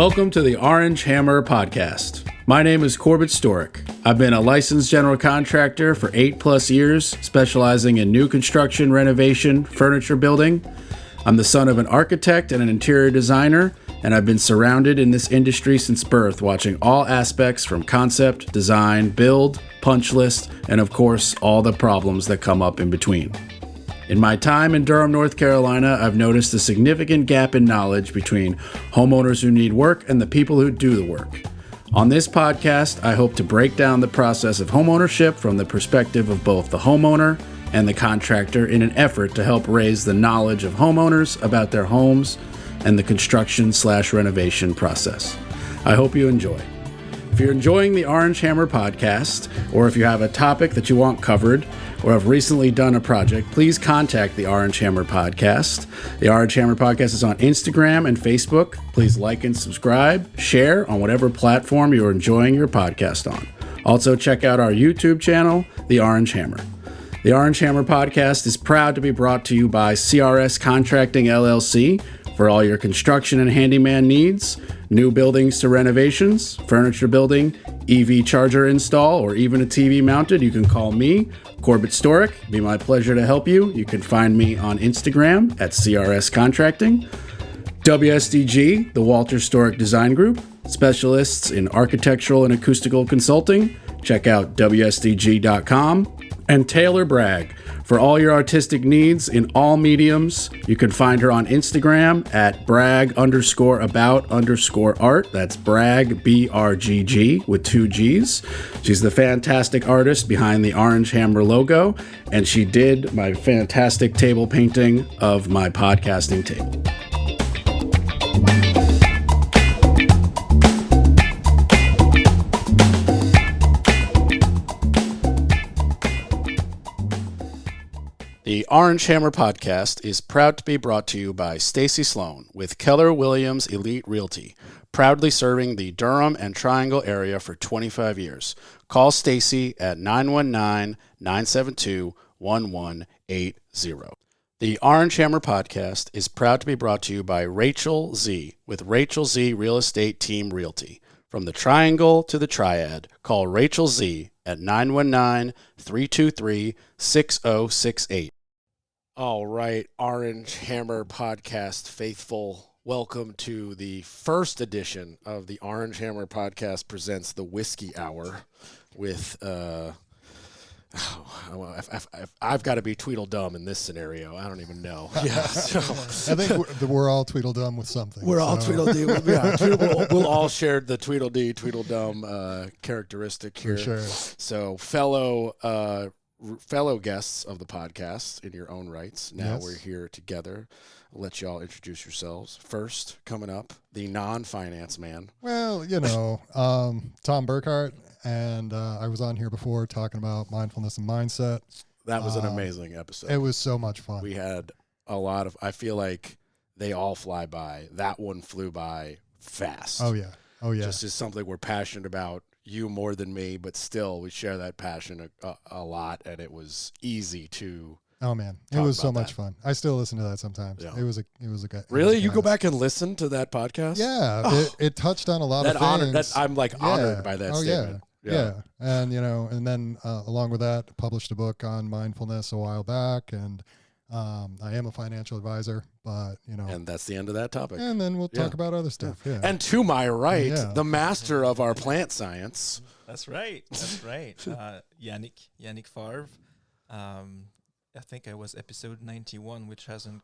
Welcome to the Orange Hammer Podcast. My name is Corbett Storick. I've been a licensed general contractor for 8+ years, specializing in new construction, renovation, furniture building. I'm the son of an architect and an interior designer, and I've been surrounded in this industry since birth, watching all aspects from concept, design, build, punch list, and of course, all the problems that come up in between. In my time in Durham, North Carolina, I've noticed a significant gap in knowledge between homeowners who need work and the people who do the work. On this podcast, I hope to break down the process of homeownership from the perspective of both the homeowner and the contractor in an effort to help raise the knowledge of homeowners about their homes and the construction/renovation process. I hope you enjoy. If you're enjoying the Orange Hammer Podcast, or if you have a topic that you want covered, or have recently done a project, please contact the Orange Hammer Podcast. The Orange Hammer Podcast is on Instagram and Facebook. Please like and subscribe, share on whatever platform you're enjoying your podcast on. Also, check out our YouTube channel, The Orange Hammer. The Orange Hammer Podcast is proud to be brought to you by CRS Contracting LLC for all your construction and handyman needs, new buildings to renovations, furniture building, EV charger install, or even a TV mounted. You can call me, Corbett Storick. It'd be my pleasure to help you. You can find me on Instagram at CRS Contracting. WSDG, the Walter Storick Design Group, specialists in architectural and acoustical consulting. Check out WSDG.com. And Taylor Bragg, for all your artistic needs in all mediums. You can find her on Instagram at brag_about_art. That's brag, BRGG, with 2 G's. She's the fantastic artist behind the Orange Hammer logo, and she did my fantastic table painting of my podcasting table. The Orange Hammer Podcast is proud to be brought to you by Stacy Sloan with Keller Williams Elite Realty, proudly serving the Durham and Triangle area for 25 years. Call Stacy at 919-972-1180. The Orange Hammer Podcast is proud to be brought to you by Rachel Z with Rachel Z Real Estate Team Realty. From the Triangle to the Triad, call Rachel Z at 919-323-6068. All right, Orange Hammer Podcast faithful, welcome to the first edition of the Orange Hammer Podcast presents the Whiskey Hour with, I've got to be Tweedledum in this scenario. I don't even know. Yeah, so. I think we're all Tweedledum with something. We're all Tweedledee. Yeah, we'll all share the Tweedledee, Tweedledum characteristic here. For sure. So fellow guests of the podcast in your own rights. Now We're here together. I'll let you all introduce yourselves. First, coming up, the non-finance man. Well, Tom Burkhart, and I was on here before talking about mindfulness and mindset. That was an amazing episode. It was so much fun. We had a lot of, I feel like they all fly by. That one flew by fast. Oh, yeah. Just as something we're passionate about. You more than me, but still we share that passion a lot, and it was easy to. Oh man, it was so much fun. I still listen to that sometimes. Yeah. It was a good. Really, you go back and listen to that podcast? Yeah, it touched on a lot of things. I'm honored by that statement. Yeah. And and then along with that, published a book on mindfulness a while back, and I am a financial advisor, but and that's the end of that topic. And then we'll talk about other stuff. Yeah. And to my right, the master of our plant science. That's right. Yannick Favre. I think I was episode 91, which hasn't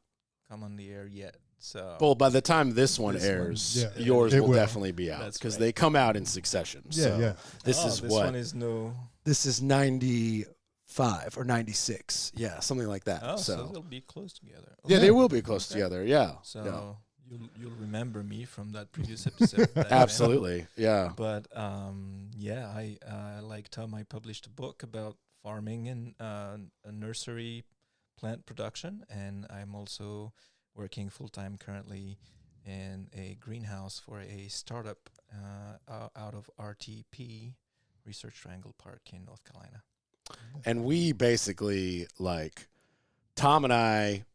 come on the air yet. So well, by the time this one airs, yours will definitely be out because they come out in succession. This one is no. This is 95 or 96. Yeah, something like that. Oh, so they'll be close together. Okay. Yeah, they will be close together. Yeah. So you'll remember me from that previous episode. Absolutely. Yeah. But I like Tom. I published a book about farming and a nursery plant production, and I'm also working full-time currently in a greenhouse for a startup out of RTP, Research Triangle Park in North Carolina. And we basically, Tom and I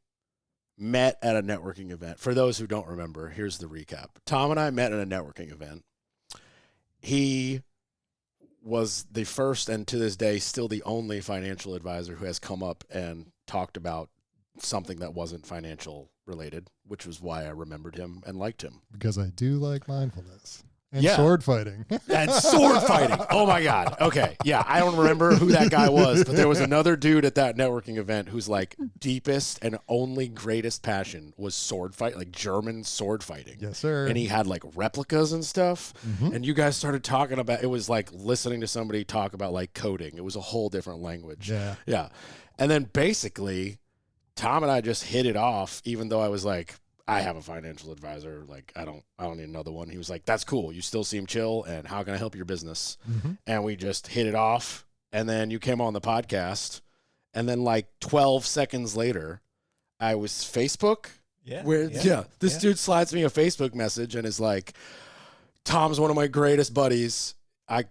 met at a networking event. For those who don't remember, here's the recap. Tom and I met at a networking event. He was the first and to this day still the only financial advisor who has come up and talked about something that wasn't financial related, which was why I remembered him and liked him. Because I do like mindfulness. And Yeah. sword fighting. And sword fighting. Oh my God. Okay. Yeah. I don't remember who that guy was, but there was another dude at that networking event whose like deepest and only greatest passion was sword fight, like German sword fighting. Yes, sir. And he had like replicas and stuff. Mhm. And you guys started talking about, it was like listening to somebody talk about like coding. It was a whole different language. Yeah. Yeah. And then basically Tom and I just hit it off, even though I was like, I have a financial advisor. Like, I don't need another one. He was like, that's cool. You still seem chill. And how can I help your business? Mhm. And we just hit it off. And then you came on the podcast. And then like 12 seconds later, I was Facebook. Yeah. This dude slides me a Facebook message and is like, Tom's one of my greatest buddies.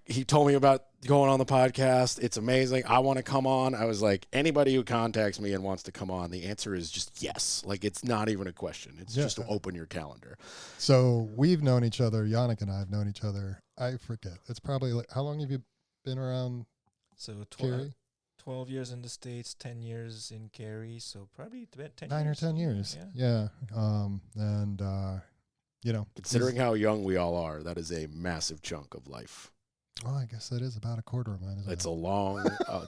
He told me about going on the podcast. It's amazing. I want to come on. I was like, anybody who contacts me and wants to come on, the answer is just yes. Like, it's not even a question. It's just to open your calendar. So we've known each other. Yannick and I have known each other. I forget. It's probably like, how long have you been around So Cary? 12 years in the States, 10 years in Cary. So probably about 10 9 years. or 10 years. Yeah. Yeah. You know, Considering how young we all are, that is a massive chunk of life. well, I guess that is about a quarter of mine. Isn't It's it?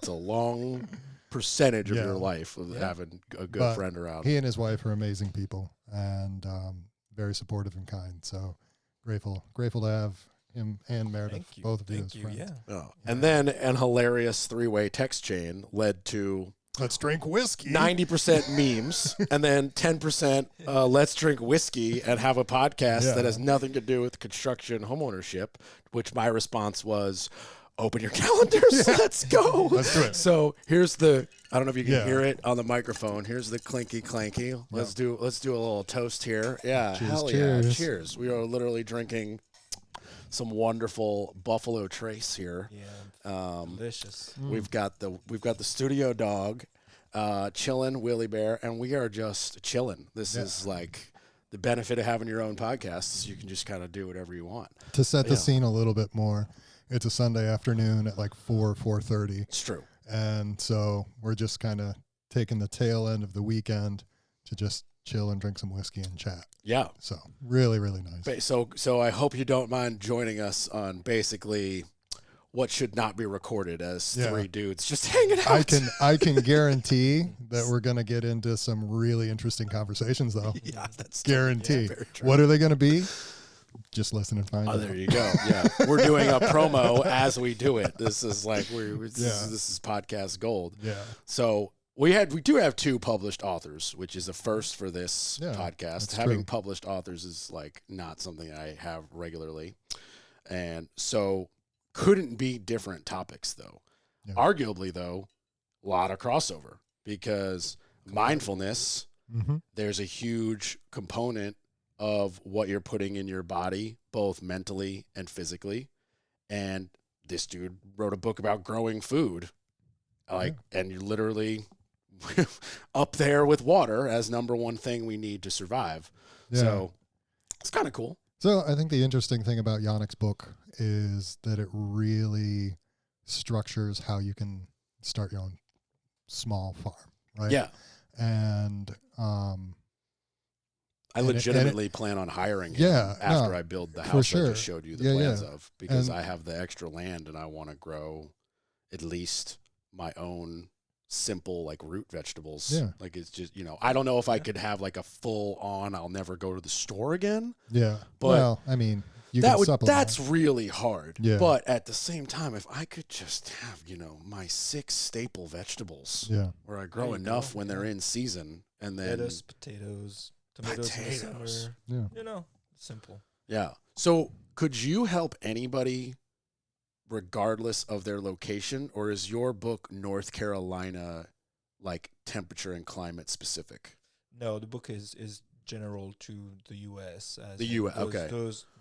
a long percentage of Yeah. your life of Yeah. having a good But friend around. He and his wife are amazing people and very supportive and kind. So grateful to have him and Meredith, Thank you. both of you Thank as you. friends. Yeah. Oh. And then an hilarious three-way text chain led to Let's drink whiskey. 90% memes and then 10% let's drink whiskey and have a podcast Yeah. that has nothing to do with construction homeownership, which my response was, open your calendars. Let's go. Let's do it. So here's the, I don't know if you can Yeah. hear it on the microphone. Here's the clinky clanky. Let's do a little toast here. Yeah. Cheers, Hell cheers. yeah. Cheers. We are literally drinking some wonderful Buffalo Trace here. Yeah. Um, Delicious. We've got the studio dog, chilling, Willie Bear, and we are just chilling. This is like the benefit of having your own podcast is you can just kind of do whatever you want. To set the Yeah. scene a little bit more, it's a Sunday afternoon at like 4:30. It's true. And so we're just kind of taking the tail end of the weekend to just chill and drink some whiskey and chat. Yeah. So really, really nice. So I hope you don't mind joining us on basically what should not be recorded as three dudes just hanging out. I can guarantee that we're going to get into some really interesting conversations, though. Yeah, that's Guarantee. very true. What are they going to be? Just listen and find Oh, out. there you go. Yeah, we're doing a promo as we do it. This is like this is podcast gold. Yeah. So we do have two published authors, which is a first for this podcast. that's Having true. published authors is like not something I have regularly, and so couldn't be different topics though. Yeah. Arguably though, a lot of crossover because mindfulness. Mm-hmm. There's a huge component of what you're putting in your body, both mentally and physically. And this dude wrote a book about growing food. And you're literally up there with water as number one thing we need to survive. Yeah. So it's kind of cool. So I think the interesting thing about Yannick's book is that it really structures how you can start your own small farm, right? Yeah. And I legitimately plan on hiring him Yeah, after no, I build the for house I sure. just showed you the Yeah, plans yeah. of because And- I have the extra land and I want to grow at least my own simple like root vegetables. Yeah. Like it's just, I don't know if I could have like a full on I'll never go to the store again. yeah. But well, I mean, you can supplement. that's really hard. Yeah. But at the same time, if I could just have, my 6 staple vegetables Yeah. where I grow There you enough go, when they're in season and then Potatoes, tomatoes in the summer. Yeah. Simple. yeah. So could you help anybody regardless of their location, or is your book North Carolina like temperature and climate specific? No, the book is general to the U.S. As The in U.S., okay.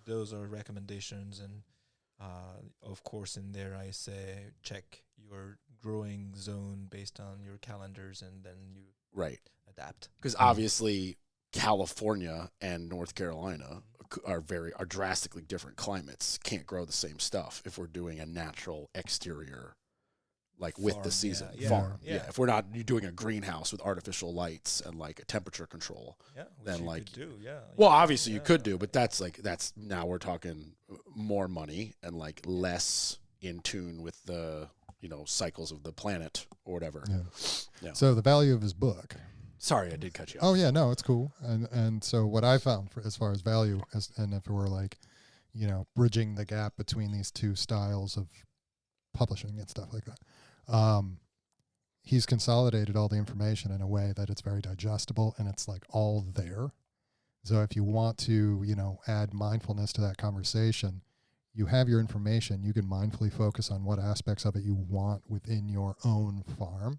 Those are recommendations, and of course in there I say check your growing zone based on your calendars, and then you Right. adapt. Because obviously California and North Carolina are drastically different climates. Can't grow the same stuff if we're doing a natural exterior, like with the season farm. Yeah. If we're not doing a greenhouse with artificial lights and like a temperature control, which then you like could do, well, obviously you could do, but that's now we're talking more money and like less in tune with the cycles of the planet or whatever. Yeah. So the value of his book. Sorry, I did cut you off. Oh yeah, no, it's cool. And so what I found as far as value, and if we're like, bridging the gap between these two styles of publishing and stuff like that, he's consolidated all the information in a way that it's very digestible and it's like all there. So if you want to, add mindfulness to that conversation, you have your information. You can mindfully focus on what aspects of it you want within your own farm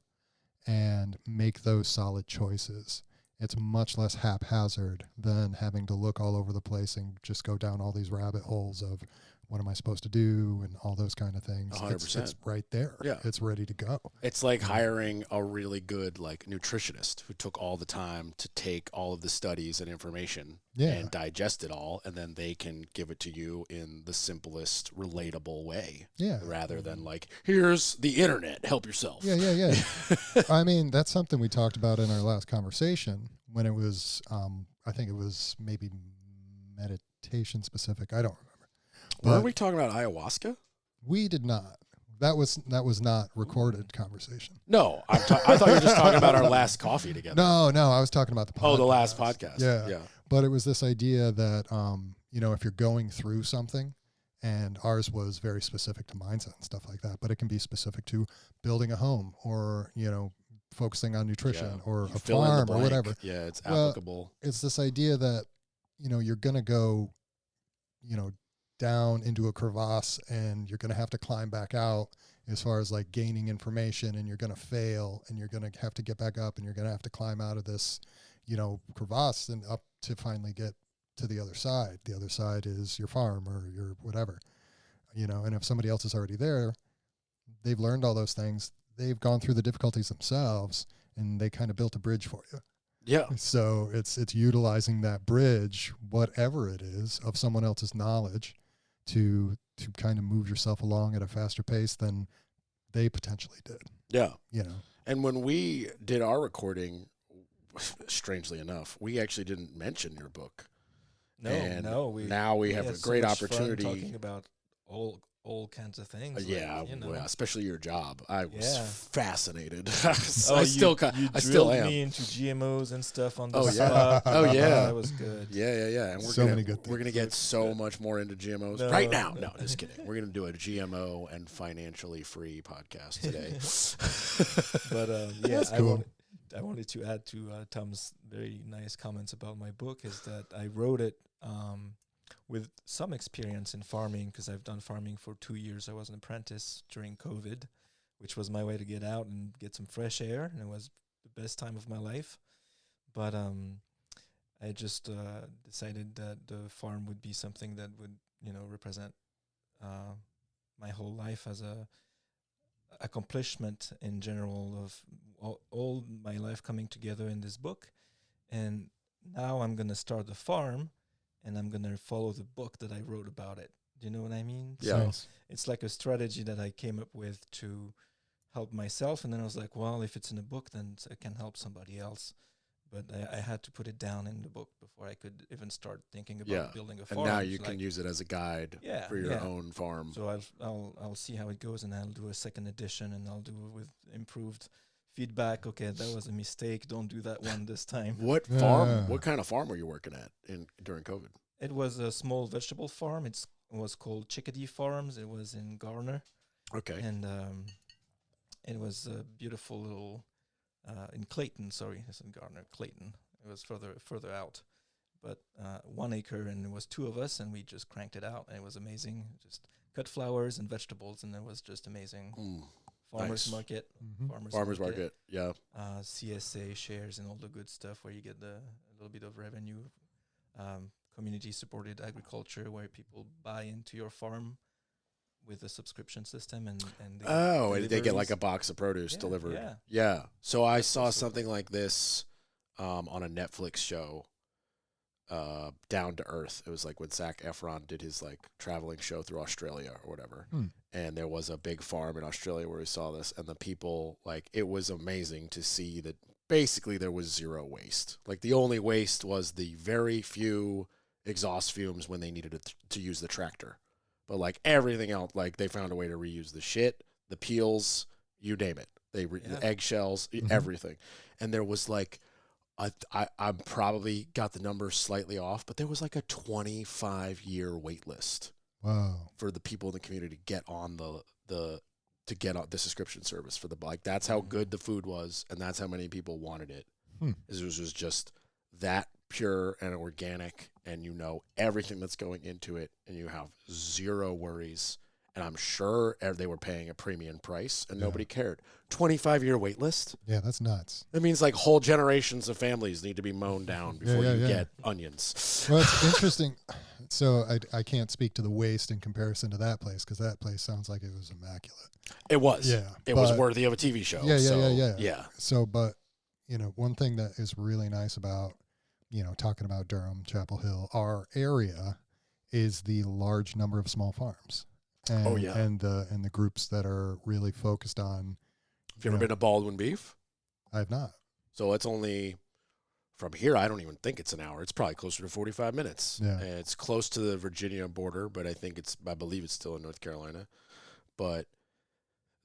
and make those solid choices. It's much less haphazard than having to look all over the place and just go down all these rabbit holes of what am I supposed to do and all those kind of things. 100%. It's right there. Yeah. It's ready to go. It's like hiring a really good like nutritionist who took all the time to take all of the studies and information and digest it all, and then they can give it to you in the simplest, relatable way. Yeah. Rather than like, here's the internet, help yourself. Yeah. I mean, that's something we talked about in our last conversation when it was, I think it was maybe meditation specific. I don't remember. Were we talking about ayahuasca? We did not. That was not recorded conversation. No, I thought you were just talking about our last coffee together. No, I was talking about the podcast. Oh, the last podcast. Yeah. But it was this idea that, if you're going through something, and ours was very specific to mindset and stuff like that, but it can be specific to building a home or, focusing on nutrition or a farm or whatever. Yeah, it's applicable. Well, it's this idea that, you're going to go, down into a crevasse and you're going to have to climb back out as far as like gaining information, and you're going to fail and you're going to have to get back up and you're going to have to climb out of this, crevasse and up to finally get to the other side. The other side is your farm or your whatever, and if somebody else is already there, they've learned all those things. They've gone through the difficulties themselves and they kind of built a bridge for you. Yeah. So it's utilizing that bridge, whatever it is, of someone else's knowledge to kind of move yourself along at a faster pace than they potentially did. Yeah. And when we did our recording, strangely enough, we actually didn't mention your book. No. Now we have a great opportunity talking about all kinds of things. Especially your job. I was fascinated. I still am. Me into GMOs and stuff on the spot. That was good. Yeah. And we're gonna get so much more into GMOs right now. No, just kidding. We're gonna do a GMO and financially free podcast today. But that's cool. I wanted to add to Tom's very nice comments about my book is that I wrote it with some experience in farming, because I've done farming for 2 years. I was an apprentice during COVID, which was my way to get out and get some fresh air, and it was the best time of my life. But I just decided that the farm would be something that would, represent my whole life as a accomplishment in general of all my life coming together in this book. And now I'm going to start the farm, and I'm going to follow the book that I wrote about it. Do you know what I mean? Yeah. So it's like a strategy that I came up with to help myself. And then I was like, well, if it's in a book, then it can help somebody else. But I had to put it down in the book before I could even start thinking about building a farm. And now you can use it as a guide for your own farm. So I'll see how it goes, and I'll do a second edition, and I'll do it with improved feedback. Okay, that was a mistake. Don't do that one this time. What farm? What kind of farm were you working at during COVID? It was a small vegetable farm. It was called Chickadee Farms. It was in Garner. Okay. And it was a beautiful little in Clayton. Sorry, it's in Garner, Clayton. It was further out, but 1 acre, and it was 2 of us, and we just cranked it out, and it was amazing. Just cut flowers and vegetables, and it was just amazing. Farmers market, farmers market, yeah. CSA shares and all the good stuff where you get a little bit of revenue. Community supported agriculture where people buy into your farm with a subscription system, and and they get like deliveries. a box of produce Yeah, delivered. yeah. Yeah. So I That's saw also something like this on a Netflix show, Down to Earth. It was like when Zac Efron did his like traveling show through Australia or whatever. And there was a big farm in Australia where he saw this, and the people, like, it was amazing to see that basically there was zero waste. Like, the only waste was the very few exhaust fumes when they needed to use the tractor. But, like, everything else, like, they found a way to reuse the shit, the peels, you name it. The eggshells, everything. And there was, like, I probably got the number slightly off, but there was, like, a 25-year wait list. Wow. For the people in the community to get on the subscription service for the bike. That's how good the food was, and that's how many people wanted it. It was just that pure and organic, and you know everything that's going into it, and you have zero worries. And I'm sure they were paying a premium price, and nobody cared. 25-year wait list? Yeah, that's nuts. That means like whole generations of families need to be mown down before you get onions. Well, it's interesting. So I can't speak to the waste in comparison to that place, because that place sounds like it was immaculate. It was. Yeah. It was worthy of a TV show. Yeah. So, but, you know, one thing that is really nice about, you know, talking about Durham, Chapel Hill, our area is the large number of small farms. And, and the groups that are really focused on. Have you ever been to Baldwin Beef? I have not. So it's only from here. I don't even think it's an hour. It's probably closer to 45 minutes. Yeah. And it's close to the Virginia border, but I believe it's still in North Carolina. But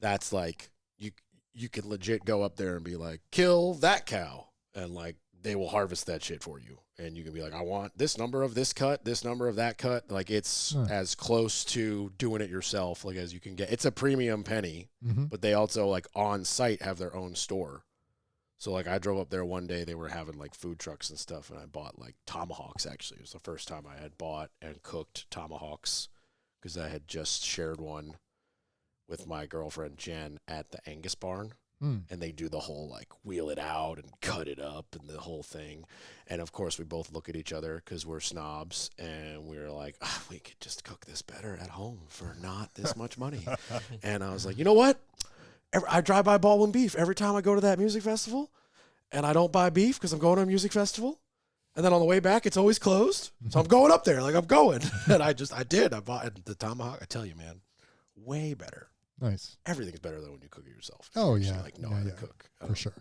that's like you could legit go up there and be like, kill that cow, and like they will harvest that shit for you. And you can be like, I want this number of this cut, this number of that cut. Like, it's as close to doing it yourself like as you can get. It's a premium penny, but they also, like, on site have their own store. So, like, I drove up there one day. They were having, like, food trucks and stuff, and I bought, like, tomahawks, actually. It was the first time I had bought and cooked tomahawks, because I had just shared one with my girlfriend, Jen, at the Angus barn. And they do the whole, like, wheel it out and cut it up and the whole thing. And, of course, we both look at each other because we're snobs. And we're like, we could just cook this better at home for not this much money. And I was like, you know what? I drive by Baldwin Beef every time I go to that music festival. And I don't buy beef because I'm going to a music festival. And then on the way back, it's always closed. So I'm going up there. Like, I'm going. And I did. I bought the tomahawk. I tell you, man, way better. Nice. Everything's better though when you cook it yourself. Oh, you yeah. actually, like, know how to cook. For sure.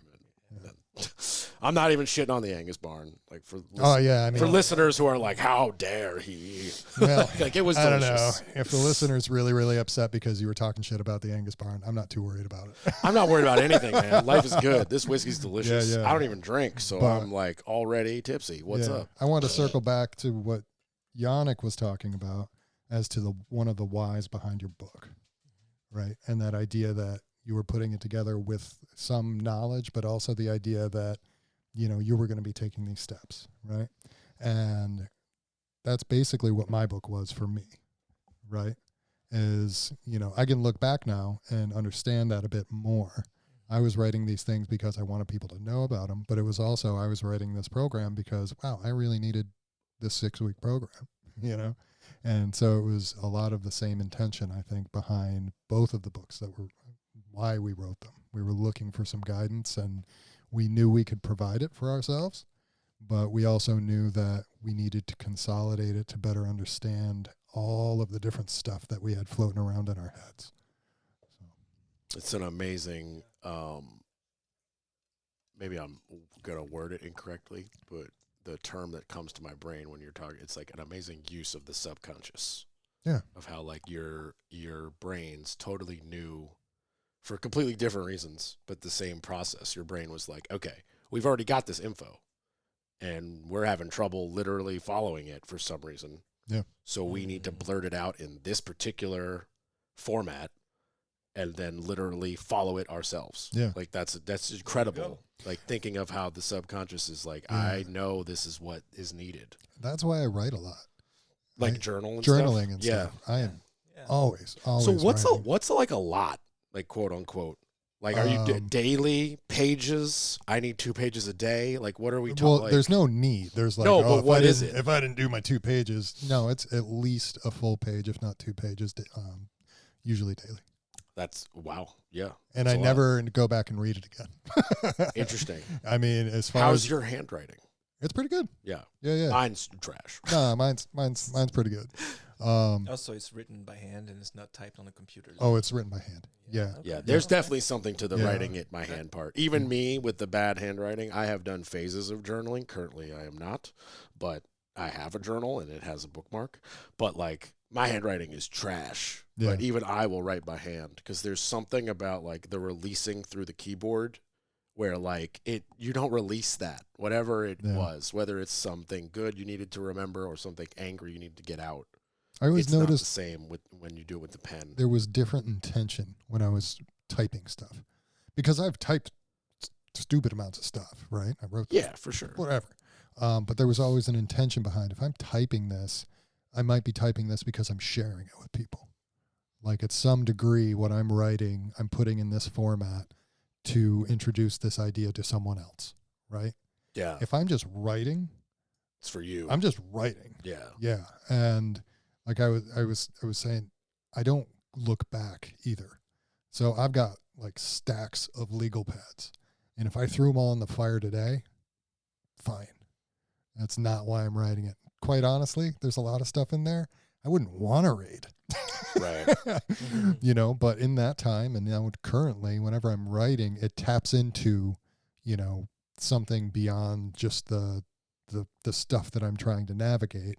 I'm not even shitting on the Angus barn. Like, for for listeners who are like, how dare he? Well, like, it was I don't delicious. know. If the listener's really, really upset because you were talking shit about the Angus barn, I'm not too worried about it. I'm not worried about anything, man. Life is good. This whiskey's delicious. Yeah. I don't even drink, so I'm like already tipsy. What's up? I want to circle back to what Yannick was talking about as to one of the whys behind your book, right? And that idea that you were putting it together with some knowledge, but also the idea that, you know, you were going to be taking these steps, right? And that's basically what my book was for me, right? Is, you know, I can look back now and understand that a bit more. I was writing these things because I wanted people to know about them, but it was also, I was writing this program because, wow, I really needed this 6-week program, you know? And so it was a lot of the same intention, I think, behind both of the books that were why we wrote them. We were looking for some guidance, and we knew we could provide it for ourselves, but we also knew that we needed to consolidate it to better understand all of the different stuff that we had floating around in our heads. So. It's an amazing, maybe I'm going to word it incorrectly, but the term that comes to my brain when you're talking, it's like an amazing use of the subconscious. Yeah. Of how, like, your brains totally knew for completely different reasons, but the same process. Your brain was like, okay, we've already got this info, and we're having trouble literally following it for some reason. Yeah. So we need to blurt it out in this particular format and then literally follow it ourselves. Yeah. Like, that's incredible. Like, thinking of how the subconscious is like, I know this is what is needed. That's why I write a lot. Like journaling and stuff. stuff. I am always So what's writing. like a lot, like, quote unquote? Like, are you daily pages? I need 2 pages a day. Like, what are we talking? Well, like, there's no need. There's like, no, but what is it? If I didn't do my 2 pages, no, it's at least a full page, if not 2 pages, usually daily. That's wow. Yeah. And that's I a lot. never go back and read it again. Interesting. I mean, as far How's as your handwriting? it's pretty good. Yeah. Yeah. Mine's trash. No, mine's pretty good. Also, it's written by hand and it's not typed on a computer. Oh, it's written by hand. Yeah. Okay. Yeah, there's definitely something to the Yeah. writing it by hand part. Even me with the bad handwriting, I have done phases of journaling. Currently, I am not, but I have a journal and it has a bookmark. But like my handwriting is trash. Yeah. But even I will write by hand because there's something about like the releasing through the keyboard where like you don't release that whatever it Yeah. was, whether it's something good you needed to remember or something angry you need to get out. I always It's not the noticed same with when you do it with the pen. there was different intention when I was typing stuff, because I've typed stupid amounts of stuff, right? I wrote Yeah, for sure. whatever. But there was always an intention behind. If I'm typing this, I might be typing this because I'm sharing it with people. Like at some degree, what I'm writing, I'm putting in this format to introduce this idea to someone else, right? Yeah, If I'm just writing, it's for you. I'm just writing. Yeah. Yeah. And like I was saying, I don't look back either. So I've got like stacks of legal pads. And if I threw them all in the fire today, fine. That's not why I'm writing it. Quite honestly, there's a lot of stuff in there I wouldn't want to read. Right. You know, but in that time and now currently, whenever I'm writing, it taps into, you know, something beyond just the stuff that I'm trying to navigate.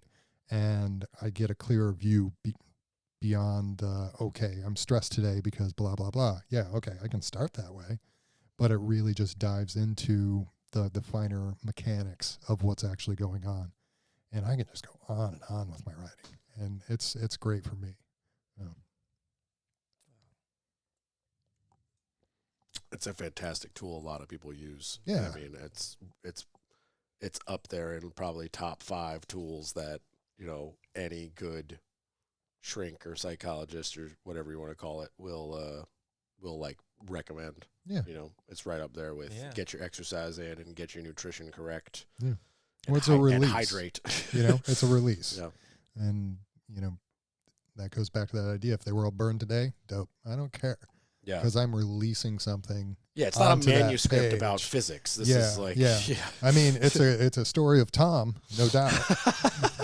And I get a clearer view beyond, okay, I'm stressed today because blah, blah, blah. Yeah, okay, I can start that way. But it really just dives into the finer mechanics of what's actually going on. And I can just go on and on with my writing. And it's great for me. It's a fantastic tool a lot of people use. Yeah. I mean, it's up there in probably top 5 tools that, you know, any good shrink or psychologist or whatever you want to call it will like recommend. Yeah. You know, it's right up there with Yeah. get your exercise in and get your nutrition correct. Yeah. And Well, it's a release. And hydrate. You know, it's a release. Yeah. And, you know, that goes back to that idea. If they were all burned today, dope. I don't care. Yeah. Because I'm releasing something. Yeah, it's not onto a that manuscript about page. physics. This Yeah, is like yeah. I mean, it's a story of Tom, no doubt.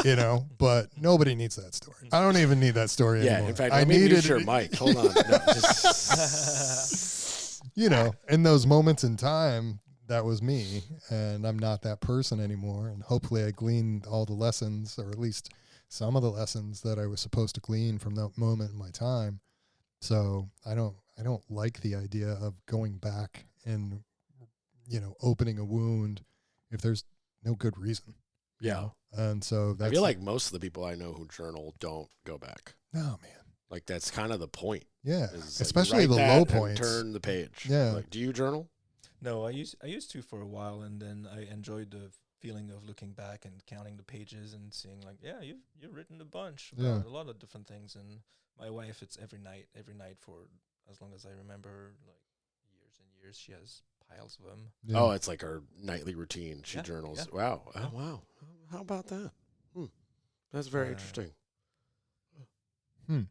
You know, but nobody needs that story. I don't even need that story Yeah, anymore. in fact, I let me needed mute your mic. Hold on. No, just you know, in those moments in time, that was me, and I'm not that person anymore. And hopefully I gleaned all the lessons, or at least some of the lessons that I was supposed to glean from that moment in my time. So I don't like the idea of going back and, you know, opening a wound if there's no good reason. you Yeah. know? And so that's I feel like most of the people I know who journal don't go back. no, man. Like that's kind of the point. Yeah. Is, like, Especially write the that low and points. turn the page. Yeah. Like, do you journal? No, I used to for a while, and then I enjoyed the feeling of looking back and counting the pages and seeing like, yeah, you've written a bunch about a lot of different things. And my wife, it's every night for as long as I remember, like years and years. She has piles of them. Yeah. Oh, it's like her nightly routine. She Yeah, journals. yeah. Wow. Yeah. Oh, wow. How about that? That's very interesting. Hmm.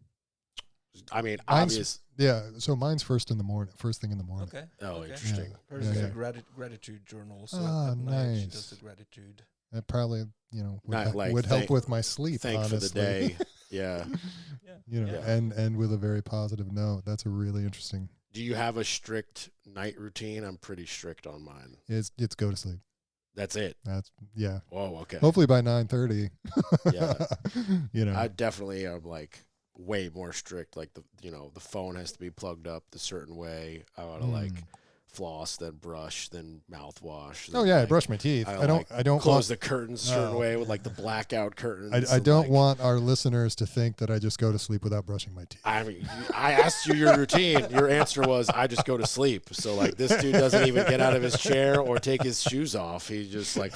I mean, Mine's- obvious. Yeah. So mine's first thing in the morning. Okay. Oh, okay. interesting. Hers Yeah, is yeah. a gratitude journal. So Ah, at night she nice. does the gratitude. That probably, you know, would, Not like would help thank- with my sleep, Thank honestly. for the day. Yeah. Yeah. You know, Yeah. and with a very positive note. That's a really interesting. Do you have a strict night routine? I'm pretty strict on mine. It's go to sleep. That's it. That's yeah. Whoa. Okay. Hopefully by 9:30. Yeah. You know. I definitely am like way more strict. Like the phone has to be plugged up the certain way. I want to like floss, then brush, then mouthwash. Oh then, yeah, I like, brush my teeth. I I don't. like I don't close want. the curtains a certain No. way with like the blackout curtains. I and, don't like, want our listeners to think that I just go to sleep without brushing my teeth. I mean, I asked you your routine. Your answer was, I just go to sleep. So, like, this dude doesn't even get out of his chair or take his shoes off. He just, like,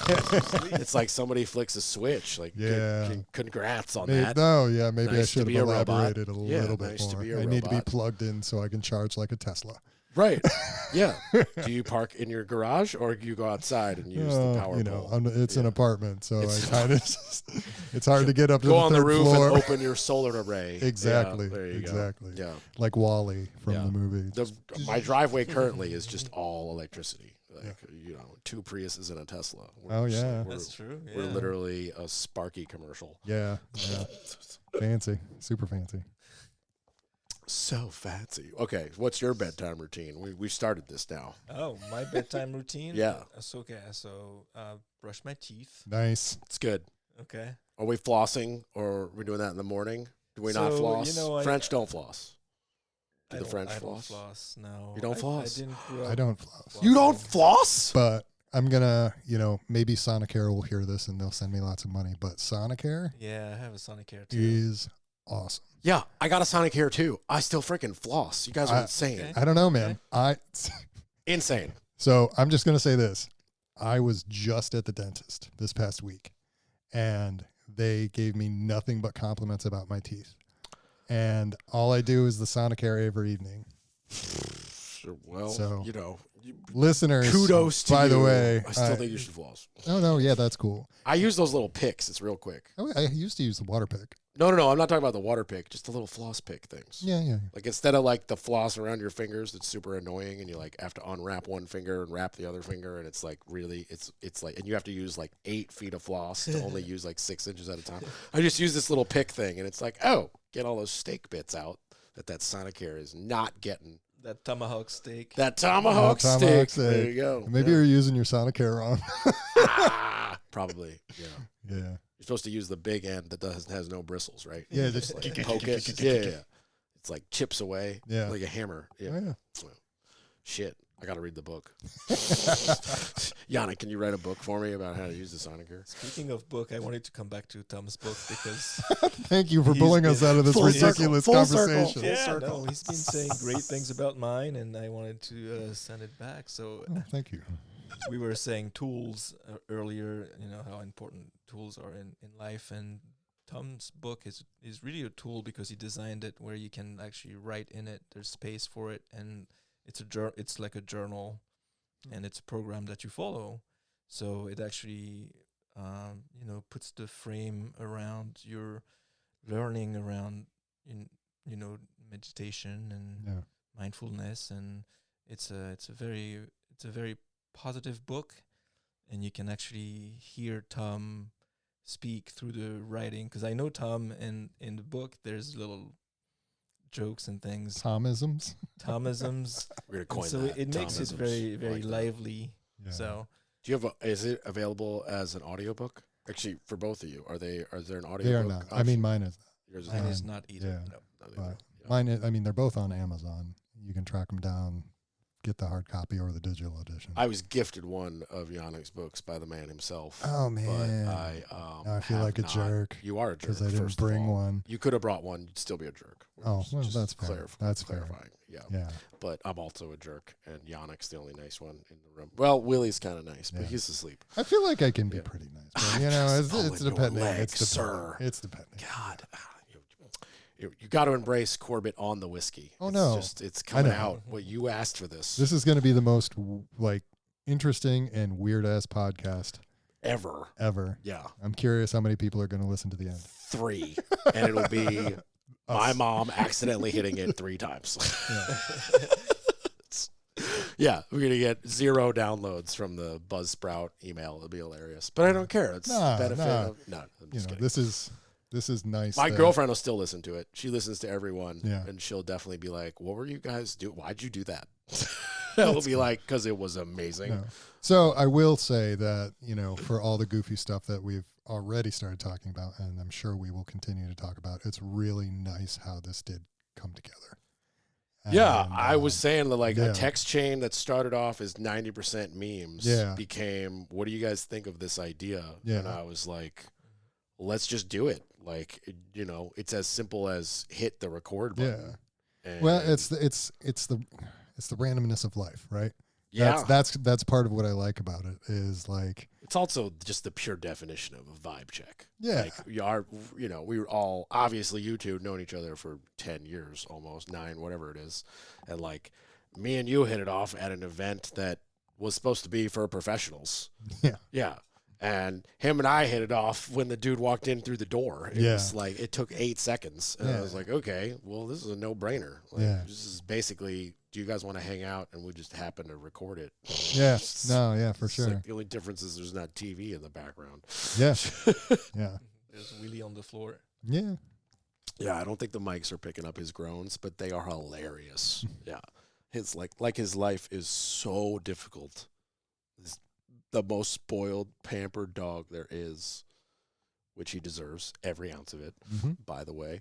it's like somebody flicks a switch. Like, Yeah. congrats on Maybe, that. no, yeah, maybe I Nice to should be have a robot. elaborated a Yeah, little bit nice to more. be a I need to be robot. plugged in so I can charge like a Tesla. Right. Yeah. Do you park in your garage or do you go outside and use the power pole? It's an apartment, so It's- I kind of it's hard to get up to Go the on third the roof floor. and open your solar array. Exactly. Yeah, there you Exactly. go. Yeah. Like Wall-E from Yeah. the movie. My driveway currently is just all electricity. Like, 2 Priuses and a Tesla. Oh, yeah. That's true. We're Yeah. literally a Sparky commercial. Yeah. Fancy. Super fancy. So fancy. Okay, what's your bedtime routine? We started this now. Oh, my bedtime routine. Yeah. So brush my teeth. Nice. It's good. Okay. Are we flossing or are we doing that in the morning? Do we not So, floss? French don't floss. Do the French I floss? don't floss. No. You don't floss? I didn't grow up I don't floss. You don't floss? But I'm gonna, maybe Sonicare will hear this and they'll send me lots of money. But Sonicare Yeah, I have a Sonicare too. is awesome. Yeah, I got a Sonic hair too. I still freaking floss. You guys are insane. Okay. I don't know, man. Insane. So I'm just gonna say this. I was just at the dentist this past week, and they gave me nothing but compliments about my teeth. And all I do is the Sonicare every evening. Well, So- you- Listeners, kudos to by you. the way. I still think you should floss. No, yeah, that's cool. I use those little picks. It's real quick. I used to use the water pick. No. I'm not talking about the water pick. Just the little floss pick things. Yeah. Like instead of like the floss around your fingers, that's super annoying, and you like have to unwrap one finger and wrap the other finger, and it's like really, it's like, and you have to use like 8 feet of floss to only use like 6 inches at a time. I just use this little pick thing, and it's like, oh, get all those steak bits out that Sonicare is not getting. That tomahawk steak. That tomahawk Tomahawk steak. There steak. you go. Maybe Yeah. you're using your Sonicare wrong. Probably. Yeah. Yeah. You're supposed to use the big end that has no bristles, right? Yeah, Just just like poke it. Yeah. It's like chips away. Yeah. Like a hammer. Yeah. Oh, yeah. Shit. I got to read the book. Yannick, can you write a book for me about how to use the Sonicare? Speaking of book, I wanted to come back to Tom's book because Thank you for He's pulling us been out of this full circle, ridiculous full circle. conversation. Full yeah, circle. no, he's been saying great things about mine, and I wanted to send it back. So Oh, thank you. we were saying tools earlier. How important tools are in life, and Tom's book is really a tool because he designed it where you can actually write in it. There's space for it, and it's like a journal, and it's a program that you follow. So it actually puts the frame around your learning around meditation and Yeah. mindfulness, and it's a very positive book, and you can actually hear Tom speak through the writing, because I know Tom, and in the book there's little jokes and things, Thomisms. Thomisms. We're going to And coin so that. it makes it Thomisms. very I very like that. lively. Yeah. So Do you have is it available as an audiobook? Actually, for both of you, is there an audiobook? They are not. I mean, mine is. yours is mine not. is not either. yeah. No. No, they But don't. Yeah. Mine is, I mean, they're both on Amazon. You can track them down, get the hard copy or the digital edition. I was gifted one of Yannick's books by the man himself. Oh, But man. I I feel have like a not. jerk You are a jerk. because I didn't first of bring all. one. You could have brought one. You'd still be a jerk. Oh, Just- well, just that's fair. That's fair. clarifying. Yeah. Yeah. But I'm also a jerk, and Yannick's the only nice one in the room. Well, Willie's kind of nice, but Yeah. he's asleep. I feel like I can be Yeah. pretty nice. I'm But, just it's pulling your depending. leg, It's depending. sir. It's depending. God, you got to embrace Corbett on the whiskey. Oh, It's no. just, it's coming know. out. What you asked for this, This is going to be the most interesting and weird ass podcast ever. ever. Yeah, I'm curious how many people are going to listen to the end. 3, and it'll be my Us. mom accidentally hitting it 3 times. Yeah. Yeah, we're gonna get 0 downloads from the Buzzsprout email. It'll be hilarious, but I don't care. It's Nah, the benefit nah. of no. I'm You just know, kidding. this is nice. My that- girlfriend will still listen to it. She listens to everyone, Yeah. and she'll definitely be like, "What were you guys do? Why'd you do that?" It'll be like, "Because it was amazing." No. So I will say that, for all the goofy stuff that we've already started talking about, and I'm sure we will continue to talk about, it's really nice how this did come together. Yeah, And, I was saying that like yeah. a text chain that started off as 90% memes Yeah. became, "What do you guys think of this idea?" Yeah. And I was like, "Let's just do it." Like, it's as simple as hit the record button. Yeah. And Well, it's the randomness of life, right? yeah. That's part of what I like about it is like, It's also just the pure definition of a vibe check. yeah, Like we were all, obviously you two known each other for 10 years, almost 9, whatever it is. And like, me and you hit it off at an event that was supposed to be for professionals. Yeah. Yeah. And him and I hit it off when the dude walked in through the door. It was like, it took 8 seconds. And I was like, okay, well, this is a no-brainer. Like, this is basically, do you guys want to hang out? And we just happen to record it. Yeah. No, yeah, for sure. Like, the only difference is there's not TV in the background. Yeah. Yeah. There's Willie on the floor. Yeah. Yeah, I don't think the mics are picking up his groans, but they are hilarious. Yeah. His his life is so difficult. He's the most spoiled, pampered dog there is, which he deserves, every ounce of it, by the way.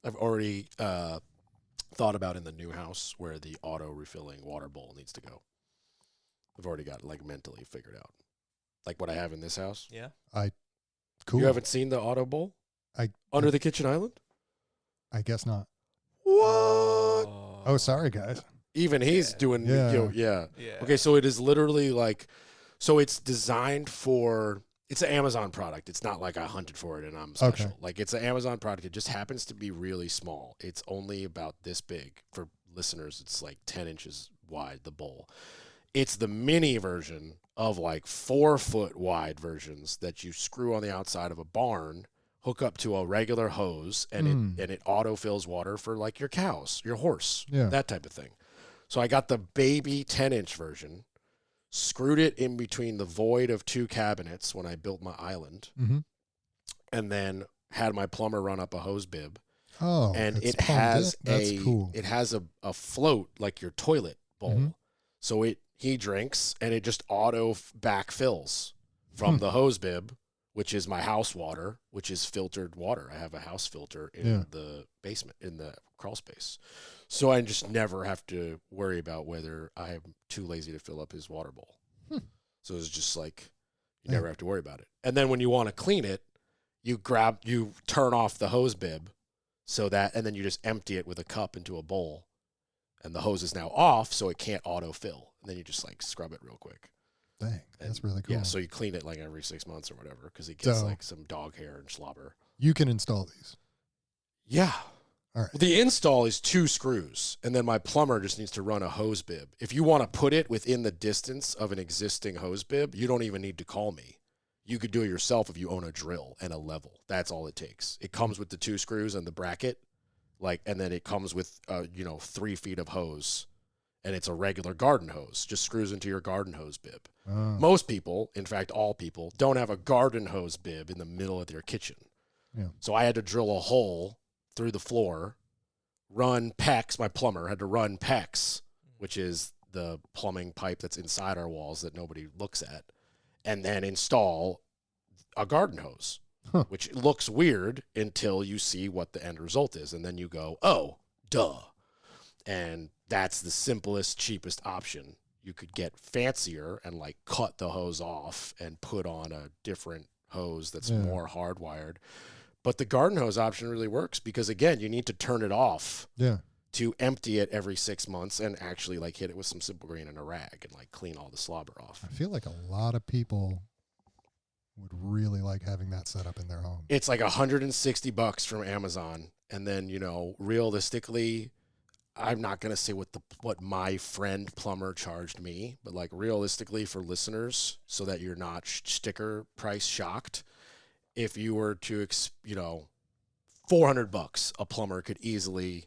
I've already thought about in the new house where the auto-refilling water bowl needs to go. I've already got like mentally figured out. Like what I have in this house. Yeah. Cool. You haven't seen the auto bowl? Under the kitchen island? I guess not. What? Oh, sorry, guys. Even he's doing, Yeah. Okay, so it is literally like, so it's designed for, it's an Amazon product. It's not like I hunted for it and I'm special. Okay. Like it's an Amazon product. It just happens to be really small. It's only about this big. For listeners, it's like 10 inches wide, the bowl. It's the mini version of like 4-foot wide versions that you screw on the outside of a barn, hook up to a regular hose, and it autofills water for like your cows, your horse, that type of thing. So I got the baby 10-inch version, screwed it in between the void of 2 cabinets when I built my island, and then had my plumber run up a hose bib. Oh, and it has cool. It has a float like your toilet bowl. So he drinks and it just auto backfills from the hose bib, which is my house water, which is filtered water. I have a house filter in the basement, in the crawl space. So I just never have to worry about whether I'm too lazy to fill up his water bowl. So it's just like, you never have to worry about it. And then when you want to clean it, you turn off the hose bib and then you just empty it with a cup into a bowl. And the hose is now off, so it can't autofill. And then you just like scrub it real quick. Dang, that's really cool. Yeah, so you clean it like every 6 months or whatever because it gets like some dog hair and slobber. You can install these. Yeah. All right. The install is 2 screws, and then my plumber just needs to run a hose bib. If you want to put it within the distance of an existing hose bib, you don't even need to call me. You could do it yourself if you own a drill and a level. That's all it takes. It comes with the 2 screws and the bracket, and then it comes with 3 feet of hose. And it's a regular garden hose, just screws into your garden hose bib. Most people, in fact, all people, don't have a garden hose bib in the middle of their kitchen. Yeah. So I had to drill a hole through the floor, run PEX. My plumber had to run PEX, which is the plumbing pipe that's inside our walls that nobody looks at, and then install a garden hose, which looks weird until you see what the end result is. And then you go, oh, duh. And that's the simplest, cheapest option. You could get fancier and like cut the hose off and put on a different hose that's more hardwired. But the garden hose option really works because, again, you need to turn it off to empty it every 6 months and actually like hit it with some Simple Green and a rag and like clean all the slobber off. I feel like a lot of people would really like having that set up in their home. It's like $160 from Amazon. And then, realistically, I'm not going to say what my friend plumber charged me, but like realistically for listeners, so that you're not sticker price shocked, if you were to, $400, a plumber could easily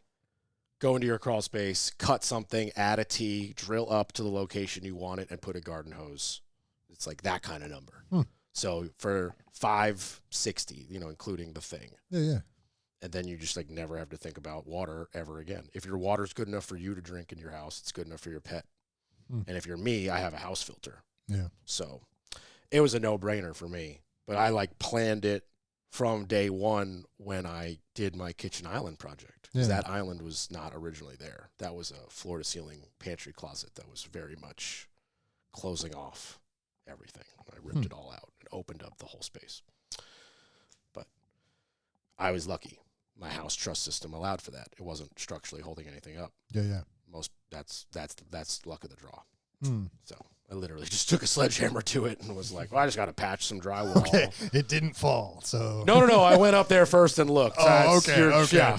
go into your crawl space, cut something, add a T, drill up to the location you want it, and put a garden hose. It's like that kind of number. So for $560, including the thing. Yeah. And then you just like never have to think about water ever again. If your water's good enough for you to drink in your house, it's good enough for your pet. And if you're me, I have a house filter. Yeah. So it was a no-brainer for me. But I like planned it from day one when I did my kitchen island project. Because that island was not originally there. That was a floor-to-ceiling pantry closet that was very much closing off everything. I ripped it all out and opened up the whole space. But I was lucky. My house truss system allowed for that. It wasn't structurally holding anything up. Yeah. That's luck of the draw. So I literally just took a sledgehammer to it and was like, well, I just got to patch some drywall. Okay, it didn't fall, so. No. I went up there first and looked. Oh, okay. Yeah.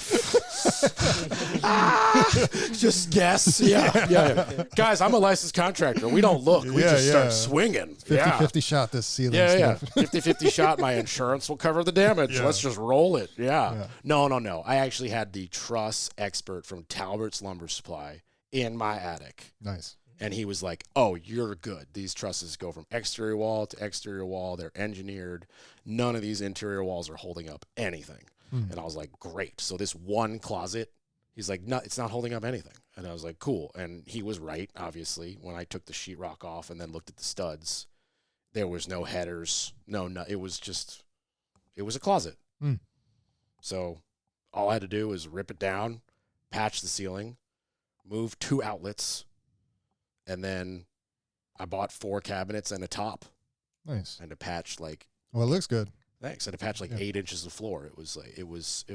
Just guess. Yeah. Guys, I'm a licensed contractor. We don't look. We just start swinging. 50-50 shot this ceiling. Yeah. 50-50 shot. My insurance will cover the damage. Let's just roll it. Yeah. No. I actually had the truss expert from Talbert's Lumber Supply in my attic. Nice. And he was like, oh, you're good. These trusses go from exterior wall to exterior wall. They're engineered. None of these interior walls are holding up anything. And I was like, great. So this one closet, he's like, no, it's not holding up anything. And I was like, cool. And he was right, obviously. When I took the sheetrock off and then looked at the studs, there was no headers. No, it was a closet. So all I had to do was rip it down, patch the ceiling, move 2 outlets, and then I bought 4 cabinets and a top. Nice. And to patch like. Well, it looks good. Thanks. And to patch like 8 inches of floor. It was like it was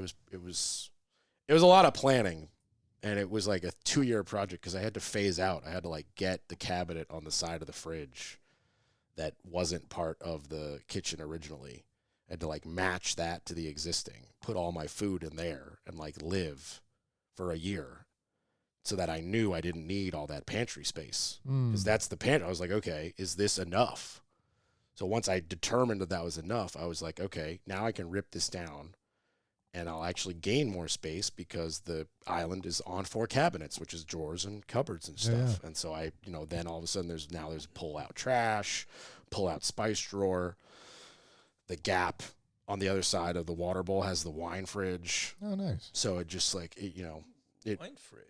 a lot of planning, and it was like a 2-year project because I had to phase out. I had to like get the cabinet on the side of the fridge that wasn't part of the kitchen originally. I had to like match that to the existing, put all my food in there, and like live for a year. So that I knew I didn't need all that pantry space. Because that's the pantry. I was like, okay, is this enough? So once I determined that was enough, I was like, okay, now I can rip this down and I'll actually gain more space because the island is on 4 cabinets, which is drawers and cupboards and stuff. Yeah. And so I, then all of a sudden there's pull out trash, pull out spice drawer. The gap on the other side of the water bowl has the wine fridge. Oh, nice. So it just like, wine fridge.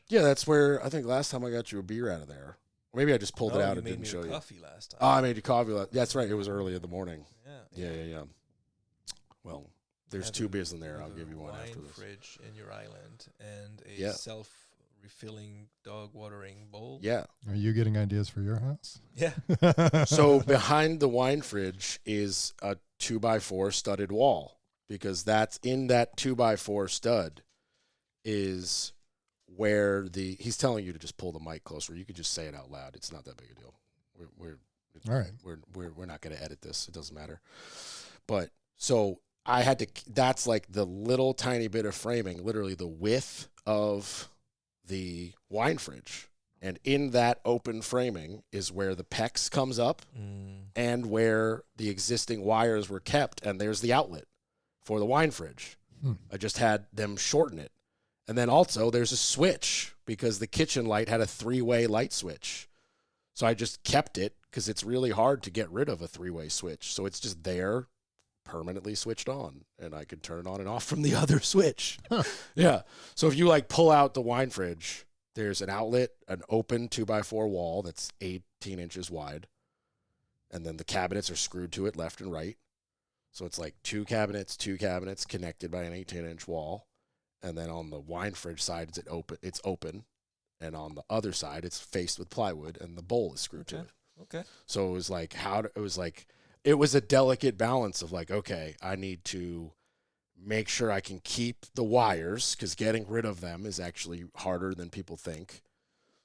Yeah, that's where I think last time I got you a beer out of there. Maybe I just pulled it out and didn't show you. Coffee last time. Oh, I made you coffee. That's right. It was early in the morning. Yeah. Well, there's 2 beers in there. I'll give you one after this. Wine fridge in your island and a self-refilling dog watering bowl. Yeah. Are you getting ideas for your house? Yeah. So behind the wine fridge is a 2x4 studded wall because that's in that 2x4 stud is where he's telling you to just pull the mic closer. You could just say it out loud. It's not that big a deal. All right. We're not going to edit this. It doesn't matter. But so I had to, that's like the little tiny bit of framing, literally the width of the wine fridge. And in that open framing is where the PEX comes up and where the existing wires were kept. And there's the outlet for the wine fridge. I just had them shorten it. And then also there's a switch because the kitchen light had a 3-way light switch. So I just kept it because it's really hard to get rid of a 3-way switch. So it's just there, permanently switched on, and I could turn it on and off from the other switch. Yeah. So if you like pull out the wine fridge, there's an outlet, an open 2x4 wall that's 18 inches wide. And then the cabinets are screwed to it left and right. So it's like 2 cabinets connected by an 18-inch wall. And then on the wine fridge side, it's open. And on the other side, it's faced with plywood, and the bowl is screwed to it. Okay. So it was it was a delicate balance of like, okay, I need to make sure I can keep the wires because getting rid of them is actually harder than people think.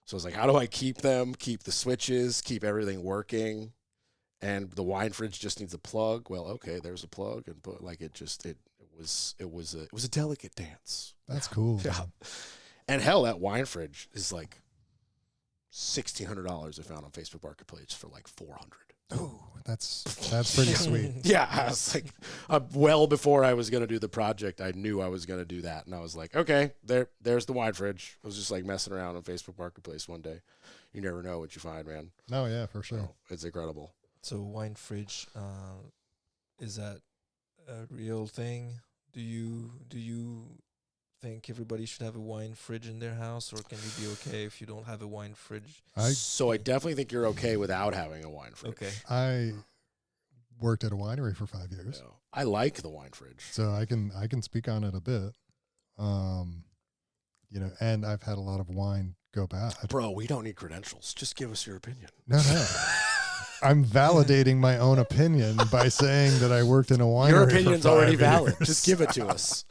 So it's like, how do I keep them, keep the switches, keep everything working? And the wine fridge just needs a plug. Well, okay, there's a plug, and it was a delicate dance. That's cool. Yeah. And hell, that wine fridge is like $1,600 I found on Facebook Marketplace for like $400. Oh, that's pretty sweet. Yeah, I was like, well before I was gonna do the project, I knew I was gonna do that, and I was like, okay, there's the wine fridge. I was just like messing around on Facebook Marketplace one day. You never know what you find, man. Oh yeah, for sure. It's incredible. So wine fridge, is that a real thing? Do you think everybody should have a wine fridge in their house, or can you be okay if you don't have a wine fridge? I definitely think you're okay without having a wine fridge. Okay. I worked at a winery for 5 years. Yeah. I like the wine fridge. So I can speak on it a bit. And I've had a lot of wine go bad. Bro, we don't need credentials. Just give us your opinion. No. I'm validating my own opinion by saying that I worked in a winery. Your opinion's for 5 already years. valid. Just give it to us.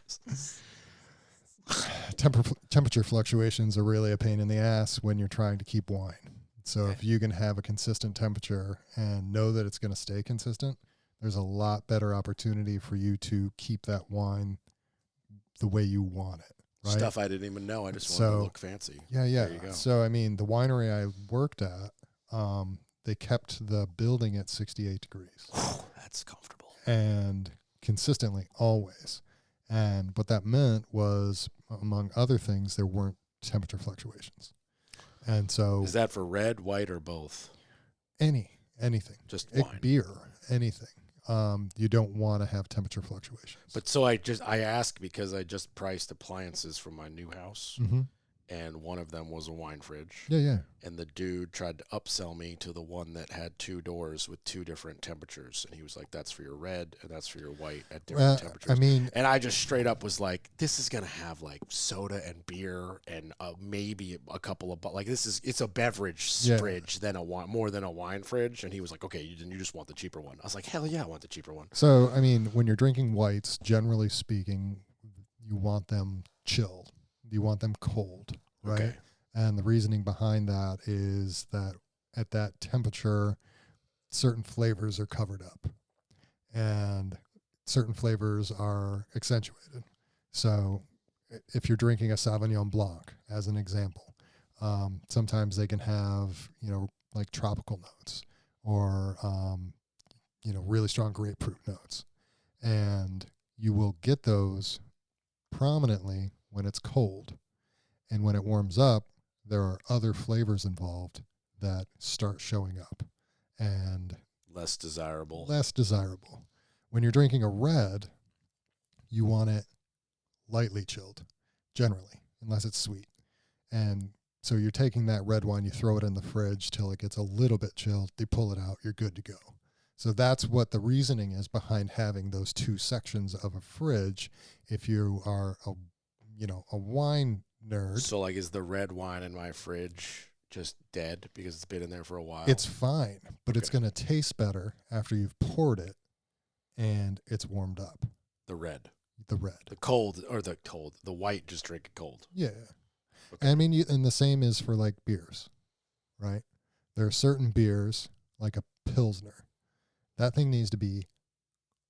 Temperature fluctuations are really a pain in the ass when you're trying to keep wine. So if you can have a consistent temperature and know that it's going to stay consistent, there's a lot better opportunity for you to keep that wine the way you want it. right? Stuff I didn't even know. I just wanted to look fancy. Yeah, yeah. There you go. So, I mean, the winery I worked at, they kept the building at 68 degrees. That's comfortable. And consistently, always. And what that meant was, among other things, there weren't temperature fluctuations. And so... Is that for red, white, or both? Anything. Just wine. Beer, anything. You don't want to have temperature fluctuations. But so I ask because I just priced appliances for my new house, Mm-hmm. and one of them was a wine fridge. Yeah, yeah. And the dude tried to upsell me to the one that had 2 doors with 2 different temperatures, and he was like, "That's for your red, and that's for your white at different temperatures." I mean, and I just straight up was like, "This is gonna have like soda and beer and maybe a couple of like it's a beverage fridge than a wine, more than a wine fridge." And he was like, "Okay, you just want the cheaper one." I was like, "Hell yeah, I want the cheaper one." So, I mean, when you're drinking whites, generally speaking, you want them chilled. You want them cold, right? Okay. And the reasoning behind that is that at that temperature, certain flavors are covered up and certain flavors are accentuated. So if you're drinking a Sauvignon Blanc, as an example, sometimes they can have, like tropical notes or, really strong grapefruit notes. And you will get those prominently when it's cold. And when it warms up, there are other flavors involved that start showing up and Less desirable. When you're drinking a red, you want it lightly chilled, generally, unless it's sweet. And so you're taking that red wine, you throw it in the fridge till it gets a little bit chilled, you pull it out, you're good to go. So that's what the reasoning is behind having those 2 sections of a fridge. If you are a wine nerd. So like, is the red wine in my fridge just dead because it's been in there for a while? It's fine, but it's going to taste better after you've poured it and it's warmed up. The red. The white, just drink it cold. Yeah. Okay. I mean, and the same is for like beers, right? There are certain beers, like a Pilsner. That thing needs to be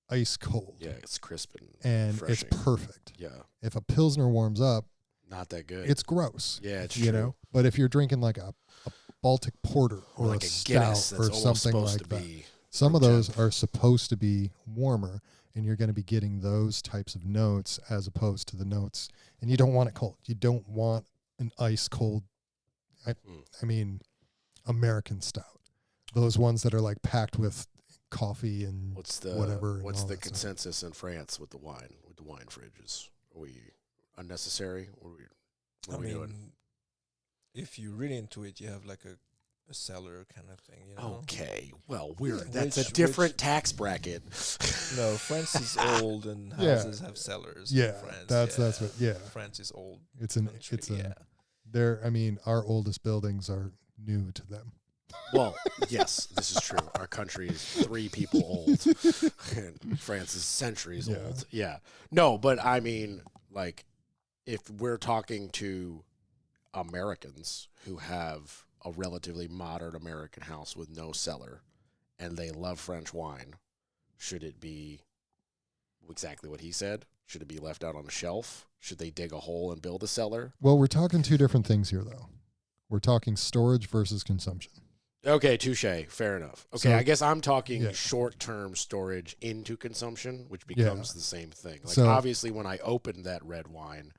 ice cold. Yeah, it's crisp and refreshing. It's perfect. Yeah. If a Pilsner warms up, not that good. It's gross. Yeah, it's true. But if you're drinking like a Baltic Porter or like a Guinness stout or something like that, be some of those are supposed to be warmer, and you're going to be getting those types of notes as opposed to the notes. And you don't want it cold. You don't want an ice cold. I mean, American stout. Those ones that are like packed with coffee and whatever. What's the consensus in France with the wine fridges? Are we unnecessary? What are we doing? If you're really into it, you have like a cellar kind of thing, Okay, well, that's a different tax bracket. No, France is old and houses have cellars. Yeah, in France. that's what. Yeah, France is old. I mean, our oldest buildings are new to them. Well, yes, this is true. Our country is 3 people old, and France is centuries old. Yeah, no, but I mean, like, if we're talking to Americans who have a relatively modern American house with no cellar and they love French wine, should it be exactly what he said? Should it be left out on a shelf? Should they dig a hole and build a cellar? Well, we're talking 2 different things here, though. We're talking storage versus consumption. Okay, touche. Fair enough. Okay, So, I guess I'm talking short-term storage into consumption, which becomes the same thing. Like, So, obviously, when I opened that red wine,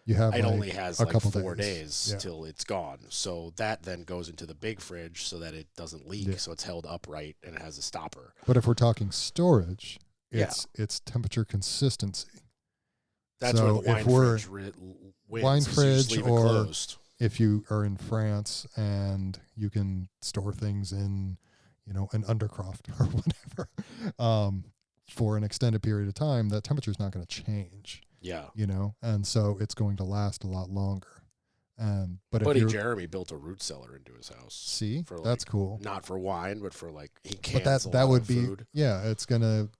you have it only has a like couple 4 days till it's gone. So that then goes into the big fridge so that it doesn't leak. So it's held upright and it has a stopper. But if we're talking storage, it's temperature consistency. That's so where the wine fridge wins. Wine fridge, or closed. If you are in France and you can store things in, an Undercroft or whatever, for an extended period of time, that temperature is not going to change. Yeah. And so it's going to last a lot longer. But Buddy Jeremy built a root cellar into his house. See, for that's cool. Not for wine, but for like he cans but that would be food. Yeah.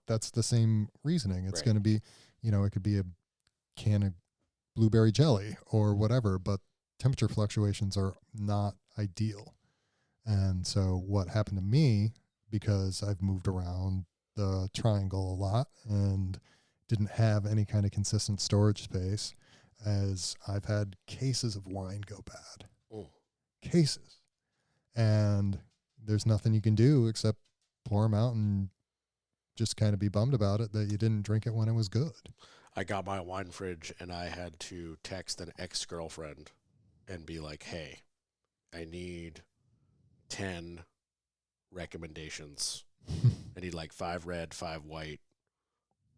That's the same reasoning. It's going to be, it could be a can of blueberry jelly or whatever, but temperature fluctuations are not ideal. And so what happened to me, because I've moved around the triangle a lot and didn't have any kind of consistent storage space, as I've had cases of wine go bad. Mm. Cases. And there's nothing you can do except pour them out and just kind of be bummed about it that you didn't drink it when it was good. I got my wine fridge, and I had to text an ex-girlfriend and be like, hey, I need 10 recommendations. I need like 5 red, 5 white,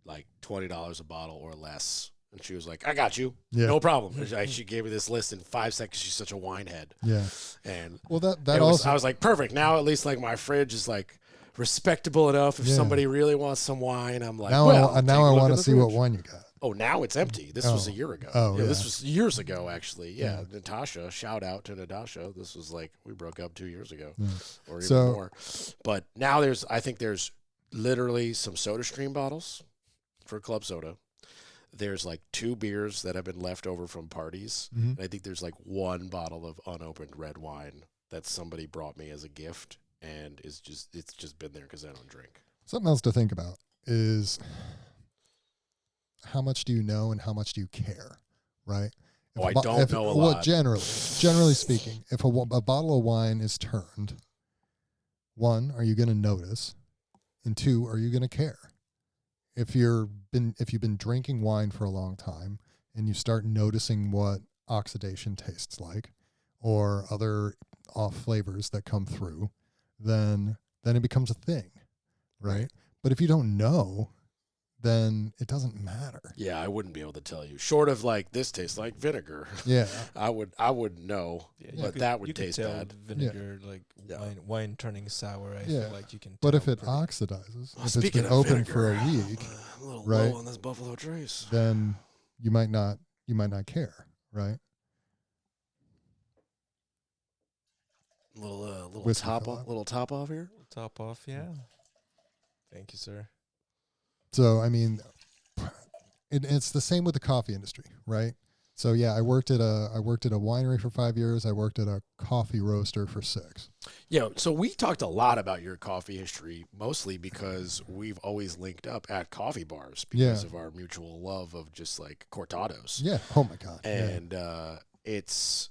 like $20 a bottle or less. And she was like, I got you. Yeah. No problem. She gave me this list in 5 seconds. She's such a wine head. Yeah. And well, that also, I was like, perfect. Now at least like my fridge is like respectable enough. If somebody really wants some wine, I'm like, now well, now I want to see what fridge. wine you got. Oh, now it's empty. This was a year ago. Oh, yeah. This was years ago, actually. Yeah, Natasha, shout out to Natasha. This was like, we broke up 2 years ago or even more. But now I think there's literally some SodaStream bottles for club soda. There's like 2 beers that have been left over from parties. Mm-hmm. And I think there's like 1 bottle of unopened red wine that somebody brought me as a gift. And it's just been there because I don't drink. Something else to think about is how much do you know and how much do you care, right? I don't know a lot. Well, generally speaking, if a bottle of wine is turned, 1, are you going to notice? And 2, are you going to care? If you've been drinking wine for a long time and you start noticing what oxidation tastes like or other off flavors that come through, then it becomes a thing, right? But if you don't know, then it doesn't matter. Yeah, I wouldn't be able to tell you. Short of like, this tastes like vinegar. Yeah. I would know, but that would taste bad. Vinegar, like wine turning sour, I feel like you can But tell if it pretty- oxidizes, Well, if it's been speaking of open vinegar, for a week, I'm a little right? low on this Buffalo Trace. Then you might not care, right? Little Whiskey top fill off, up. little top off here. top off, yeah. Thank you, sir. So, I mean, it's the same with the coffee industry, right? So, yeah, I worked at a winery for 5 years. I worked at a coffee roaster for 6. Yeah, so we talked a lot about your coffee history, mostly because we've always linked up at coffee bars because of our mutual love of just like cortados. Yeah. Oh my God. And it's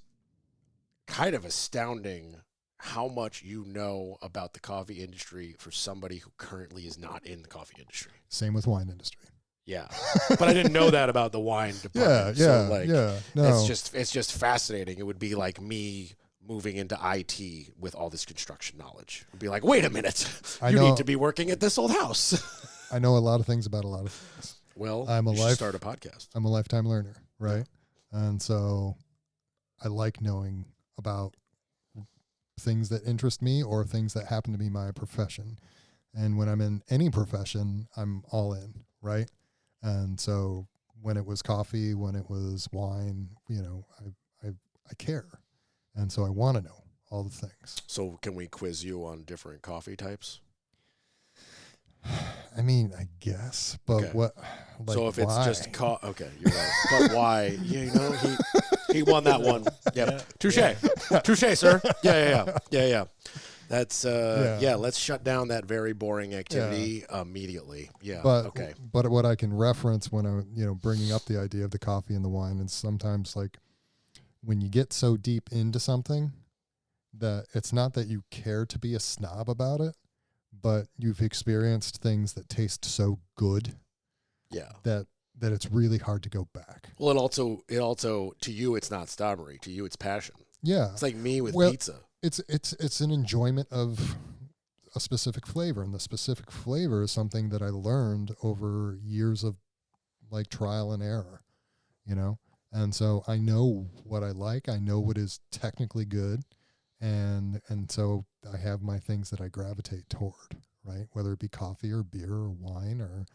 kind of astounding how much you know about the coffee industry for somebody who currently is not in the coffee industry. Same with wine industry. Yeah, but I didn't know that about the wine department. No. It's just fascinating. It would be like me moving into IT with all this construction knowledge. It'd be like, wait a minute, you need to be working at this old house. I know a lot of things about a lot of things. Well, you should start a podcast. I'm a lifetime learner, right? And so I like knowing about things that interest me or things that happen to be my profession. And when I'm in any profession, I'm all in, right? And so when it was coffee, when it was wine, I care. And so I want to know all the things. So can we quiz you on different coffee types? I mean, I guess, but Okay. what? Like, So if it's why? just okay, you're right. But why? Yeah, he won that one. Yeah, touche, touche, sir. Yeah. That's Let's shut down that very boring activity immediately. Yeah. But okay. But what I can reference when I'm bringing up the idea of the coffee and the wine, and sometimes like when you get so deep into something that it's not that you care to be a snob about it, but you've experienced things that taste so good. Yeah. That it's really hard to go back. Well, it also to you it's not snobbery. To you it's passion. Yeah. It's like me with pizza. It's an enjoyment of a specific flavor, and the specific flavor is something that I learned over years of like trial and error, And so I know what I like. I know what is technically good, and so I have my things that I gravitate toward, right? Whether it be coffee or beer or wine or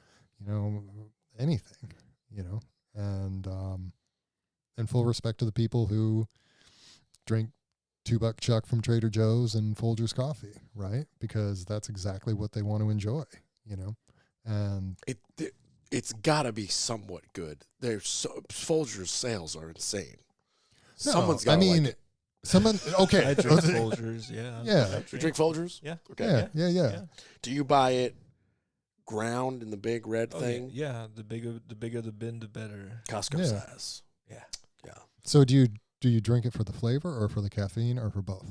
anything, and full respect to the people who drink $2 Chuck from Trader Joe's and Folgers coffee, right? Because that's exactly what they want to enjoy, and it's got to be somewhat good. Folgers sales are insane. Someone's got to like it. Someone, okay. I drink Folgers, yeah. Yeah. You drink Folgers? Yeah. Okay. Yeah. Do you buy it ground in the big red Oh, thing? Yeah, the bigger the bin, the better. Costco size. Yeah. So do you drink it for the flavor or for the caffeine or for both?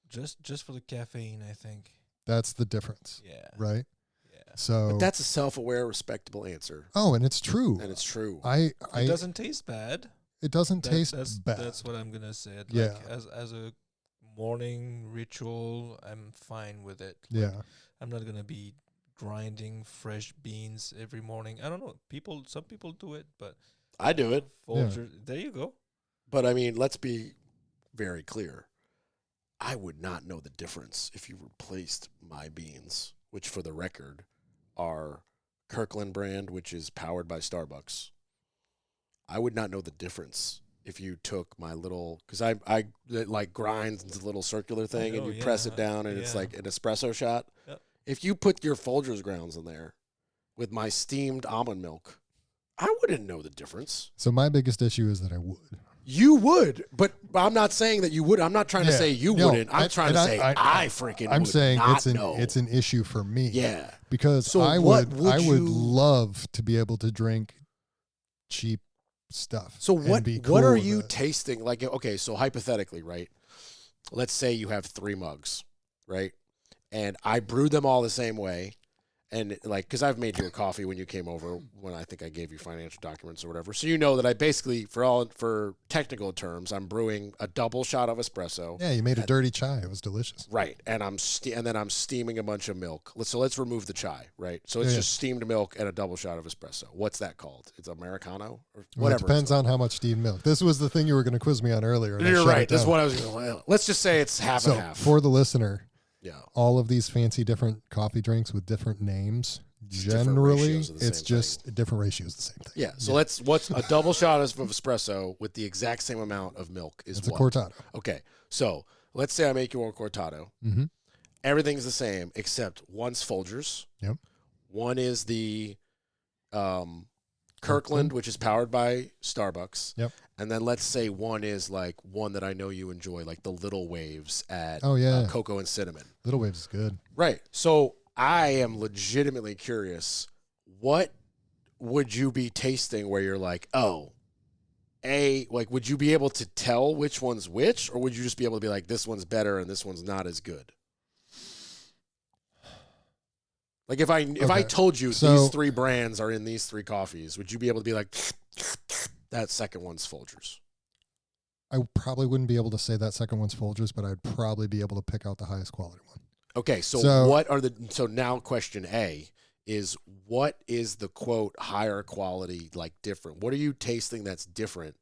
Just for the caffeine, I think. That's the difference. Yeah. Right? Yeah. So But that's a self-aware, respectable answer, and it's true. and it's true. It doesn't taste bad. It doesn't taste bad. That's what I'm gonna say. Like, Yeah. As a morning ritual, I'm fine with it. Like, Yeah. I'm not gonna be grinding fresh beans every morning. I don't know. Some people do it, but I do it, Folgers. There you go. but I mean, let's be very clear. I would not know the difference if you replaced my beans, which for the record are Kirkland brand, which is powered by Starbucks. I would not know the difference if you took my little, because I it like grinds into the little circular thing and you press it down and it's like an espresso shot. Yep. If you put your Folgers grounds in there with my steamed almond milk, I wouldn't know the difference. So my biggest issue is that I would. You would, but I'm not saying that you would. I'm not trying to say you wouldn't. I'm trying to say I freaking I'm would saying not know. it's an issue for me. Yeah. Because So I what would would I you- would love to be able to drink cheap stuff. So and what be what cool are with you it. tasting? Like, okay, so hypothetically, right? Let's say you have 3 mugs, right? And I brewed them all the same way. And like, because I've made you a coffee when you came over, when I think I gave you financial documents or whatever. So you know that I basically, for technical terms, I'm brewing a double shot of espresso. Yeah, you made a dirty chai. It was delicious. Right, and then I'm steaming a bunch of milk. So let's remove the chai, right? So it's just steamed milk and a double shot of espresso. What's that called? It's Americano or whatever. It depends on how much steamed milk. This was the thing you were going to quiz me on earlier. and I You're shut right. it That's down. what I was going to. Let's just say it's half So and half. for the listener, Yeah. all of these fancy different coffee drinks with different names, different generally, ratios of the it's same just different ratios, the same thing. Yeah. So what's a double shot of espresso with the exact same amount of milk is It's a what? cortado. Okay. So let's say I make you a cortado. Mm-hmm. Everything's the same except one's Folgers. Yep. One is the Kirkland, which is powered by Starbucks. Yep. And then let's say one is like one that I know you enjoy, like the Little Waves at Cocoa and Cinnamon. Little Waves is good. Right. So I am legitimately curious. What would you be tasting where you're like, oh, like, would you be able to tell which one's which, or would you just be able to be like, this one's better and this one's not as good? Like if I told you these 3 brands are in these 3 coffees, would you be able to be like, that second one's Folgers? I probably wouldn't be able to say that second one's Folgers, but I'd probably be able to pick out the highest quality one. Okay, so now question A is, what is the quote higher quality, like different? What are you tasting that's different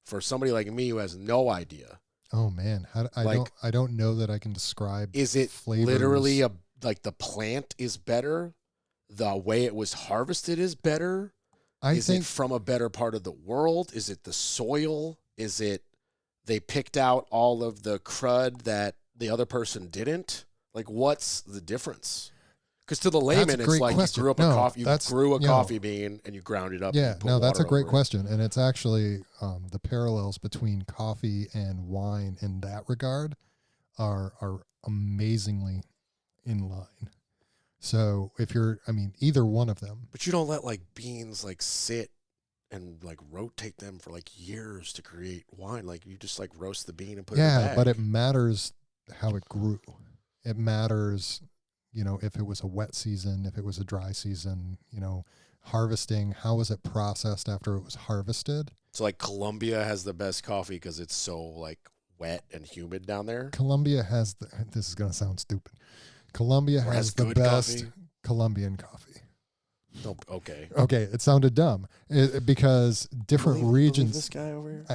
for somebody like me who has no idea? Oh man, I don't know that I can describe. Is it flavors. literally like the plant is better, the way it was harvested is better? Is it from a better part of the world? Is it the soil? Is it they picked out all of the crud that the other person didn't? Like, what's the difference? Because to the layman, it's like question. you grew a coffee bean and you ground it up. Yeah, and you put no, that's a water great over it. question, and it's actually the parallels between coffee and wine in that regard are amazingly in line. So if either one of them. But you don't let like beans like sit and like rotate them for like years to create wine. Like you just like roast the bean and put it in a bag. But it matters how it grew. It matters, if it was a wet season, if it was a dry season, harvesting, how was it processed after it was harvested? So like Colombia has the best coffee because it's so like wet and humid down there. Colombia has this is going to sound stupid. Colombia has the best coffee? Colombian coffee. Oh, okay. Okay, it sounded dumb because different regions. This guy over here.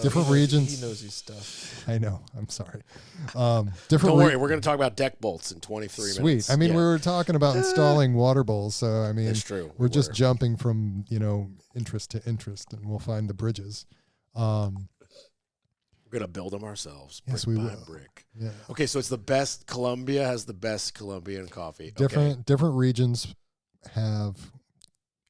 Different regions. He knows his stuff. I know. I'm sorry. Different. Don't worry, we're going to talk about deck bolts in 23 minutes. Sweet. I mean, we were talking about installing water bowls, so I mean, It's true. We're just jumping from interest to interest, and we'll find the bridges. We're going to build them ourselves. Yes, brick we by will. brick. Yeah. Okay, so it's the best. Colombia has the best Colombian coffee. Different regions have.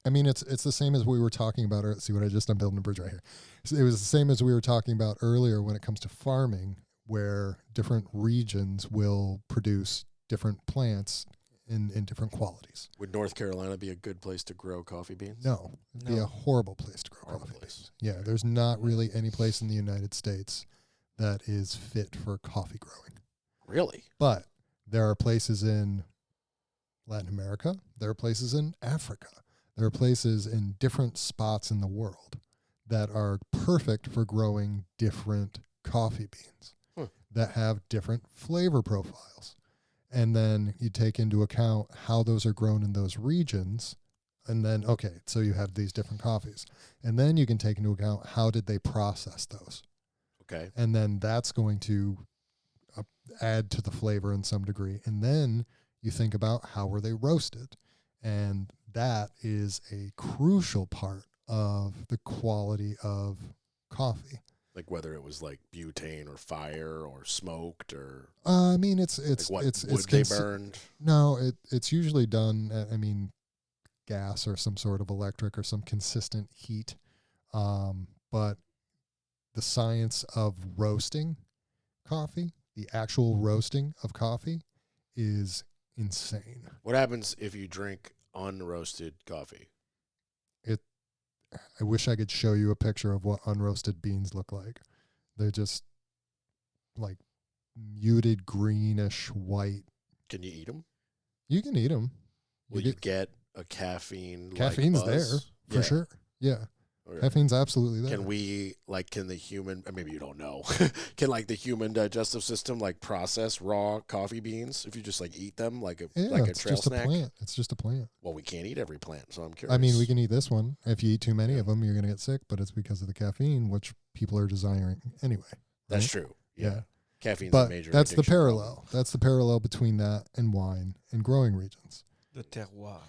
I mean, it's the same as we were talking about. See what I just? I'm building a bridge right here. It was the same as we were talking about earlier when it comes to farming, where different regions will produce different plants in different qualities. Would North Carolina be a good place to grow coffee beans? No, it'd be a horrible place to grow coffee beans. Yeah, there's not really any place in the United States that is fit for coffee growing. Really? But there are places in Latin America. There are places in Africa. There are places in different spots in the world that are perfect for growing different coffee beans that have different flavor profiles. And then you take into account how those are grown in those regions. And then, okay, so you have these different coffees. And then you can take into account how did they process those. Okay. And then that's going to add to the flavor in some degree. And then you think about how were they roasted. And that is a crucial part of the quality of coffee. Like whether it was like butane or fire or smoked or I mean, it's like what it's wood they burned. No, it's usually done. I mean, gas or some sort of electric or some consistent heat. But the science of roasting coffee, the actual roasting of coffee, is insane. What happens if you drink unroasted coffee? I wish I could show you a picture of what unroasted beans look like. They're just like muted greenish white. Can you eat them? You can eat them. Will you get a caffeine? Caffeine's like there for sure. Yeah. Okay. Caffeine's absolutely there. Can the human, maybe you don't know, can like the human digestive system like process raw coffee beans if you just like eat them like a trail snack? It's just a plant. Well, we can't eat every plant, so I'm curious. I mean, we can eat this one. If you eat too many of them, you're going to get sick, but it's because of the caffeine, which people are desiring anyway. That's right? true. Yeah. Caffeine's but a major that's the addiction parallel. problem. That's the parallel between that and wine and growing regions. The terroir.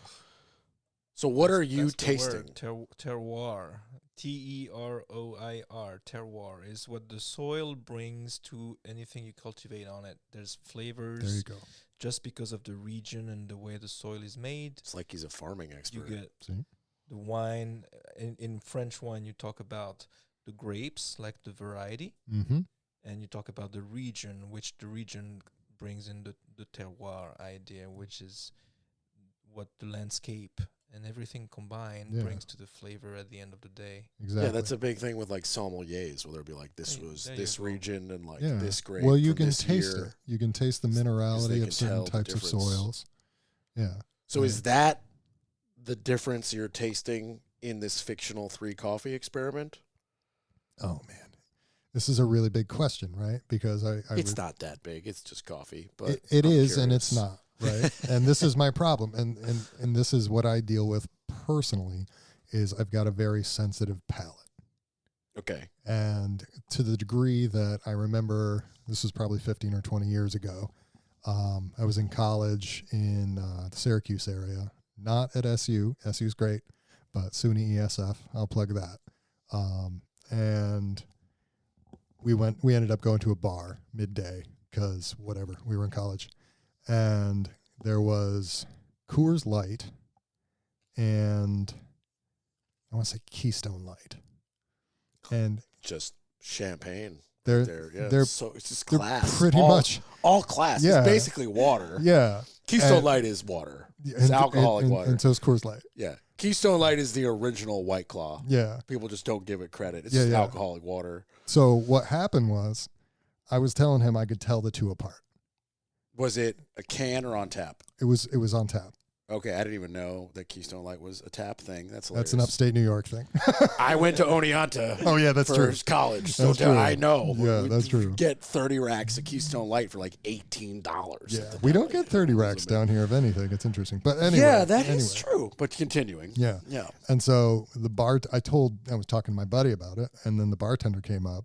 So what are you That's the tasting? word, terroir. Terroir. Terroir is what the soil brings to anything you cultivate on it. There's flavors. There you go. Just because of the region and the way the soil is made. It's like he's a farming expert. You get See? the wine. In French wine, you talk about the grapes, like the variety. Mm-hmm. And you talk about the region, which the region brings in the terroir idea, which is what the landscape and everything combined brings to the flavor at the end of the day. Exactly. Yeah, that's a big thing with like sommeliers, where they'll be like, this was this region and like this grape. Well, you from can this taste year. it. You can taste the minerality of certain types of soils. Yeah. So is that the difference you're tasting in this fictional 3 coffee experiment? Oh man, this is a really big question, right? Because it's not that big. It's just coffee, but it is, and it's not. Right. And this is my problem. And this is what I deal with personally is I've got a very sensitive palate. Okay. And to the degree that I remember, this was probably 15 or 20 years ago. I was in college in the Syracuse area, not at SU. SU's great, but SUNY ESF, I'll plug that. And we ended up going to a bar midday because whatever, we were in college. And there was Coors Light and I want to say Keystone Light. And just champagne. They're so it's just class. Pretty much all class. Yeah. It's basically water. Yeah. Keystone Light is water. It's alcoholic water. And so is Coors Light. Yeah. Keystone Light is the original White Claw. Yeah. People just don't give it credit. It's just alcoholic water. So what happened was I was telling him I could tell the two apart. Was it a can or on tap? It was on tap. Okay, I didn't even know that Keystone Light was a tap thing. That's hilarious. That's an upstate New York thing. I went to Oneonta. Oh yeah, that's true. College, so That's true. I know. Yeah, that's true. Get 30 racks of Keystone Light for like $18. Yeah, we don't get 30 racks down here. If anything, it's interesting. But anyway, yeah, that is true. But continuing, yeah. And so I was talking to my buddy about it, and then the bartender came up.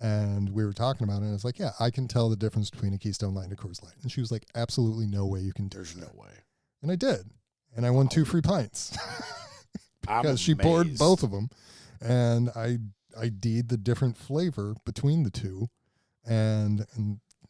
And we were talking about it, and it's like, yeah, I can tell the difference between a Keystone Light and a Coors Light. And she was like, absolutely no way you can do There's that. no way. And I did. And I won 2 free pints. Because she poured both of them. And I ID'd the different flavor between the two. And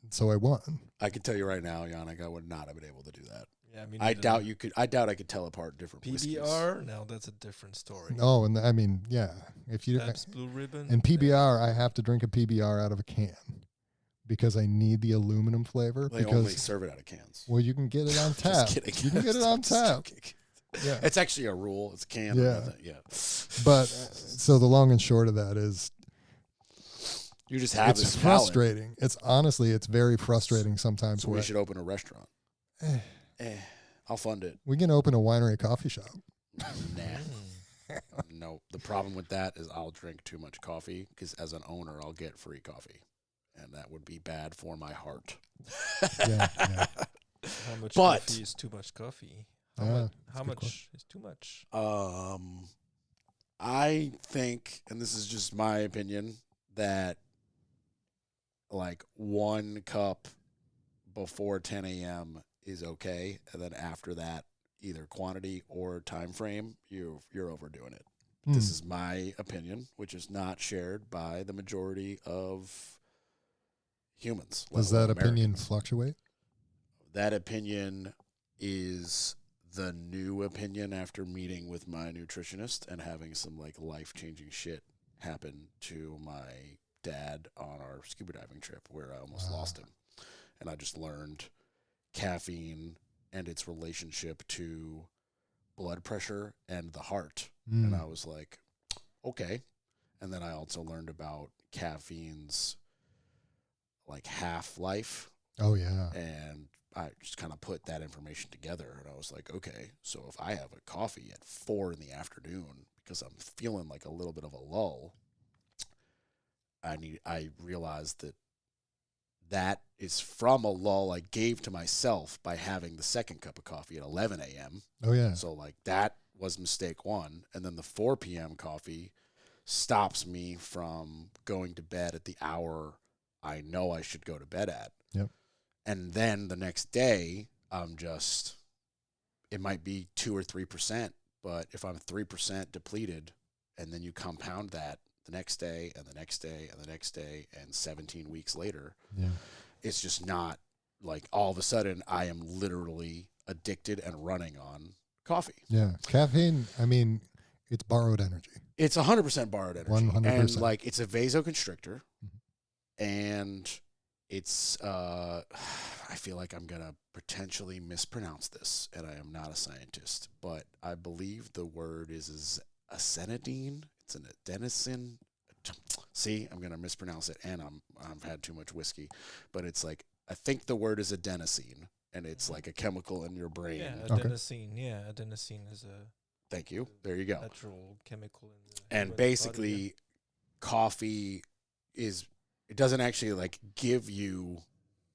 so I won. I can tell you right now, Yannick, I would not have been able to do that. Yeah, I mean, I doubt you could. I doubt I could tell apart different whiskeys. PBR? No, that's a different story. Oh, and I mean, yeah. If you Pabst Blue Ribbon. in PBR, I have to drink a PBR out of a can because I need the aluminum flavor. They because only serve it out of cans. well, you can get it on Just tap. kidding. You can get it on Just tap. kidding. Yeah. It's actually a rule. It's a can. Yeah. Nothing. Yeah. But so the long and short of that is You just have it's this frustrating. It's honestly, it's very frustrating sometimes. So we should open a restaurant. I'll fund it. We can open a winery coffee shop. Nah. No. The problem with that is I'll drink too much coffee because as an owner, I'll get free coffee. And that would be bad for my heart. Yeah. How much But- coffee is too much coffee? That's How a good much is too much? I think, and this is just my opinion, that like 1 cup before 10 a.m. is okay, and then after that, either quantity or time frame, you're overdoing it. This is my opinion, which is not shared by the majority of humans. let Does that alone opinion Americans. fluctuate? That opinion is the new opinion after meeting with my nutritionist and having some like life-changing shit happen to my dad on our scuba diving trip where I almost lost him. And I just learned caffeine and its relationship to blood pressure and the heart. And I was like, okay. And then I also learned about caffeine's like half-life. Oh yeah. And I just kind of put that information together, and I was like, okay, so if I have a coffee at 4 in the afternoon because I'm feeling like a little bit of a lull, I realized that is from a lull I gave to myself by having the second cup of coffee at 11 a.m. Oh yeah. So like that was mistake 1, and then the 4 p.m. coffee stops me from going to bed at the hour I know I should go to bed at. Yep. And then the next day, it might be 2 or 3%, but if I'm 3% depleted, and then you compound that the next day and the next day and the next day, and 17 weeks later, it's just not like all of a sudden I am literally addicted and running on coffee. Yeah. Caffeine, I mean, it's borrowed energy. It's 100% borrowed energy. 100%. And like it's a vasoconstrictor, and it's I feel like I'm gonna potentially mispronounce this, and I am not a scientist, but I believe the word is acenidine. It's an adenosine. See, I'm gonna mispronounce it, and I've had too much whiskey, but it's like I think the word is adenosine, and it's like a chemical in your brain. Yeah, Okay. adenosine. Yeah, adenosine is a Thank you. There you go. natural chemical in the And human basically, body, coffee it doesn't actually like give you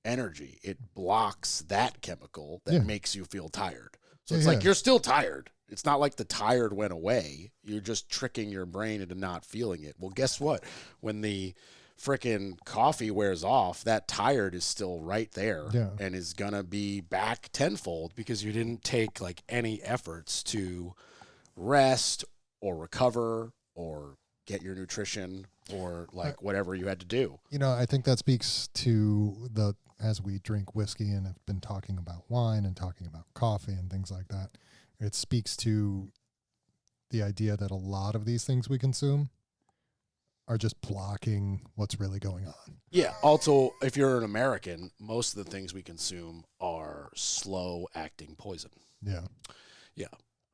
energy. It blocks that chemical that Yeah. makes you feel tired. So Yeah, it's like yeah. you're still tired. It's not like the tired went away. You're just tricking your brain into not feeling it. Well, guess what? When the frickin' coffee wears off, that tired is still right there Yeah. and is gonna be back tenfold because you didn't take like any efforts to rest or recover or get your nutrition or like whatever you had to do. You know, I think that speaks to as we drink whiskey and have been talking about wine and talking about coffee and things like that, it speaks to the idea that a lot of these things we consume are just blocking what's really going on. Yeah. Also, if you're an American, most of the things we consume are slow acting poison. Yeah. Yeah.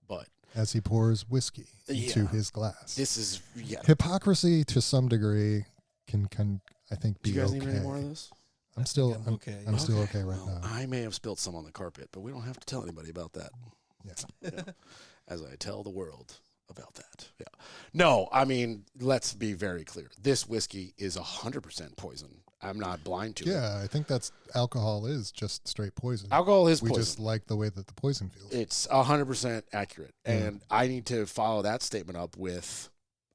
But As he pours whiskey into Yeah. his glass. this is, yeah. Hypocrisy to some degree can I think Do be you guys okay. need any more of this? I'm still I'm okay. I'm still okay right Well, now. I may have spilt some on the carpet, but we don't have to tell anybody about that. Yeah. As I tell the world about that. Yeah. No, I mean, let's be very clear. This whiskey is 100% poison. I'm not blind to it. Yeah, I think that's alcohol is just straight poison. Alcohol is we poison. just like the way that the poison feels. It's 100% accurate. Yeah. And I need to follow that statement up with,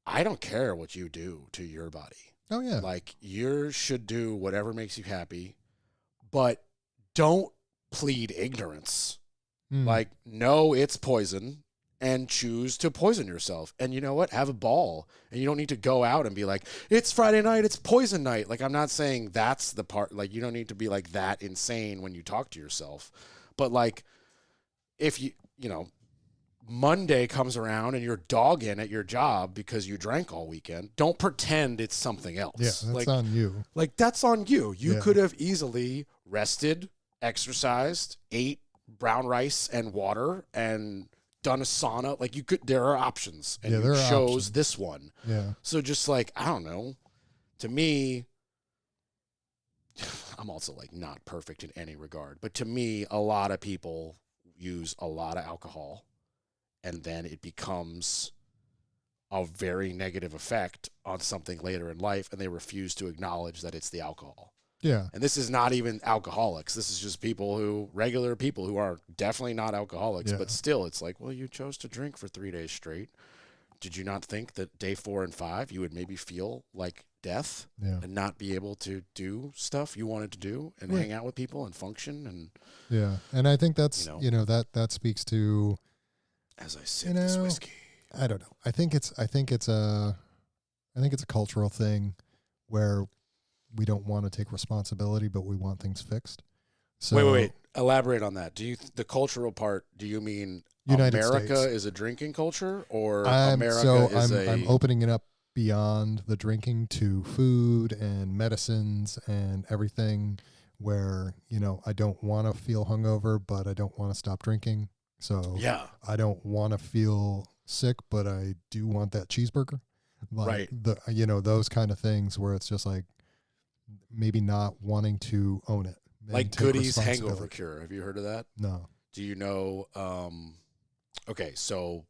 I don't care what you do to your body. Oh yeah. Like, you should do whatever makes you happy, but don't plead ignorance. Mm. Like, know it's poison and choose to poison yourself. And you know what? Have a ball. And you don't need to go out and be like, it's Friday night, it's poison night. Like, I'm not saying that's the part. Like, you don't need to be like that insane when you talk to yourself. But like, if you know, Monday comes around and you're dogging at your job because you drank all weekend, don't pretend it's something else. Yeah, that's on you. Like, that's on you. You Yeah. could have easily rested, exercised, ate brown rice and water, and done a sauna. Like, you could, there are options. And Yeah, there you are chose options. this one. Yeah. So just like, I don't know. To me, I'm also like not perfect in any regard, but to me, a lot of people use a lot of alcohol and then it becomes a very negative effect on something later in life and they refuse to acknowledge that it's the alcohol. Yeah. And this is not even alcoholics. This is just regular people who are definitely not alcoholics, Yeah. but still it's like, well, you chose to drink for 3 days straight. Did you not think that day 4 and 5 you would maybe feel like death Yeah. and not be able to do stuff you wanted to do and Right. hang out with people and function? And Yeah. And I think that's, You know. that speaks to, as I sip this whiskey, I don't know. I think it's a cultural thing where we don't want to take responsibility, but we want things fixed. So wait. Elaborate on that. The cultural part, do you mean United America States. is a drinking culture or I'm America opening it up beyond the drinking to food and medicines and everything where, I don't want to feel hungover, but I don't want to stop drinking. So Yeah. I don't want to feel sick, but I do want that cheeseburger. Like Right. those kind of things where it's just like maybe not wanting to own it. and Like take Goody's hangover responsibility. cure. Have you heard of that? No. Do you know? Okay, so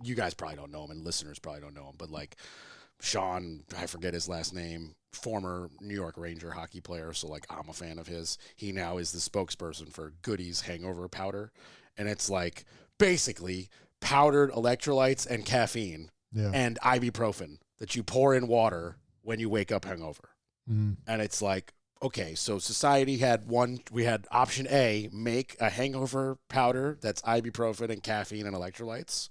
you guys probably don't know him, and listeners probably don't know him, but like Sean, I forget his last name, former New York Ranger hockey player. So like I'm a fan of his. He now is the spokesperson for Goody's hangover powder, and it's like basically powdered electrolytes and caffeine Yeah. and ibuprofen that you pour in water when you wake up hungover. Mm. And it's like, okay, so society we had option A, make a hangover powder that's ibuprofen and caffeine and electrolytes,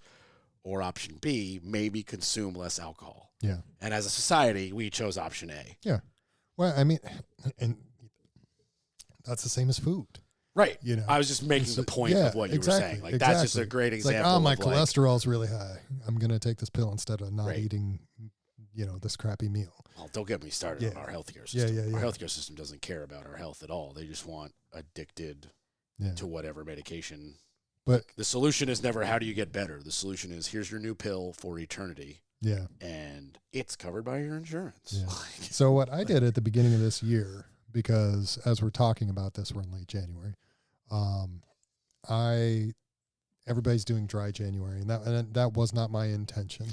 or option B, maybe consume less alcohol. Yeah. And as a society, we chose option A. Yeah. Well, I mean, and that's the same as food. Right. You know, I was just making the point of what you were saying. Like that's just a great It's like, example. my of like, cholesterol's really high. I'm going to take this pill instead of not Right. eating, this crappy meal. well, don't get me started on our healthcare Yeah, system. yeah. Our healthcare system doesn't care about our health at all. They just want addicted Yeah. to whatever medication. But The solution is never how do you get better. The solution is here's your new pill for eternity, yeah. and it's covered by your insurance. Yeah. So what I did at the beginning of this year, because as we're talking about this, we're in late January. Everybody's doing dry January, and that was not my intention.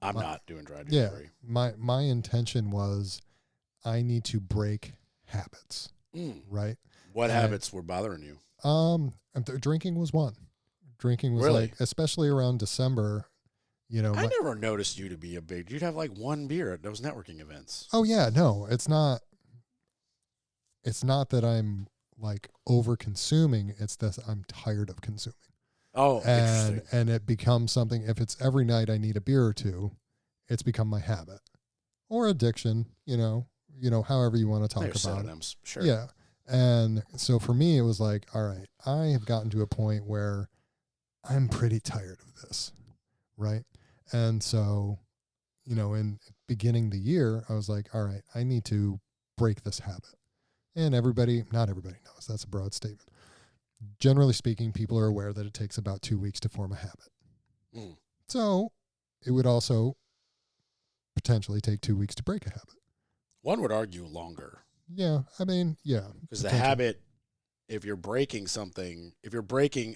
I'm not doing dry Yeah, January. my intention was I need to break habits, right? What And- habits were bothering you? And drinking was one. Drinking was Really? like, especially around December, I never noticed you to be you'd have like one beer at those networking events. Oh yeah, no, it's not that I'm like over consuming, it's that I'm tired of consuming. Oh, interesting. And it becomes something, if it's every night I need a beer or two, it's become my habit. Or addiction, however you want to talk They're about synonyms, it. sure. Yeah. And so for me it was like, all right, I have gotten to a point where I'm pretty tired of this. Right. And so, in beginning the year, I was like, all right, I need to break this habit. And not everybody knows. That's a broad statement. Generally speaking, people are aware that it takes about 2 weeks to form a habit. Mm. So it would also potentially take 2 weeks to break a habit. One would argue longer. Yeah. I mean, yeah. Because the potentially. habit, if you're breaking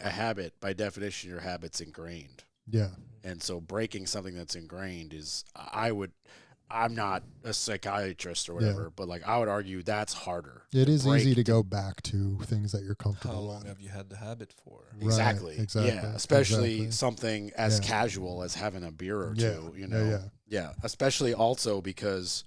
a habit, by definition, your habit's ingrained. Yeah. And so breaking something that's ingrained is, I'm not a psychiatrist or whatever, but like I would argue that's harder. It is break easy to go back to things that you're comfortable How long with. have you had the habit for? Right, Exactly. exactly, Yeah. Especially exactly. something as Yeah. casual as having a beer or Yeah, two, yeah. Yeah. Especially also because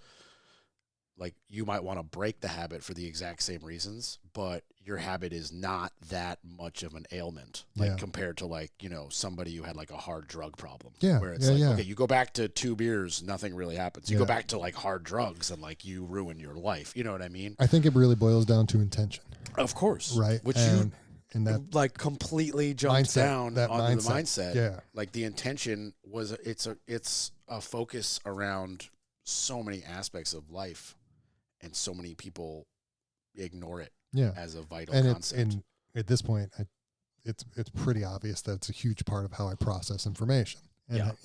like you might want to break the habit for the exact same reasons, but your habit is not that much of an ailment, like Yeah. compared to like, somebody who had like a hard drug problem. Yeah, Where it's yeah, like, yeah. okay, you go back to 2 beers, nothing really happens. You go Yeah. back to like hard drugs and like you ruin your life. You know what I mean? I think it really boils down to intention. Of course. Right. Which and And that like completely jumped down that onto mindset. the mindset. Yeah. Like the intention was it's a focus around so many aspects of life, and so many people ignore it as a vital concept. And at this point, it's pretty obvious that it's a huge part of how I process information. And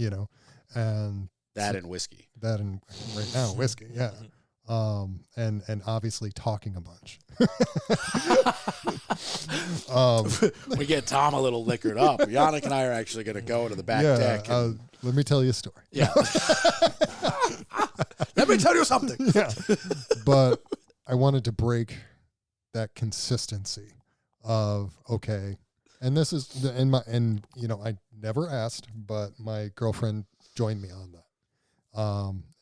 and that and whiskey. That and right now whiskey, yeah. And obviously talking a bunch. We get Tom a little liquored up. Yannick and I are actually going to go to the back deck. Let me tell you a story. Yeah. Let me tell you something. Yeah. But I wanted to break that consistency of, okay, and this is I never asked, but my girlfriend joined me on that.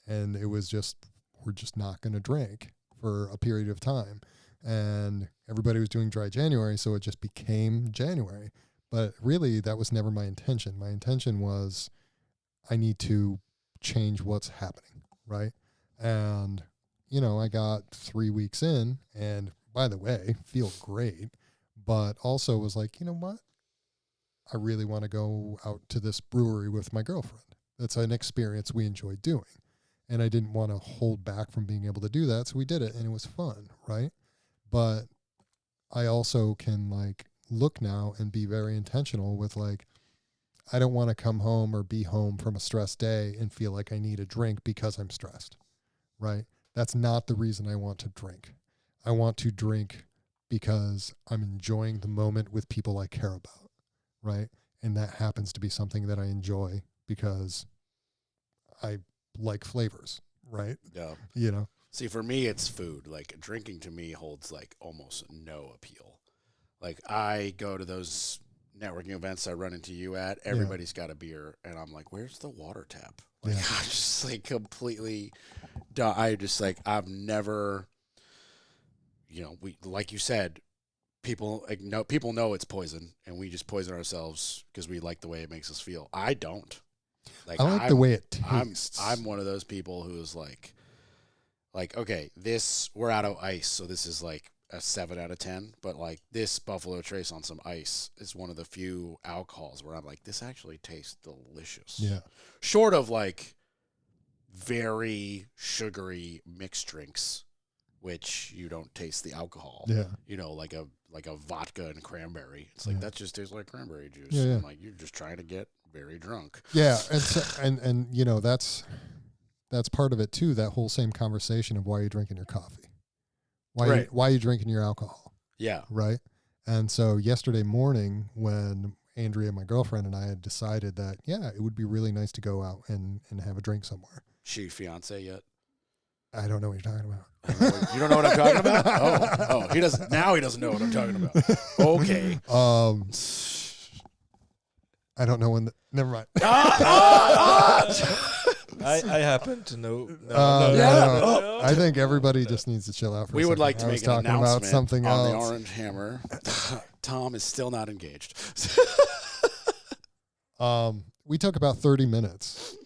And it was just, we're just not going to drink for a period of time. And everybody was doing dry January, so it just became January. But really, that was never my intention. My intention was I need to change what's happening, right? And, I got 3 weeks in, and by the way, feel great, but also was like, you know what? I really want to go out to this brewery with my girlfriend. That's an experience we enjoy doing. And I didn't want to hold back from being able to do that, so we did it, and it was fun, right? But I also can look now and be very intentional with I don't want to come home or be home from a stressed day and feel like I need a drink because I'm stressed, right? That's not the reason I want to drink. I want to drink because I'm enjoying the moment with people I care about, right? And that happens to be something that I enjoy because I like flavors, right? Yeah. See, for me, it's food. Like, drinking to me holds almost no appeal. Like, I go to those networking events I run into you at, everybody's got a beer, and I'm like, where's the water tap? I'm just completely done. I've never, we, like you said, people know it's poison, and we just poison ourselves because we like the way it makes us feel. I don't. I like the way it tastes. I'm one of those people who's like, okay, we're out of ice, so this is a 7 out of 10, but this Buffalo Trace on some ice is one of the few alcohols where I'm like, this actually tastes delicious. Yeah. Short of very sugary mixed drinks, which you don't taste the alcohol. Yeah. Like a vodka and cranberry. It's that just tastes like cranberry juice. Yeah, yeah. I'm you're just trying to get very drunk. Yeah, and so, and that's part of it too. That whole same conversation of why you're drinking your coffee. Why are you drinking your alcohol? Yeah. Right. And so yesterday morning, when Andrea, my girlfriend, and I had decided that, it would be really nice to go out and have a drink somewhere. She fiance yet? I don't know what you're talking about. You don't know what I'm talking about? Oh, he doesn't. Now he doesn't know what I'm talking about. Okay. I don't know when. Never mind. I happen to know. No. I think everybody just needs to chill out for a second. We would like to make an announcement about something on else. the Orange Hammer. Tom is still not engaged. We took about 30 minutes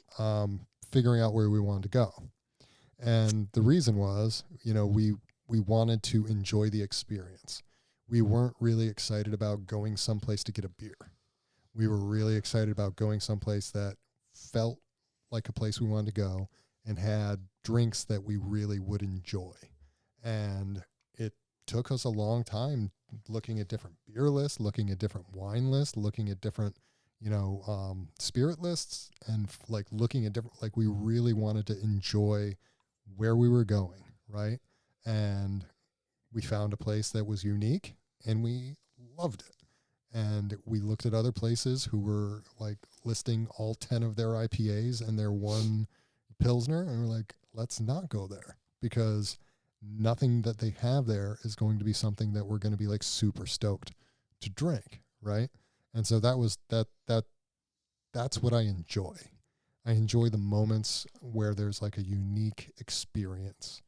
figuring out where we wanted to go. And the reason was, we wanted to enjoy the experience. We weren't really excited about going someplace to get a beer. We were really excited about going someplace that felt like a place we wanted to go and had drinks that we really would enjoy. And it took us a long time looking at different beer lists, looking at different wine lists, looking at different, spirit lists, and looking at different, we really wanted to enjoy where we were going, right? And we found a place that was unique and we loved it. And we looked at other places who were listing all 10 of their IPAs and their one Pilsner. And we're like, let's not go there because nothing that they have there is going to be something that we're going to be super stoked to drink. Right. And so that's what I enjoy. I enjoy the moments where there's a unique experience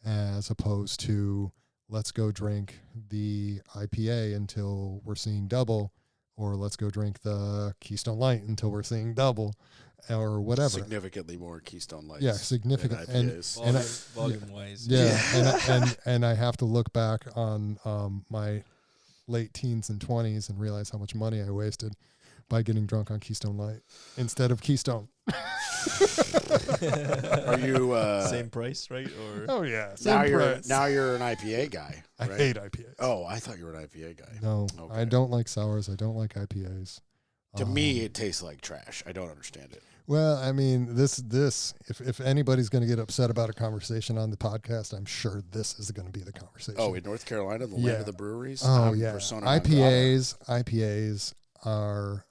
as opposed to, let's go drink the IPA until we're seeing double, or let's go drink the Keystone Light until we're seeing double, or whatever. Significantly more Keystone Lights. Yeah, significant. Volume wise. Yeah, and I have to look back on my late teens and 20s and realize how much money I wasted by getting drunk on Keystone Light instead of Keystone. Are you same price, right? Or Oh yeah, now same you're price. now you're an IPA guy, I right? hate IPAs. Oh, I thought you were an IPA guy. No, Okay. I don't like sours. I don't like IPAs. To me, it tastes like trash. I don't understand it. Well, I mean, this if anybody's going to get upset about a conversation on the podcast, I'm sure this is going to be the conversation. Oh, in North Carolina, the land of the breweries. Oh I'm yeah, persona non grata. IPAs are,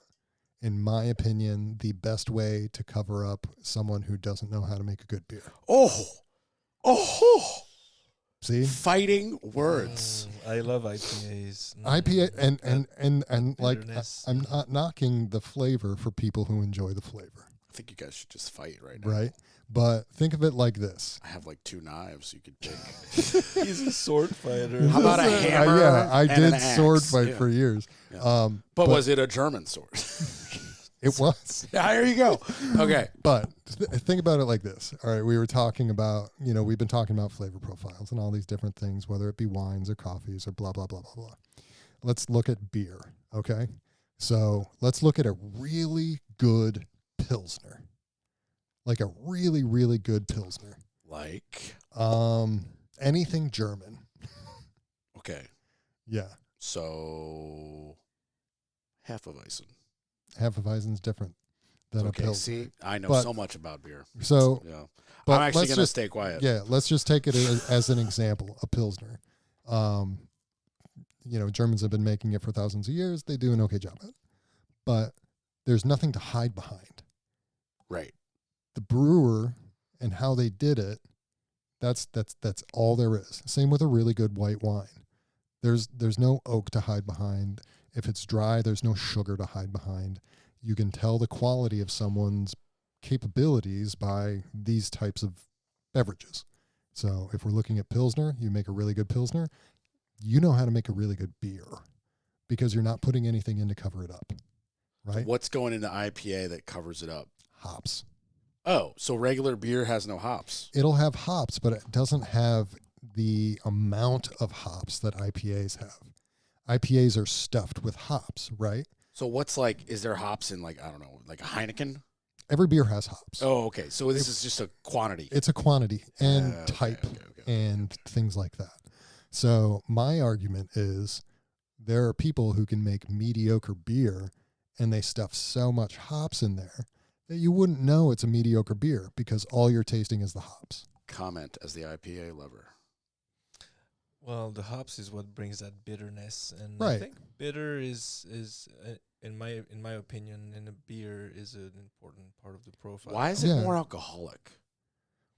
in my opinion, the best way to cover up someone who doesn't know how to make a good beer. Oh, See, fighting words. I love IPAs. IPA and like bitterness. I'm not knocking the flavor for people who enjoy the flavor, I think you guys should just fight right now. right? But think of it like this. I have like 2 knives you could take. He's a sword fighter. How about a hammer? Yeah, I and did an sword axe? fight Yeah. for years. Yeah. But was it a German sword? It was. Yeah, here you go. Okay. But think about it like this. All right, we were talking about, we've been talking about flavor profiles and all these different things, whether it be wines or coffees or blah, blah, blah, blah, blah. Let's look at beer, okay? So let's look at a really good Pilsner. Like a really, really good Pilsner. Like, Anything German. okay. Yeah. So, Hefeweizen. Hefeweizen's different than a Okay, Pilsner. see, I know But- so much about beer. So, Yeah. but I'm actually let's going to just- stay quiet. yeah, let's just take it as an example, a Pilsner. Germans have been making it for thousands of years. They do an okay job at it. But there's nothing to hide behind. Right. The brewer and how they did it, that's all there is. Same with a really good white wine. There's no oak to hide behind. If it's dry, there's no sugar to hide behind. You can tell the quality of someone's capabilities by these types of beverages. So if we're looking at Pilsner, you make a really good Pilsner, you know how to make a really good beer because you're not putting anything in to cover it up, So right? what's going into IPA that covers it up? Hops. Oh, so regular beer has no hops. It'll have hops, but it doesn't have the amount of hops that IPAs have. IPAs are stuffed with hops, right? So what's like, is there hops in like, I don't know, like a Heineken? Every beer has hops. Oh, okay. So this is just a quantity. It's a quantity and Okay, type okay. and things like that. So my argument is there are people who can make mediocre beer and they stuff so much hops in there that you wouldn't know it's a mediocre beer because all you're tasting is the hops. Comment as the IPA lover. Well, the hops is what brings that bitterness, and Right. I think bitter is in my opinion, in a beer is an important part of the profile. Why is it Yeah. more alcoholic?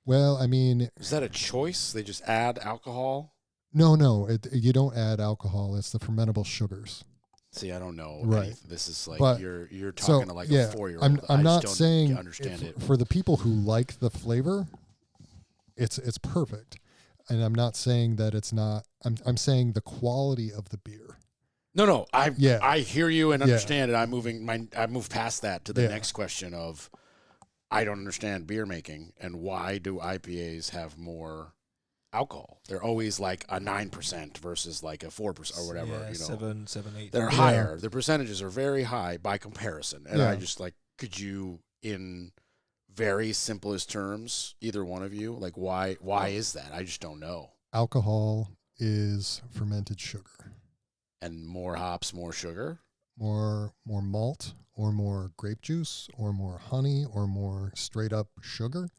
Well, I mean, Is that a choice? They just add alcohol? no, you don't add alcohol. It's the fermentable sugars. See, I don't know. Right. anything. This is like But- you're So, talking to like yeah, a 4-year-old. I'm I not just saying don't understand it. for the people who like the flavor, it's perfect. And I'm not saying that it's not. I'm saying the quality of the beer. No, Yeah. I hear you and Yeah. understand it. I move past that to the Yeah. next question of I don't understand beer making and why do IPAs have more alcohol? They're always like a 9% versus like a 4% or whatever. Yeah, you know, 7, 8. they're Yeah. higher. The percentages are very high by comparison. And Yeah. I just like, could you in very simplest terms, either one of you, like why is that? I just don't know. Alcohol is fermented sugar. And more hops, more sugar. More malt or more grape juice or more honey or more straight up sugar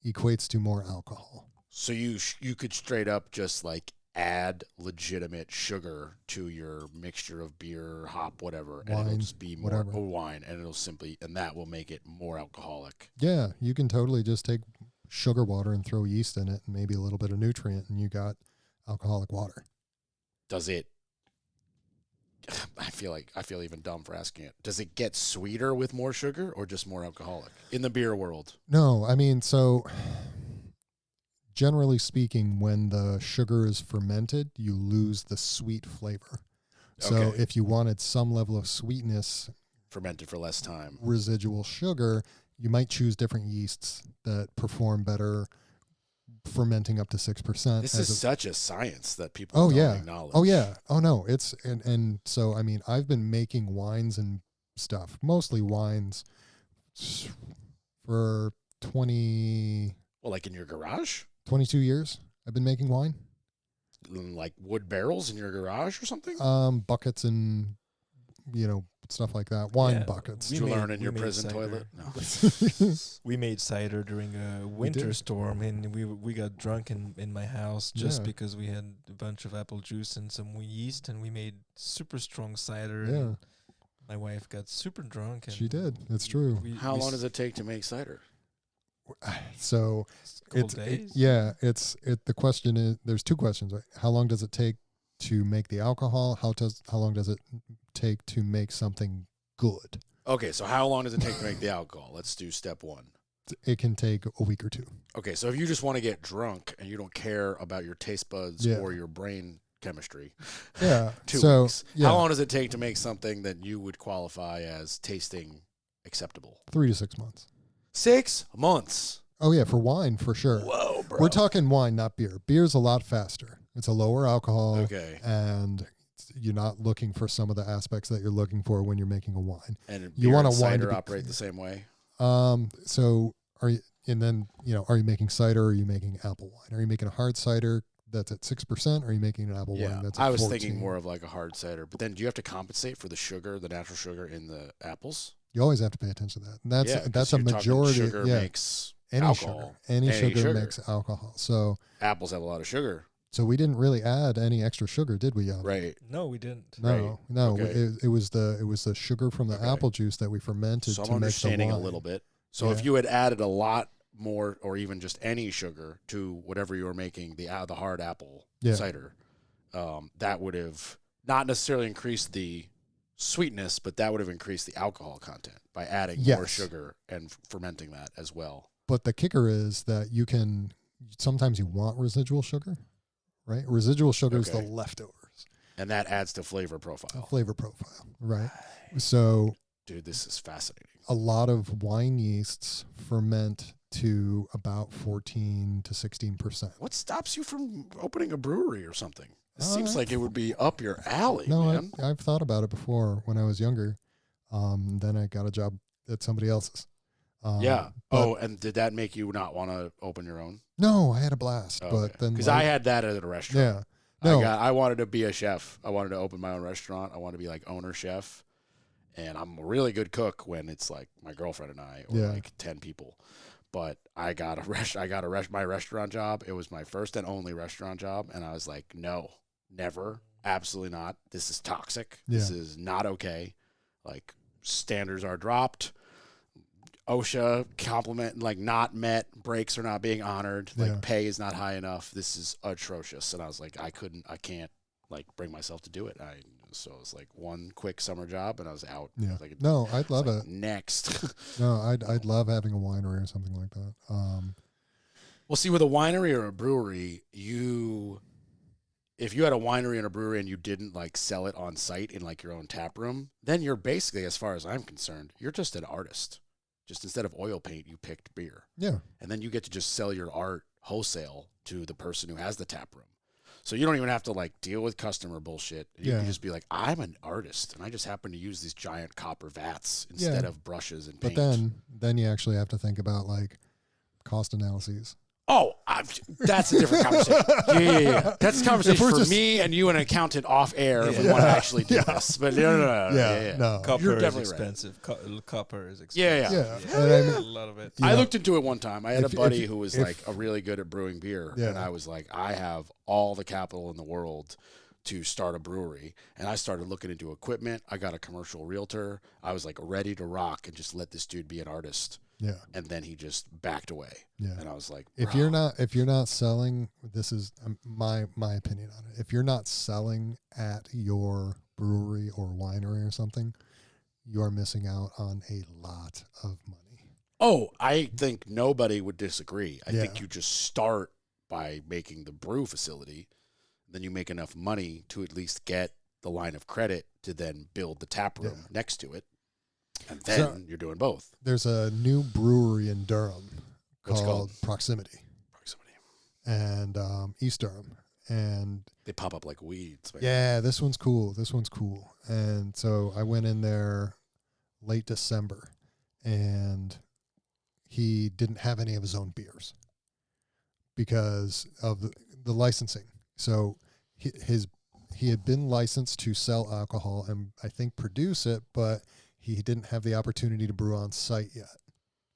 equates to more alcohol. So you could straight up just like add legitimate sugar to your mixture of beer, hop, whatever, and it'll Wine, just be more whatever. wine, and that will make it more alcoholic. Yeah, you can totally just take sugar water and throw yeast in it and maybe a little bit of nutrient and you got alcoholic water. Does it? I feel even dumb for asking it. Does it get sweeter with more sugar or just more alcoholic in the beer world? No, I mean, so generally speaking, when the sugar is fermented, you lose the sweet flavor. So Okay. if you wanted some level of sweetness, Fermented for less time. residual sugar, you might choose different yeasts that perform better fermenting up to 6%. This is such a science that people Oh don't yeah. acknowledge. Oh yeah. Oh no. It's and so I mean I've been making wines and stuff, mostly wines, for 20, Well, like in your garage? 22 years. I've been making wine. Like wood barrels in your garage or something? Buckets and stuff like that. Wine Yeah, buckets. Did you learn in your we made prison cider. toilet? No. We made cider during a winter did. storm, and we got drunk in my house just Yeah. because we had a bunch of apple juice and some yeast, and we made super strong cider. Yeah. And my wife got super drunk. And She did. That's true. How long does it take to make cider? So Couple days. the question is, there's two questions, right? How long does it take to make the alcohol? How long does it take to make something good? Okay, so how long does it take to make the alcohol? Let's do step one. It can take a week or two. Okay, so if you just want to get drunk and you don't care about your taste buds Yeah. or your brain chemistry, Yeah. 2 so weeks. yeah, How long does it take to make something that you would qualify as tasting acceptable? 3 to 6 months. 6 months. Oh yeah, for wine for sure. Whoa, bro. We're talking wine, not beer. Beer's a lot faster. It's a lower alcohol, Okay. and you're not looking for some of the aspects that you're looking for when you're making a wine. And You beer want and a wine to cider be operate clear. the same way? So are you, and then, are you making cider or are you making apple wine? Are you making a hard cider that's at 6%? Or are you making an apple Yeah, wine that's at I was 14? thinking more of like a hard cider. But then do you have to compensate for the sugar, the natural sugar in the apples? You always have to pay attention to that. And that's Yeah, 'cause that's a you're talking majority. Sugar Yeah, makes any alcohol. sugar. Any Any sugar sugar. makes alcohol. So Apples have a lot of sugar. we didn't really add any extra sugar, did we, Jan? Right. No, we didn't. No, no. Okay. It was the sugar from the Okay. apple juice that we fermented So I'm to make the understanding wine. a little bit. So if Yeah. you had added a lot more or even just any sugar to whatever you were making, the hard apple Yeah. cider, that would have not necessarily increased the sweetness, but that would have increased the alcohol content by adding more Yes. sugar and fermenting that as well. But the kicker is that sometimes you want residual sugar, right? Residual sugar is the Okay. leftovers, And that adds to flavor profile. flavor profile, right? So Dude, this is fascinating. a lot of wine yeasts ferment to about 14 to 16%. What stops you from opening a brewery or something? It Uh, seems like it would be up your alley, No, man. I've thought about it before when I was younger. Then I got a job at somebody else's. Yeah. but- And did that make you not want to open your own? No, I had a blast. But then, Because I had that at a restaurant. yeah, no, I wanted to be a chef. I wanted to open my own restaurant. I wanted to be like owner chef. And I'm a really good cook when it's like my girlfriend and I, or Yeah. like 10 people. But I got my restaurant job. It was my first and only restaurant job. And I was like, no, never, absolutely not. This is toxic. This Yeah. is not okay. Like standards are dropped. OSHA compliment, like not met, breaks are not being honored, like Yeah. pay is not high enough. This is atrocious. And I was like, I can't like bring myself to do it. So it was like one quick summer job and I was out. yeah. I was like, No, I'd love like, it. Next. No, I'd love having a winery or something like that. Well, see, with a winery or a brewery, if you had a winery and a brewery and you didn't like sell it on site in like your own tap room, then you're basically, as far as I'm concerned, you're just an artist. Just instead of oil paint, you picked beer. Yeah, And then you get to just sell your art wholesale to the person who has the tap room. So you don't even have to like deal with customer bullshit. You Yeah. can just be like, I'm an artist and I just happen to use these giant copper vats instead Yeah. of brushes and but paint. then you actually have to think about like cost analyses. Oh, that's a different conversation. Yeah. That's a conversation we're for just- me and you and an accountant off air if we Yeah. want to actually do this. But no. No. Copper You're is definitely right. expensive. Copper is Yeah, expensive. Yeah, and I mean, A lot of it. Yeah. I looked into it one time. I had If- a buddy if- who was if- like a really good at brewing beer. Yeah. And I was like, I have all the capital in the world to start a brewery. And I started looking into equipment. I got a commercial realtor. I was like ready to rock and just let this dude be an artist. yeah, And then he just backed away. yeah. And I was like, If bro. you're not selling, this is my opinion on it. If you're not selling at your brewery or winery or something, you are missing out on a lot of money. Oh, I think nobody would disagree. I think Yeah. you just start by making the brew facility. Then you make enough money to at least get the line of credit to then build the tap room Yeah. next to it. And then So- you're doing both. There's a new brewery in Durham What's it called Proximity. Proximity. and East Durham. And They pop up like weeds. Man. yeah, this one's cool. This one's cool. And so I went in there late December, and he didn't have any of his own beers because of the licensing. So he had been licensed to sell alcohol and I think produce it, but he didn't have the opportunity to brew on site yet,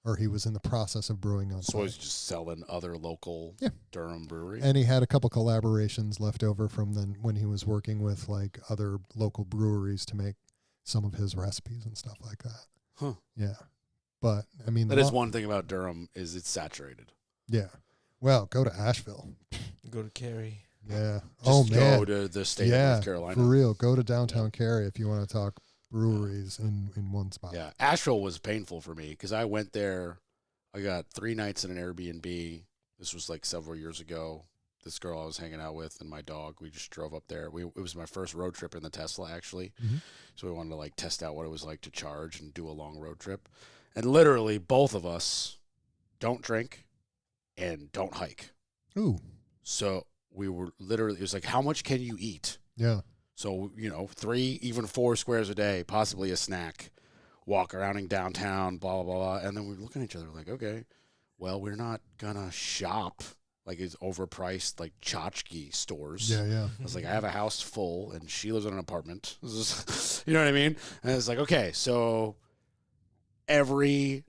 or he was in the process of brewing on site. So he's just selling other local Durham breweries. And he had a couple collaborations left over from when he was working with like other local breweries to make some of his recipes and stuff like that. Huh. Yeah. But I mean, that is one thing about Durham is it's saturated. Yeah. Well, go to Asheville. Go to Cary. Yeah. Just man. go to the state of North Carolina. For real. Go to downtown Cary if you want to talk breweries in one spot. Yeah. Asheville was painful for me because I went there. I got 3 nights in an Airbnb. This was like several years ago. This girl I was hanging out with and my dog, we just drove up there. It was my first road trip in the Tesla, actually. Mm-hmm. So we wanted to like test out what it was like to charge and do a long road trip. And literally both of us don't drink and don't hike. Ooh. So we were literally, it was like, how much can you eat? Yeah. So, 3, even 4 squares a day, possibly a snack, walk around in downtown, blah, blah, blah. And then we were looking at each other like, okay, well, we're not going to shop like it's overpriced, like tchotchke stores. Yeah, yeah. I was like, I have a house full and she lives in an apartment. You know what I mean? And it's like, okay, so every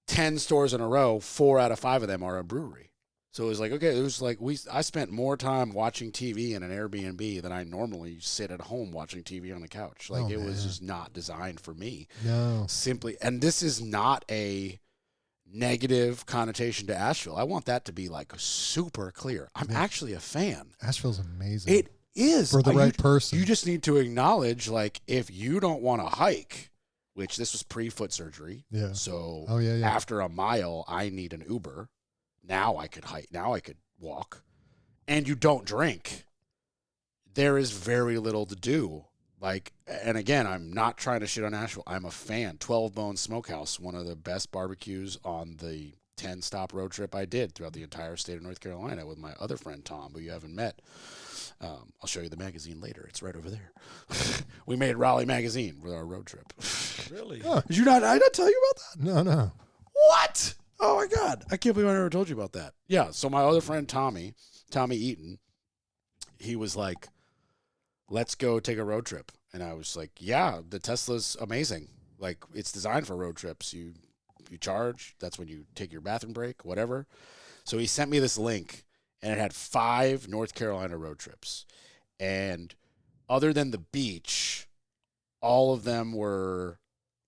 10 stores in a row, 4 out of 5 of them are a brewery. So it was like, okay, it was like I spent more time watching TV in an Airbnb than I normally sit at home watching TV on the couch. Like it was just not designed for me. No. Simply, and this is not a negative connotation to Asheville. I want that to be like super clear. I'm actually a fan. Asheville's amazing. It is. For the right person. You just need to acknowledge, like, if you don't want to hike, which this was pre-foot surgery. Yeah. So after a mile, I need an Uber. Now I could hike. Now I could walk. And you don't drink. There is very little to do. Like, and again, I'm not trying to shit on Asheville. I'm a fan. 12 Bone Smokehouse, one of the best barbecues on the 10-stop road trip I did throughout the entire state of North Carolina with my other friend, Tom, who you haven't met. I'll show you the magazine later. It's right over there. We made Raleigh Magazine with our road trip. Really? Oh. Did I not tell you about that? No. What? Oh, my God. I can't believe I never told you about that. Yeah, so my other friend, Tommy Eaton, he was like, let's go take a road trip. And I was like, yeah, the Tesla's amazing. Like, it's designed for road trips. You charge. That's when you take your bathroom break, whatever. So he sent me this link, and it had 5 North Carolina road trips. And other than the beach, all of them were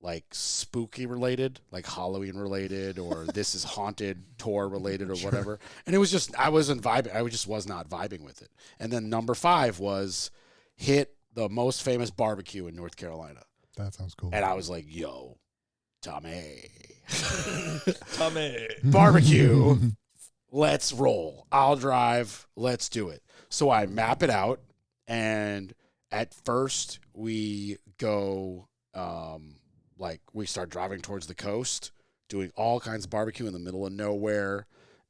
like spooky related, like Halloween related, or this is haunted tour related, or whatever. And it was just, I wasn't vibing. I just was not vibing with it. And then number 5 was hit the most famous barbecue in North Carolina. That sounds cool. And I was like, yo, Tommy. Tommy. Barbecue. Let's roll. I'll drive. Let's do it. So I map it out. And at first we go, we start driving towards the coast, doing all kinds of barbecue in the middle of nowhere,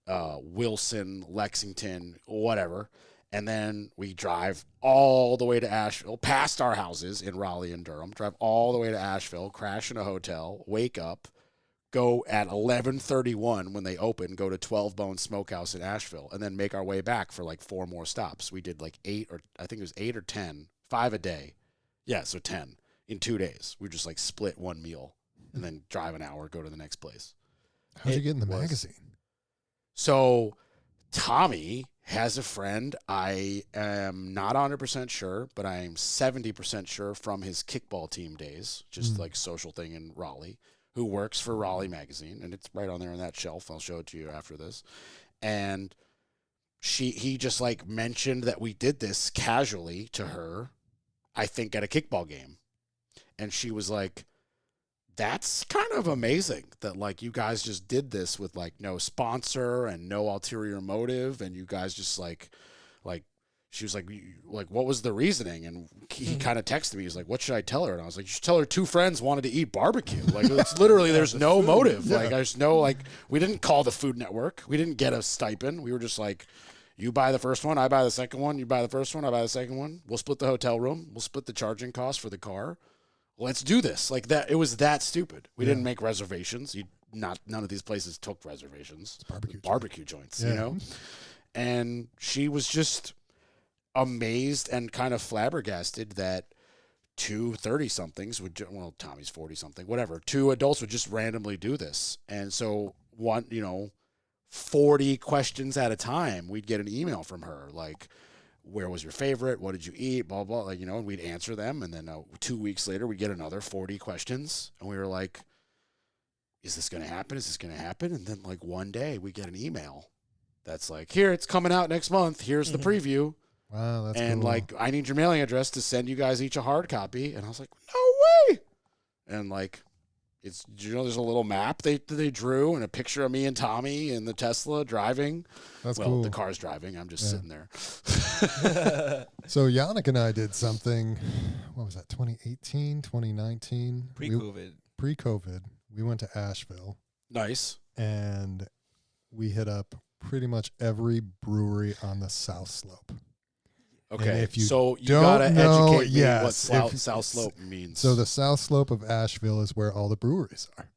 Wilson, Lexington, whatever. And then we drive all the way to Asheville, past our houses in Raleigh and Durham, drive all the way to Asheville, crash in a hotel, wake up, go at 11:31 when they open, go to 12 Bone Smokehouse in Asheville, and then make our way back for like 4 more stops. We did like 8 or 10, 5 a day. Yeah, so 10 in 2 days. We just like split one meal and then drive an hour, go to the next place. How'd you get in the magazine? So Tommy has a friend. I am not 100% sure, but I am 70% sure from his kickball team days, just like social thing in Raleigh, who works for Raleigh Magazine, and it's right on there on that shelf. I'll show it to you after this. And he just like mentioned that we did this casually to her, I think at a kickball game. And she was like, that's kind of amazing that like you guys just did this with like no sponsor and no ulterior motive. And you guys just like she was like, what was the reasoning? And he kind of texted me. He's like, what should I tell her? And I was like, you should tell her 2 friends wanted to eat barbecue. Like, it's literally, there's no motive. Yeah. Like, there's no, like, we didn't call the Food Network. We didn't get a stipend. We were just like, you buy the first one, I buy the second one. You buy the first one, I buy the second one. We'll split the hotel room. We'll split the charging costs for the car. Let's do this. Like that. It was that stupid. We didn't make reservations. None of these places took reservations. It's barbecue joints, you know? And she was just amazed and kind of flabbergasted that 2 30-somethings would, Tommy's 40-something, whatever, 2 adults would just randomly do this. And so 40 questions at a time, we'd get an email from her, like, where was your favorite? What did you eat? Blah, blah, like, and we'd answer them. And then 2 weeks later, we'd get another 40 questions. And we were like, is this going to happen? Is this going to happen? And then, like, one day we get an email that's like, here, it's coming out next month. Here's the preview. Wow, that's and cool. like, I need your mailing address to send you guys each a hard copy. And I was like, no way. And like, it's, there's a little map they drew and a picture of me and Tommy in the Tesla driving. That's cool. The car's driving. I'm just sitting there. So Yannick and I did something, what was that, 2018, 2019? Pre-COVID. We went to Asheville. Nice. And we hit up pretty much every brewery on the South Slope. Okay, if you so you gotta educate me what South Slope means. So the South Slope of Asheville is where all the breweries are.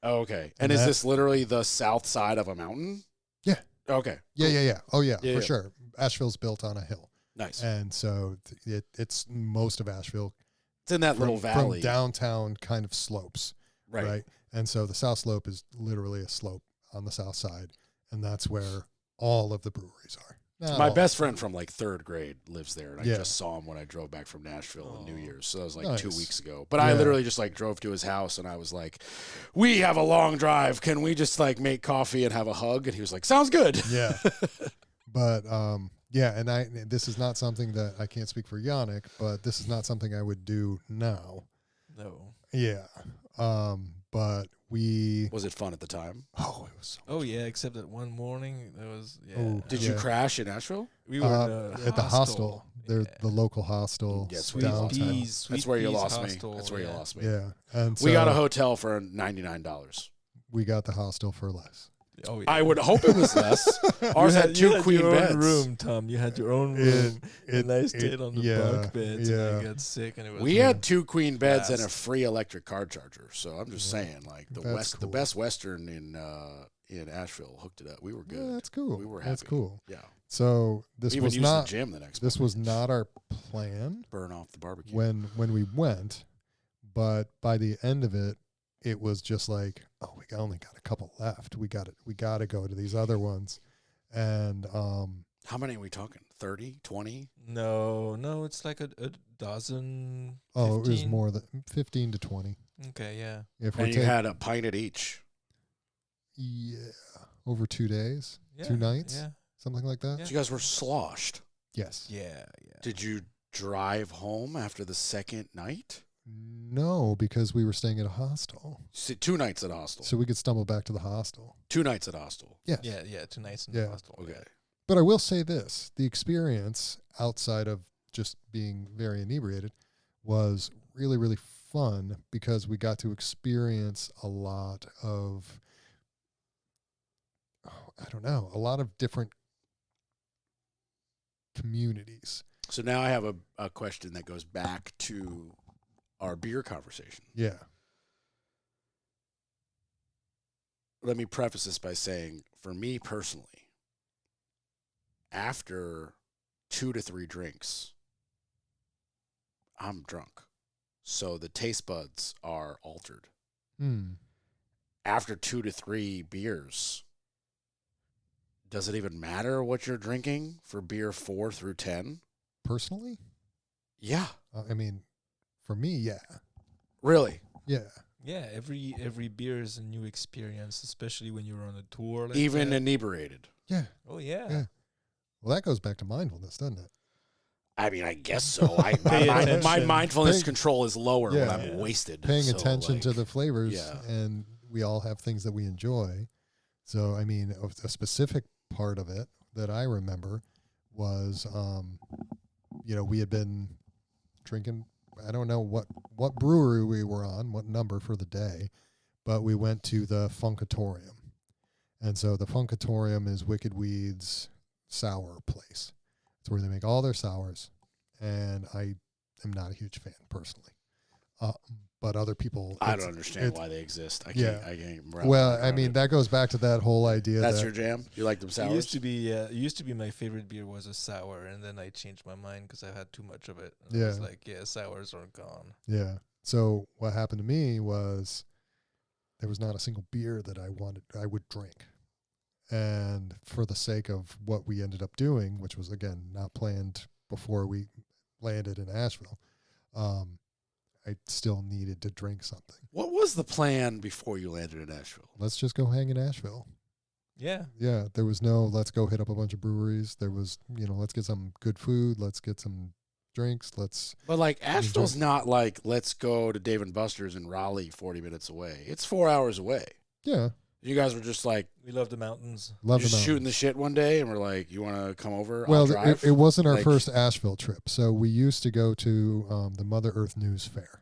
Oh, okay, and is this literally the south side of a mountain? Yeah. Okay. Yeah. Oh yeah, for sure. Asheville's built on a hill. Nice. And so it's most of Asheville. It's in that little valley. From downtown kind of slopes. Right. And so the South Slope is literally a slope on the south side, and that's where all of the breweries are. My best friend from like 3rd grade lives there, and I just saw him when I drove back from Nashville on New Year's. So that was like 2 weeks ago. But I literally just like drove to his house, and I was like, we have a long drive. Can we just like make coffee and have a hug? And he was like, sounds good. Yeah. But and this is not something that I can't speak for Yannick, but this is not something I would do now. No. Yeah. But was it fun at the time? Oh, it was so yeah, except that one morning there was Did you crash in Asheville? We were at the hostel. They're the local hostel. Yeah, downtown. That's where you lost me. That's where you lost me. Yeah. And so we got a hotel for $99. We got the hostel for less. Oh, yeah. I would hope it was less. Ours had 2 queen beds. Own room, Tom. You had your own room. And I stayed on the bunk beds and I got sick. And it was we had 2 queen beds and a free electric car charger. So I'm just saying, like the Best Western in Asheville hooked it up. We were good. Yeah, that's cool. We were happy. That's cool. Yeah. So this we was even not used the gym the next. This was not our plan. Burn off the barbecue when we went, but by the end of it. It was just like, oh, we only got a couple left. We got to go to these other ones. And how many are we talking? 30, 20? No, it's like a dozen. 15? Oh, it was more than 15 to 20. Okay, yeah. And you had a pint at each. Yeah, over 2 days, 2 nights, something like that. Yeah. So you guys were sloshed. Yes. Yeah. Did you drive home after the second night? No, because we were staying at a hostel. So 2 nights at a hostel. So we could stumble back to the hostel. 2 nights at a hostel. Yes. Yeah, 2 nights in the hostel. Okay. But I will say this, the experience outside of just being very inebriated was really, really fun because we got to experience a lot of, a lot of different communities. So now I have a question that goes back to our beer conversation. Yeah. Let me preface this by saying, for me personally, after 2 to 3 drinks, I'm drunk. So the taste buds are altered. After 2 to 3 beers, does it even matter what you're drinking for beer 4 through 10? Personally? Yeah. I mean, for me, yeah. Really? Yeah. Yeah, every beer is a new experience, especially when you're on a tour. Like even inebriated. Yeah. Oh, yeah. Well, that goes back to mindfulness, doesn't it? I mean, I guess so. My mindfulness control is lower when I'm wasted. Paying attention to the flavors, and we all have things that we enjoy. So, I mean, a specific part of it that I remember was we had been drinking. I don't know what brewery we were on, what number for the day, but we went to the Funkatorium. And so the Funkatorium is Wicked Weed's sour place. It's where they make all their sours. And I am not a huge fan personally. But other people... I don't understand why they exist. I can't Well, I mean, that goes back to that whole idea That's your jam? You like them sours? It used to be my favorite beer was a sour, and then I changed my mind because I had too much of it. And I was like, sours are gone. Yeah. So what happened to me was there was not a single beer that I would drink. And for the sake of what we ended up doing, which was, again, not planned before we landed in Asheville, I still needed to drink something. What was the plan before you landed in Asheville? Let's just go hang in Asheville. Yeah. Yeah. There was no, let's go hit up a bunch of breweries. There was, let's get some good food. Let's get some drinks. But like Asheville's not like, let's go to Dave & Buster's in Raleigh 40 minutes away. It's 4 hours away. Yeah. You guys were just like, we love the mountains. Just shooting the shit one day, and we're like, you want to come over? Well, it wasn't our first Asheville trip. So we used to go to the Mother Earth News Fair.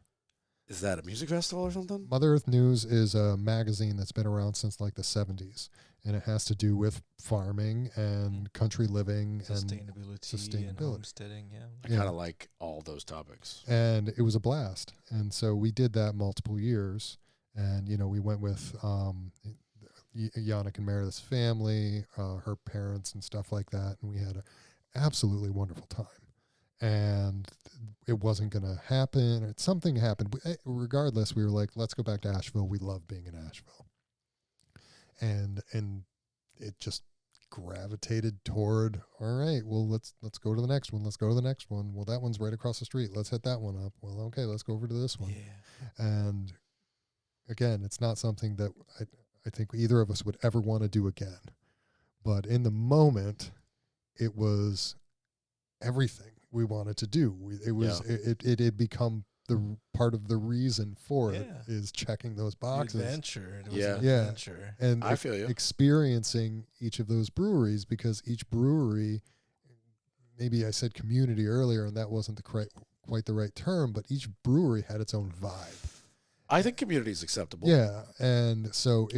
Is that a music festival or something? Mother Earth News is a magazine that's been around since like the 70s, and it has to do with farming and country living sustainability and homesteading. Yeah, I kind of like all those topics. And it was a blast. And so we did that multiple years, and we went with Yannick and Meredith's family, her parents, and stuff like that, and we had an absolutely wonderful time. And it wasn't going to happen. Something happened. Regardless, we were like, let's go back to Asheville. We love being in Asheville. And it just gravitated toward, all right, well, let's go to the next one. Let's go to the next one. Well, that one's right across the street. Let's hit that one up. Well, okay, let's go over to this one. Yeah. And again, it's not something that I think either of us would ever want to do again. But in the moment, it was everything we wanted to do. It had become the part of the reason for it is checking those boxes. Adventure. It was an adventure. And I feel you. Experiencing each of those breweries, because each brewery, maybe I said community earlier, and that wasn't quite the right term, but each brewery had its own vibe. I think community is acceptable. Yeah, and so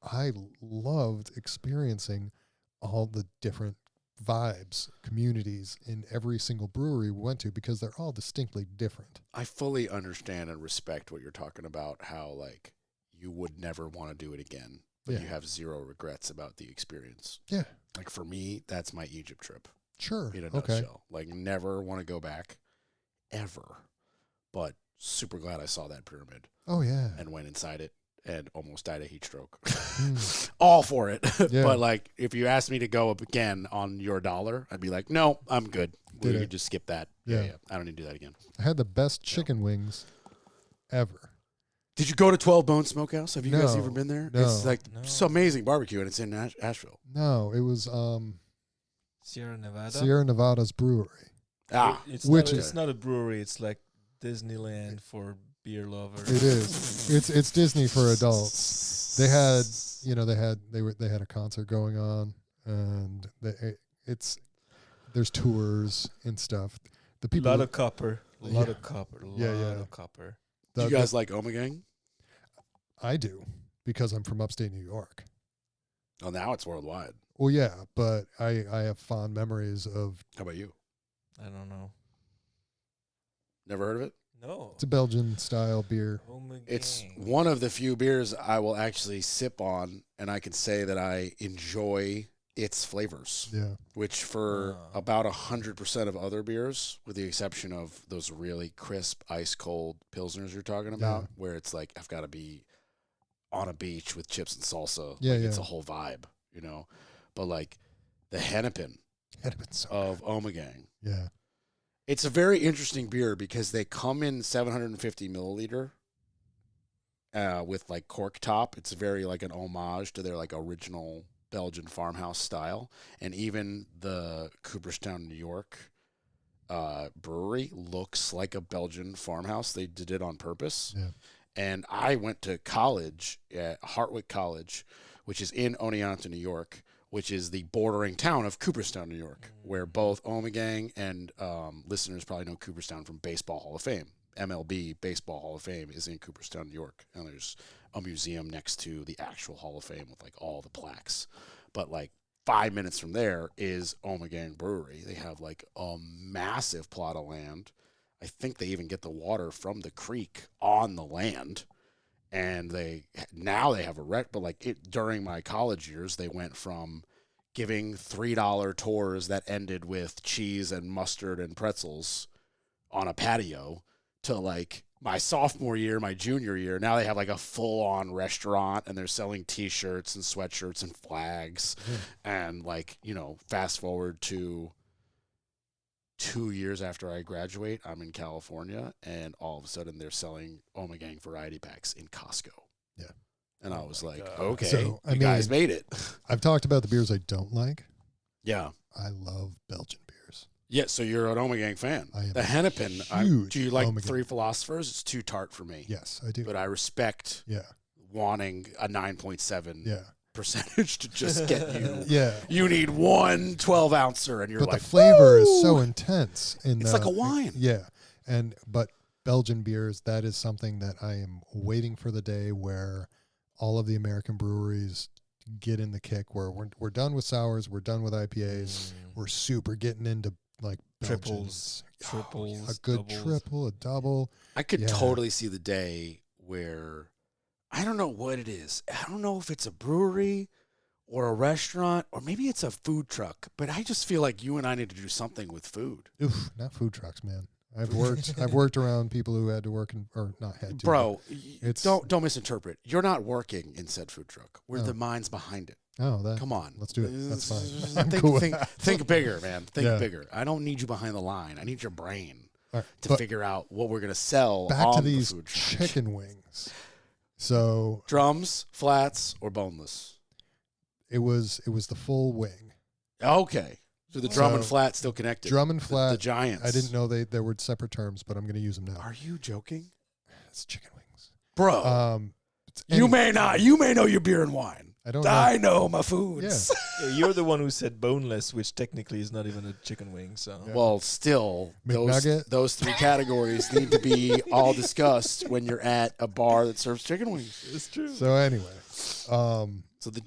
I loved experiencing all the different vibes, communities in every single brewery we went to, because they're all distinctly different. I fully understand and respect what you're talking about, how like you would never want to do it again, but you have zero regrets about the experience. Yeah. Like for me, that's my Egypt trip. Sure. In a nutshell. Like never want to go back ever, but super glad I saw that pyramid. Oh yeah. And went inside it and almost died of heat stroke. All for it. Yeah. But like, if you asked me to go up again on your dollar, I'd be like, no, I'm good. We could just skip that. Yeah. I don't need to do that again. I had the best chicken wings ever. Did you go to 12 Bone Smokehouse? Have you guys ever been there? No. It's like so amazing barbecue, and it's in Asheville. No, it was Sierra Nevada. Sierra Nevada's brewery. It's not a brewery. It's like Disneyland for beer lovers. It is. It's Disney for adults. They had a concert going on, and there's tours and stuff. The people, a lot of copper. A lot of copper. Do you guys like Omegang? I do, because I'm from upstate New York. Oh, now it's worldwide. Well, yeah, but I have fond memories of. How about you? I don't know. Never heard of it? No. It's a Belgian style beer. It's one of the few beers I will actually sip on, and I can say that I enjoy its flavors. Yeah. Which for about 100% of other beers, with the exception of those really crisp, ice cold pilsners you're talking about, where it's like I've got to be on a beach with chips and salsa. It's a whole vibe, But like the Hennepin of Omegang. Yeah. It's a very interesting beer because they come in 750 milliliter with like cork top. It's very like an homage to their like original Belgian farmhouse style. And even the Cooperstown, New York brewery looks like a Belgian farmhouse. They did it on purpose. Yeah. And I went to college at Hartwick College, which is in Oneonta, New York, which is the bordering town of Cooperstown, New York, where both Omegang and listeners probably know Cooperstown from Baseball Hall of Fame. MLB Baseball Hall of Fame is in Cooperstown, New York, and there's a museum next to the actual Hall of Fame with like all the plaques. But like 5 minutes from there is Omegang Brewery. They have like a massive plot of land. I think they even get the water from the creek on the land. And they have a but like during my college years, they went from giving $3 tours that ended with cheese and mustard and pretzels on a patio to like my sophomore year, my junior year. Now they have like a full-on restaurant, and they're selling T-shirts and sweatshirts and flags. And like, fast forward to 2 years after I graduate, I'm in California, and all of a sudden they're selling Omegang variety packs in Costco. Yeah. And I was like, God. okay, So, you guys made it. I've talked about the beers I don't like. Yeah. I love Belgian beers. Yeah, so you're an Omegang fan. I am The Hennepin, huge do you like Omegang. Three Philosophers? It's too tart for me. Yes, I do. But I respect wanting a 9.7 percentage to just get you. Yeah. You need one 12-ouncer, and you're But like, the flavor is "Woo!" so intense. It's like a wine. Yeah. But Belgian beers, that is something that I am waiting for the day where all of the American breweries get in the kick where we're done with sours, we're done with IPAs, we're super getting into like Triples, Belgians. A good doubles. triple, a double. I could totally see the day where I don't know what it is. I don't know if it's a brewery or a restaurant or maybe it's a food truck, but I just feel like you and I need to do something with food. Oof, not food trucks, man. I've worked around people who had to work or not had to. Bro, it's don't misinterpret. You're not working in said food truck. We're the minds behind it. Oh, Come on. Let's do it. That's fine. I'm cool with that. Think bigger, man. Think bigger. I don't need you behind the line. I need your brain to figure out what we're going to sell back on to the these food truck. chicken wings. So Drums, flats, or boneless? it was the full wing. Okay. So the drum and So, flat still connected. Drum and flat. The giants. I didn't know there were separate terms, but I'm going to use them now. Are you joking? It's chicken wings. Bro, It's you any- may not. You may know your beer and wine. I don't know. I know my foods. Yeah. Yeah, you're the one who said boneless, which technically is not even a chicken wing. So Yeah. Well, still, McNugget? those three categories need to be all discussed when you're at a bar that serves chicken wings. it's true. So anyway, So the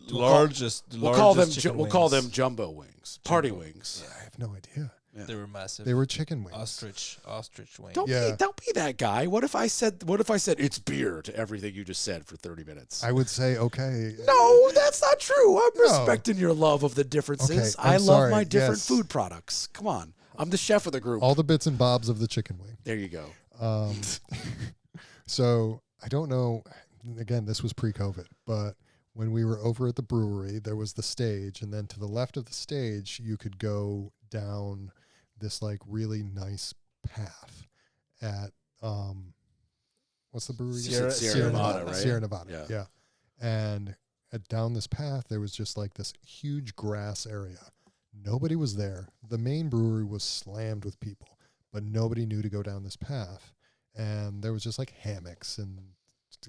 We'll call them jumbo wings, party wings. I have no idea. They were massive. They were chicken wings. ostrich wings. Don't Yeah. be that guy. What if I said it's beer to everything you just said for 30 minutes? I would say okay. No, that's not true. I'm No. respecting your love of the differences. Okay, I I'm love sorry. my different Yes. food products. Come on. I'm the chef of the group. All the bits and bobs of the chicken wing. There you go. So I don't know. Again, this was pre-COVID, but when we were over at the brewery, there was the stage, and then to the left of the stage, you could go down this like really nice path at what's the brewery? Sierra Nevada, right? Sierra Nevada. Yeah. Yeah. And down this path, there was just like this huge grass area. Nobody was there. The main brewery was slammed with people, but nobody knew to go down this path. And there was just like hammocks and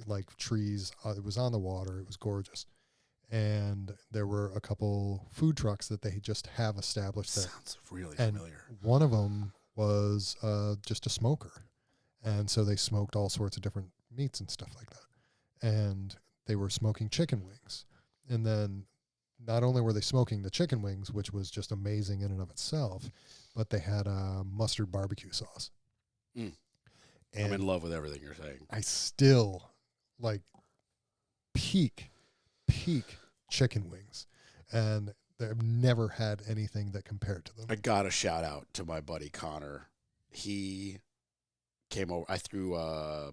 like trees. It was on the water. It was gorgeous. And there were a couple food trucks that they just have established there. Sounds really And familiar. one of them was just a smoker. And so they smoked all sorts of different meats and stuff like that. And they were smoking chicken wings. And then not only were they smoking the chicken wings, which was just amazing in and of itself, but they had a mustard barbecue sauce. Mm. And I'm in love with everything you're saying. I still like peak chicken wings. And I've never had anything that compared to them. I got to shout out to my buddy Connor. He came over. I threw a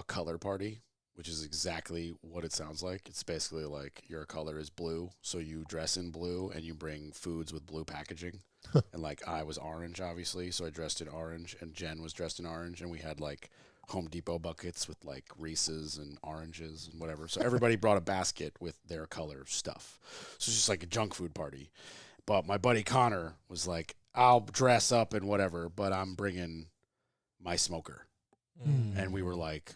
color party, which is exactly what it sounds like. It's basically like your color is blue, so you dress in blue and you bring foods with blue packaging. And like I was orange, obviously, so I dressed in orange, and Jen was dressed in orange, and we had like Home Depot buckets with like Reese's and oranges and whatever. So everybody brought a basket with their color stuff. So it's just like a junk food party. But my buddy Connor was like, I'll dress up and whatever, but I'm bringing my smoker. And we were like,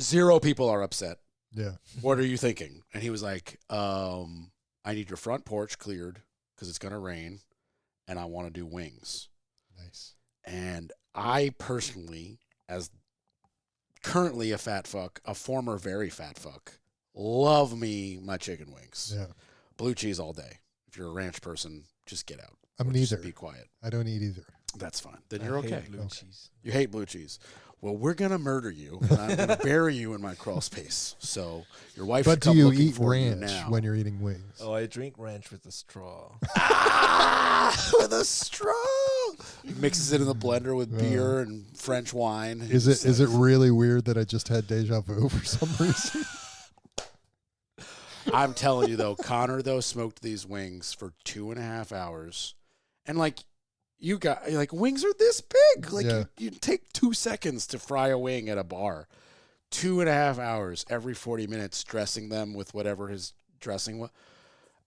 0 people are upset. Yeah. What are you thinking? And he was like, I I need your front porch cleared because it's going to rain, and I want to do wings. Nice. And I personally, as currently a fat fuck, a former very fat fuck, love me my chicken wings. Yeah. Blue cheese all day. If you're a ranch person, just get out. I'm Or neither. Just be quiet. I don't eat either. That's fine. Then I you're hate okay. Blue Okay. cheese. You hate blue cheese. Well, we're going to murder you, and I'm going to bury you in my crawl space. So your wife But should do come you looking eat for you ranch now. when you're eating wings? Oh, I drink ranch with a straw. With a straw. Mixes it in the blender with beer and French wine. Is it really weird that I just had deja vu for some reason? I'm telling you, though, Connor, though, smoked these wings for 2.5 hours. And, like, wings are this big. Like, Yeah. you take 2 seconds to fry a wing at a bar. 2.5 hours every 40 minutes, dressing them with whatever his dressing was.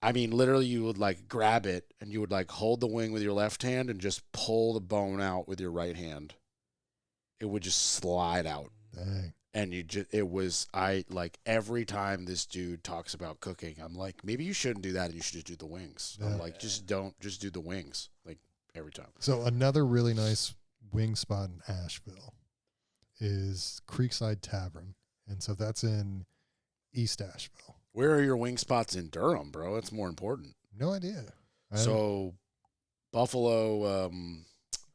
I mean, literally, you would, like, grab it, and you would, like, hold the wing with your left hand and just pull the bone out with your right hand. It would just slide out. Dang. And every time this dude talks about cooking, I'm like, maybe you shouldn't do that and you should just do the wings. Yeah. I'm like, just do the wings, like, every time. So another really nice wing spot in Asheville is Creekside Tavern. And so that's in East Asheville. Where are your wing spots in Durham, bro? That's more important. No idea. So, Buffalo,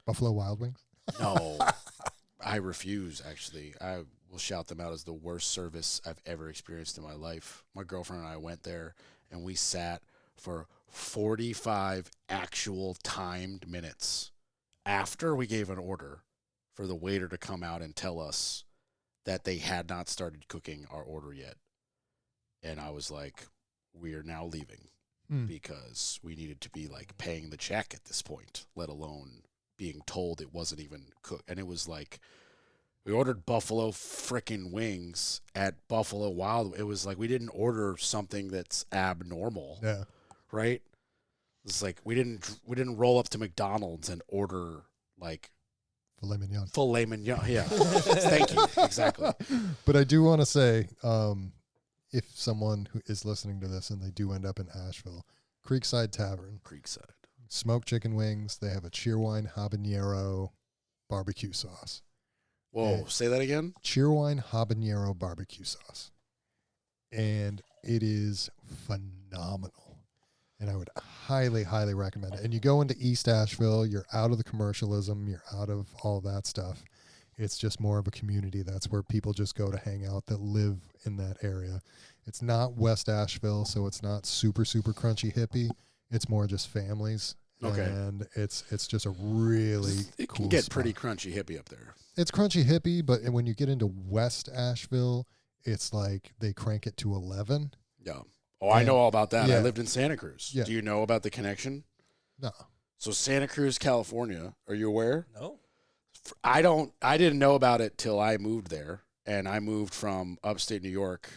Buffalo Wild Wings? no, I refuse, actually. I will shout them out as the worst service I've ever experienced in my life. My girlfriend and I went there, and we sat for 45 actual timed minutes after we gave an order for the waiter to come out and tell us that they had not started cooking our order yet. And I was like, we are now leaving because we needed to be, like, paying the check at this point, let alone being told it wasn't even cooked. And it was like, we ordered buffalo frickin' wings at Buffalo Wild. It was like we didn't order something that's abnormal. Yeah. Right? It's like we didn't roll up to McDonald's and order, like, Filet mignon. filet mignon. Yeah. Thank you. Exactly. But I do want to say, if someone who is listening to this and they do end up in Asheville, Creekside Tavern, Creekside. smoked chicken wings. They have a Cheerwine habanero barbecue sauce. Whoa, Yeah. say that again? Cheerwine habanero barbecue sauce. And it is phenomenal. And I would highly, highly recommend it. And you go into East Asheville, you're out of the commercialism, you're out of all that stuff. It's just more of a community. That's where people just go to hang out that live in that area. It's not West Asheville, so it's not super, super crunchy hippie. It's more just families. Okay. And it's just a really It cool can get spot. pretty crunchy hippie up there. It's crunchy hippie, but when you get into West Asheville, it's like they crank it to 11. Yeah. Oh, I know all about that. Yeah. I lived in Santa Cruz. Yeah. Do you know about the connection? No. So Santa Cruz, California, are you aware? No? I didn't know about it till I moved there, and I moved from upstate New York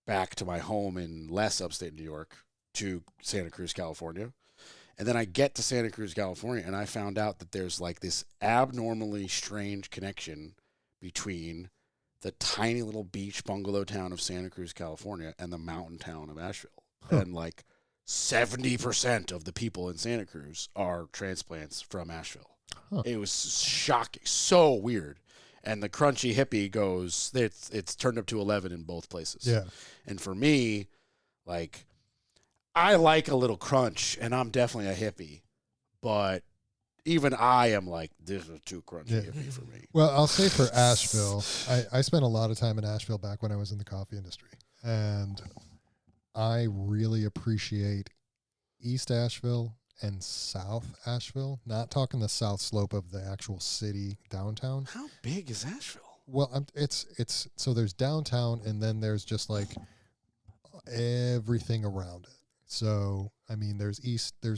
back to my home in less upstate New York to Santa Cruz, California. And then I get to Santa Cruz, California, and I found out that there's like this abnormally strange connection between the tiny little beach bungalow town of Santa Cruz, California, and the mountain town of Asheville. And like 70% of the people in Santa Cruz are transplants from Asheville. It was shocking, so weird. And the crunchy hippie goes, it's turned up to 11 in both places. Yeah. And for me, like, I like a little crunch, and I'm definitely a hippie. But even I am like, this is too crunchy Yeah. hippie for me. Well, I'll say for Asheville, I spent a lot of time in Asheville back when I was in the coffee industry. And I really appreciate East Asheville and South Asheville. Not talking the south slope of the actual city downtown. How big is Asheville? Well, it's so there's downtown, and then there's just like everything around it. So I mean, there's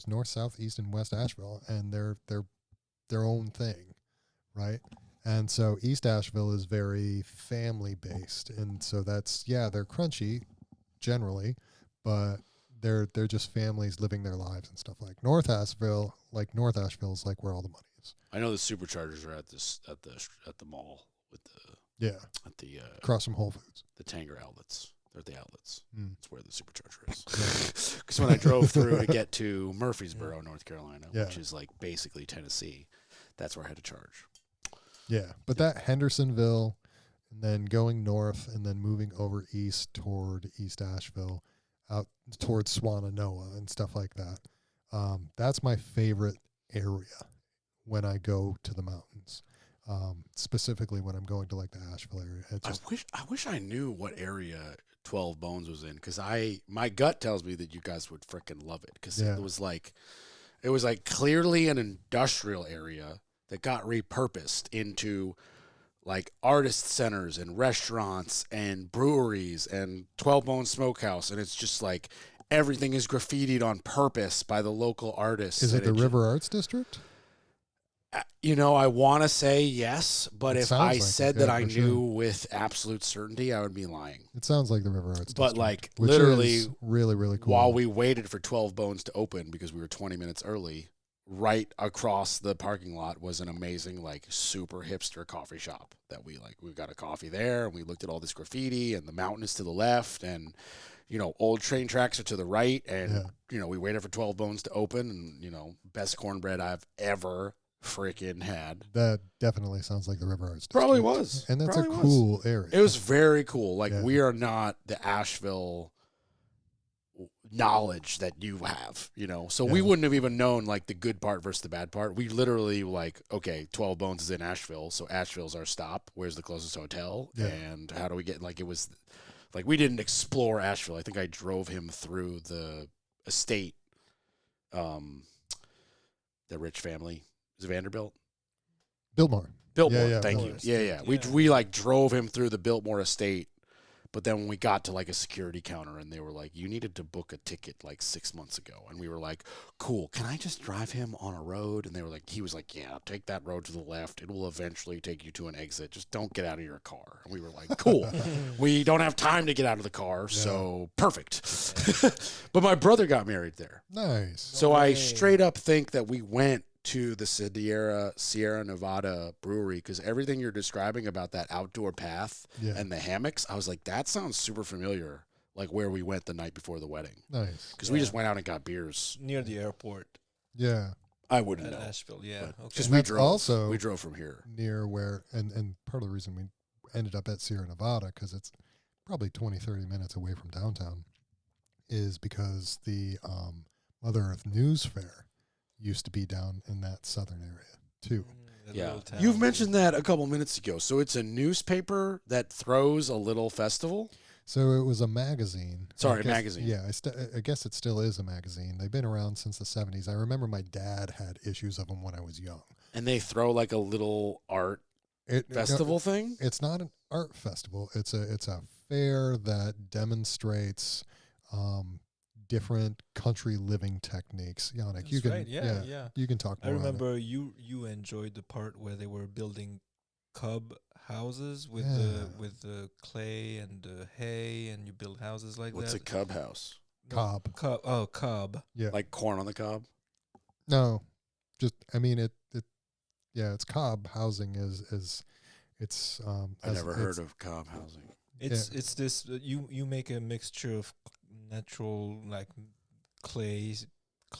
north, south, east, and west Asheville, and they're their own thing, right? And so East Asheville is very family based, and so that's they're crunchy generally, but they're just families living their lives and stuff. Like North Asheville is like where all the money is. I know the superchargers are at the mall with the Yeah, at the across from Whole Foods. the Tanger outlets. They're the outlets. Mm. That's where the supercharger is. Because when I drove through to get to Murfreesboro, North Carolina, which is like basically Tennessee, that's where I had to charge. Yeah, but that Hendersonville, and then going north, and then moving over east toward East Asheville, out towards Swannanoa and stuff like that. That's my favorite area when I go to the mountains. Specifically when I'm going to like the Asheville area. I wish I knew what area 12 Bones was in, because my gut tells me that you guys would freaking love it, because it was like clearly an industrial area that got repurposed into like artist centers and restaurants and breweries and 12 Bones Smokehouse, and it's just like everything is graffitied on purpose by the local artists. Is it the River Arts District? I want to say yes, but if I like said that I knew with absolute certainty, I would be lying. It sounds like the River Arts District. But like which literally, is really, really cool. while we waited for 12 Bones to open because we were 20 minutes early, right across the parking lot was an amazing, like, super hipster coffee shop that we got a coffee there, and we looked at all this graffiti, and the mountain is to the left, and old train tracks are to the right, and we waited for 12 Bones to open, and best cornbread I've ever freaking had. That definitely sounds like the River Arts District. Probably was. And that's Probably a cool area. It was very cool. Like, we are not the Asheville knowledge that you have, so we wouldn't have even known like the good part versus the bad part. We literally okay, 12 Bones is in Asheville, so Asheville's our stop. Where's the closest hotel? And how do we get, it was like we didn't explore Asheville. I think I drove him through the estate, the rich family. Is it Vanderbilt? Biltmore. Thank you. Yeah. We drove him through the Biltmore estate. But then when we got to like a security counter and they were like, you needed to book a ticket like 6 months ago. And we were like, cool, can I just drive him on a road? And he was like, yeah, take that road to the left. It will eventually take you to an exit. Just don't get out of your car. And we were like, cool. We don't have time to get out of the car. So perfect. But my brother got married there. Nice. So I straight up think that we went to the Sierra Nevada brewery, because everything you're describing about that outdoor path and the hammocks, I was like, that sounds super familiar, like where we went the night before the wedding. Nice. Because we just went out and got beers. Near the airport. Yeah. I wouldn't At know. Asheville, okay. Because we drove from here. Near where, and part of the reason we ended up at Sierra Nevada, because it's probably 20, 30 minutes away from downtown, is because the Mother Earth News Fair used to be down in that southern area too. You've mentioned that a couple minutes ago. So it's a newspaper that throws a little festival? So it was a magazine. Magazine. Yeah, I guess it still is a magazine. They've been around since the 70s. I remember my dad had issues of them when I was young. And they throw like a little art festival thing? It's not an art festival. It's a fair that demonstrates different country living techniques. Yannick, you can you can talk more. I remember you enjoyed the part where they were building cub houses with the clay and the hay, and you build houses like What's that. a cub house? Cob. Cob. Yeah. Like corn on the cob? No. Just it's cob housing is it's I never heard of cob housing. It's this you make a mixture of natural like clay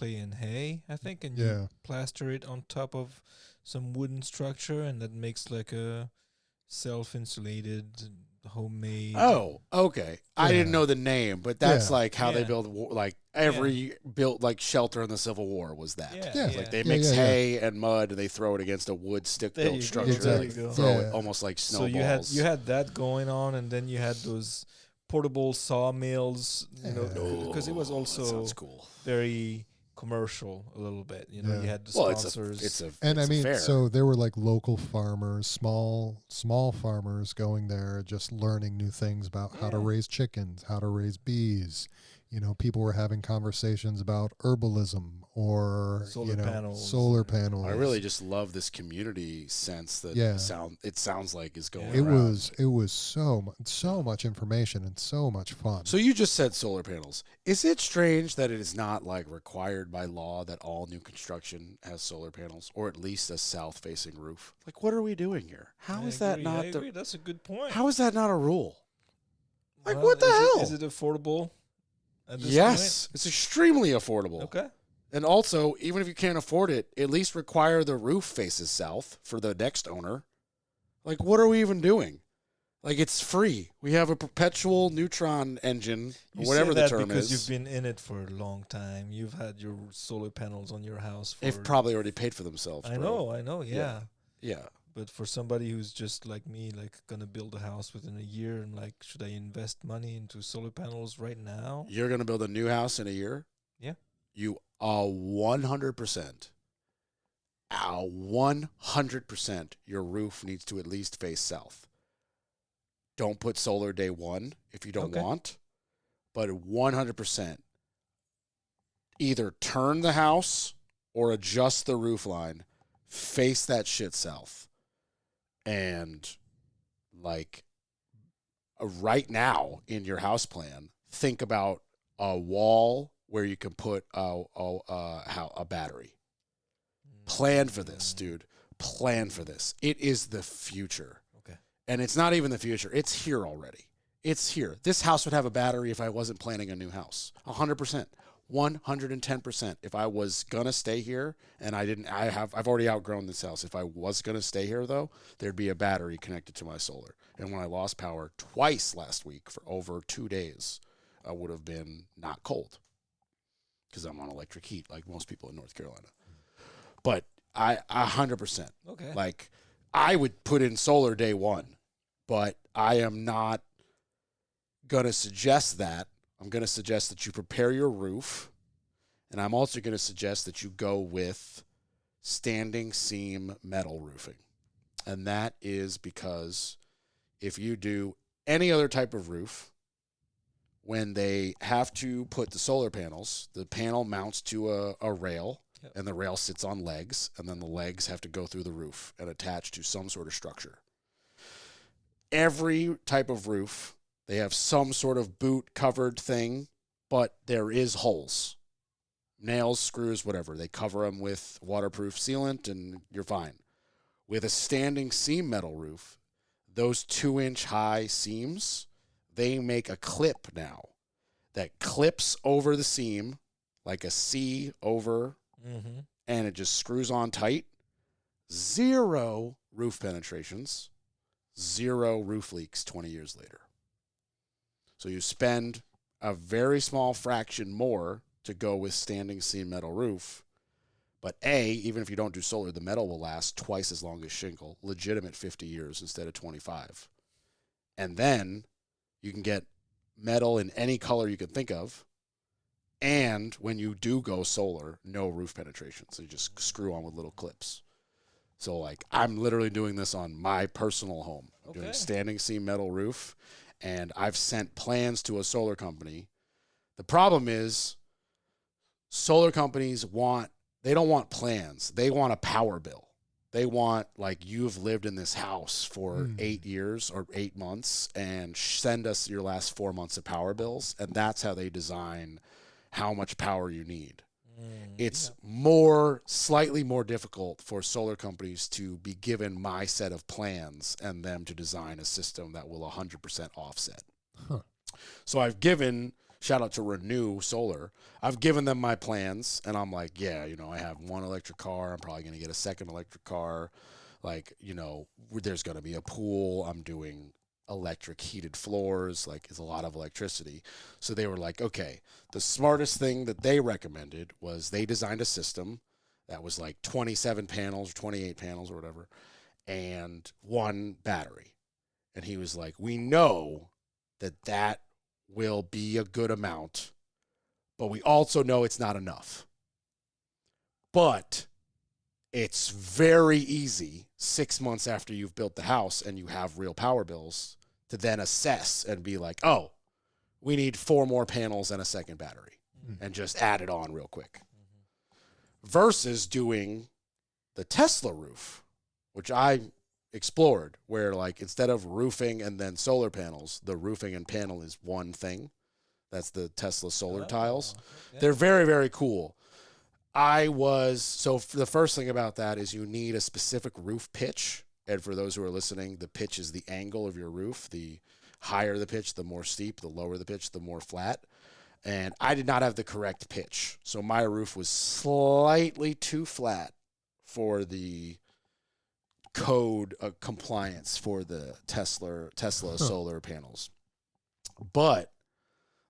and hay, I think, and you plaster it on top of some wooden structure, and that makes like a self-insulated homemade. Oh, okay. I didn't know the name, but that's like how they build. Like every built like shelter in the Civil War was that. Like they mix hay and mud, and they throw it against a wood stick built structure. Exactly. Throw it almost like snowballs. So you had that going on, and then you had those portable sawmills. Because it was also that sounds cool. very commercial a little bit. You had the sponsors. So there were like local farmers, small farmers going there, just learning new things about how to raise chickens, how to raise bees. People were having conversations about herbalism or solar panels. I really just love this community sense that it sounds like is going It around. It was so much information and so much fun. So you just said solar panels. Is it strange that it is not like required by law that all new construction has solar panels, or at least a south-facing roof? Like, what are we doing here? How is that not? I agree. That's a good point. How is that not a rule? Like, Well, what the hell? Is it affordable at this Yes, it's extremely affordable. point? Okay. And also, even if you can't afford it, at least require the roof faces south for the next owner. Like, what are we even doing? Like, it's free. We have a perpetual neutron engine, or You whatever say the that term because is. you've been in it for a long time. You've had your solar panels on your house for... They've probably already paid for themselves. I bro. know, yeah. Yeah. But for somebody who's just like me, like gonna build a house within a year, and like, should I invest money into solar panels right now? You're going to build a new house in a year? Yeah. You are 100%. 100% your roof needs to at least face south. Don't put solar day one if you don't want, but 100% either turn the house or adjust the roof line, face that shit south. And like right now in your house plan, think about a wall where you can put a battery. Plan for this, dude. Plan for this. It is the future. Okay. And it's not even the future. It's here already. It's here. This house would have a battery if I wasn't planning a new house. 100%. 110%. If I was going to stay here and I've already outgrown this house. If I was going to stay here though, there'd be a battery connected to my solar. And when I lost power twice last week for over 2 days, I would have been not cold because I'm on electric heat like most people in North Carolina. But 100%. Okay. Like, I would put in solar day one, but I am not going to suggest that. I'm going to suggest that you prepare your roof, and I'm also going to suggest that you go with standing seam metal roofing. And that is because if you do any other type of roof, when they have to put the solar panels, the panel mounts to a rail. Yep. And the rail sits on legs, and then the legs have to go through the roof and attach to some sort of structure. Every type of roof, they have some sort of boot-covered thing, but there is holes. Nails, screws, whatever. They cover them with waterproof sealant, and you're fine. With a standing seam metal roof, those 2-inch high seams, they make a clip now that clips over the seam like a C over... Mm-hmm. And it just screws on tight. 0 roof penetrations, 0 roof leaks 20 years later. So you spend a very small fraction more to go with standing seam metal roof. But even if you don't do solar, the metal will last twice as long as shingle, legitimate 50 years instead of 25. And then you can get metal in any color you can think of. And when you do go solar, no roof penetration. So you just screw on with little clips. So, like, I'm literally doing this on my personal home. I'm doing standing seam metal roof. And I've sent plans to a solar company. The problem is solar companies they don't want plans. They want a power bill. They want, like, you've lived in this house for 8 years or 8 months and send us your last 4 months of power bills. And that's how they design how much power you need. It's slightly more difficult for solar companies to be given my set of plans and them to design a system that will 100% offset. Huh. So I've given, shout out to Renew Solar, I've given them my plans, and I'm like, yeah, I have 1 electric car. I'm probably going to get a 2nd electric car. Like, there's going to be a pool. I'm doing electric heated floors, like it's a lot of electricity. So they were like, okay, the smartest thing that they recommended was they designed a system that was like 27 panels or 28 panels or whatever, and 1 battery. And he was like, we know that will be a good amount, but we also know it's not enough. But it's very easy 6 months after you've built the house and you have real power bills to then assess and be like, oh, we need 4 more panels and a 2nd battery, and just add it on real quick. Versus doing the Tesla roof, which I explored, where like instead of roofing and then solar panels, the roofing and panel is one thing. That's the Tesla solar tiles. Yeah. They're very, very cool. The first thing about that is you need a specific roof pitch. And for those who are listening, the pitch is the angle of your roof. higher the pitch, the more steep, the lower the pitch, the more flat. And I did not have the correct pitch. So my roof was slightly too flat for the code compliance for the Tesla solar panels. But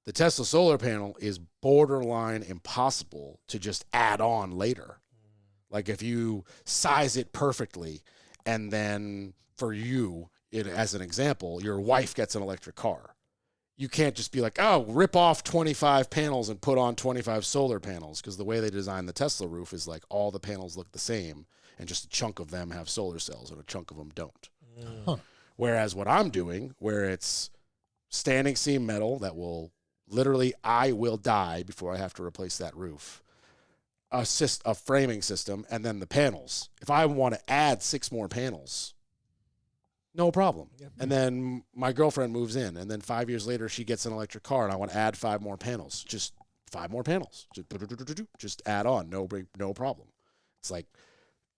the Tesla solar panel is borderline impossible to just add on later. Like if you size it perfectly, and then for you, as an example, your wife gets an electric car. You can't just be like, oh, rip off 25 panels and put on 25 solar panels, because the way they design the Tesla roof is like all the panels look the same, and just a chunk of them have solar cells and a chunk of them don't. Huh. Whereas what I'm doing, where it's standing seam metal that will literally, I will die before I have to replace that roof, a framing system, and then the panels. If I want to add 6 more panels, no problem. Yep. And then my girlfriend moves in, and then 5 years later she gets an electric car, and I want to add 5 more panels. Just 5 more panels. Just add on. No problem. It's like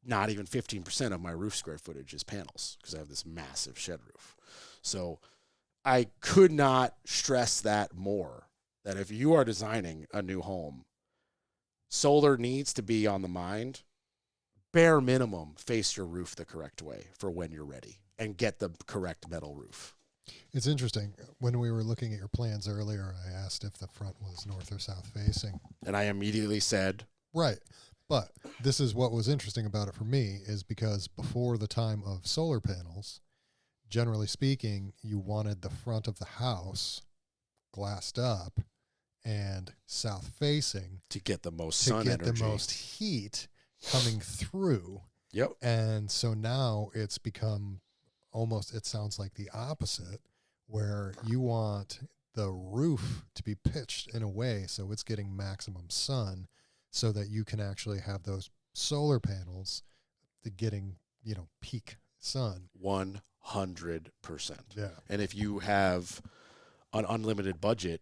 not even 15% of my roof square footage is panels, because I have this massive shed roof. So I could not stress that more, that if you are designing a new home, solar needs to be on the mind. Bare minimum, face your roof the correct way for when you're ready, and get the correct metal roof. It's interesting. When we were looking at your plans earlier, I asked if the front was north or south facing. And I immediately said, Right. But this is what was interesting about it for me, is because before the time of solar panels, generally speaking, you wanted the front of the house glassed up and south facing to get the most to sun get energy. the most heat coming through. Yep. And so now it's become almost, it sounds like the opposite, where you want the roof to be pitched in a way so it's getting maximum sun, so that you can actually have those solar panels getting, peak sun. 100%. Yeah. And if you have an unlimited budget,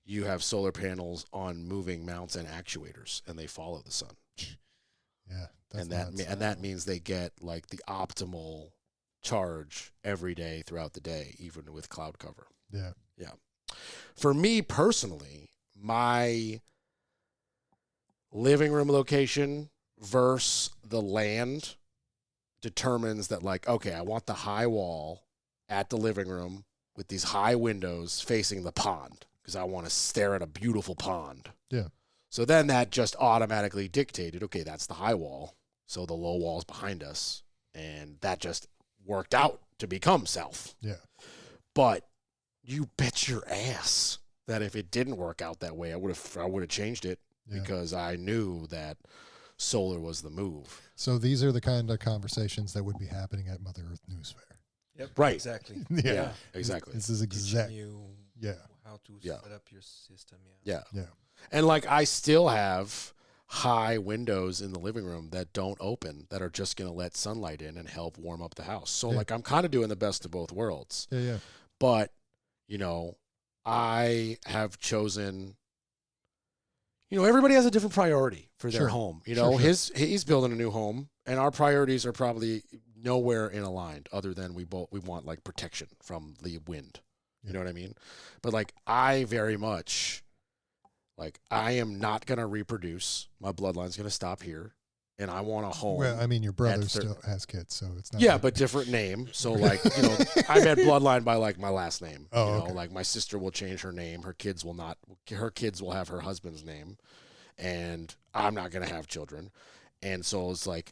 you have solar panels on moving mounts and actuators, and they follow the sun. Yeah. And that means they get like the optimal charge every day throughout the day, even with cloud cover. Yeah. Yeah. For me personally, my living room location versus the land determines that, like, okay, I want the high wall at the living room with these high windows facing the pond, because I want to stare at a beautiful pond. Yeah. So then that just automatically dictated, okay, that's the high wall, so the low wall's behind us, and that just worked out to become south. Yeah. But you bet your ass that if it didn't work out that way, I would have changed it, Yeah. because I knew that solar was the move. So these are the kind of conversations that would be happening at Mother Earth News Fair. Yep. Right. Exactly. Yeah, exactly. This is Teaching exact. you Yeah. how to Yeah. set up your system. Yeah. Yeah. And like, I still have high windows in the living room that don't open, that are just going to let sunlight in and help warm up the house. So Yeah. like, I'm kind of doing the best of both worlds. Yeah. Yeah. But, I have chosen, everybody has a different priority for their Sure. home. Sure. He's building a new home, and our priorities are probably nowhere in aligned, other than we want like protection from the wind. You know what I mean? But like, I very much, like, I am not going to reproduce. My bloodline's going to stop here, and I want a home. Well, I mean, your brother at still has kids, so it's not. Yeah, like- but different name. So like, I'm at bloodline by like my last name. Oh, okay. Like, my sister will change her name. Her kids will not. Her kids will have her husband's name, and I'm not going to have children. And so it's like,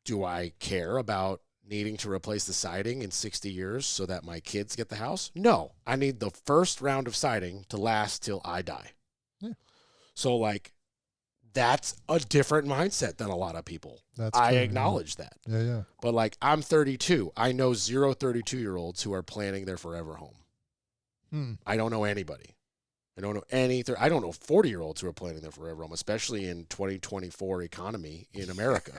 do I care about needing to replace the siding in 60 years so that my kids get the house? No, I need the first round of siding to last till I die. Yeah. So like, that's a different mindset than a lot of people. That's I true, yeah. acknowledge that. Yeah. Yeah. But like, I'm 32. I know 0 32-year-olds who are planning their forever home. Hmm. I don't know anybody. I don't know any. I don't know 40-year-olds who are planning their forever home, especially in 2024 economy in America.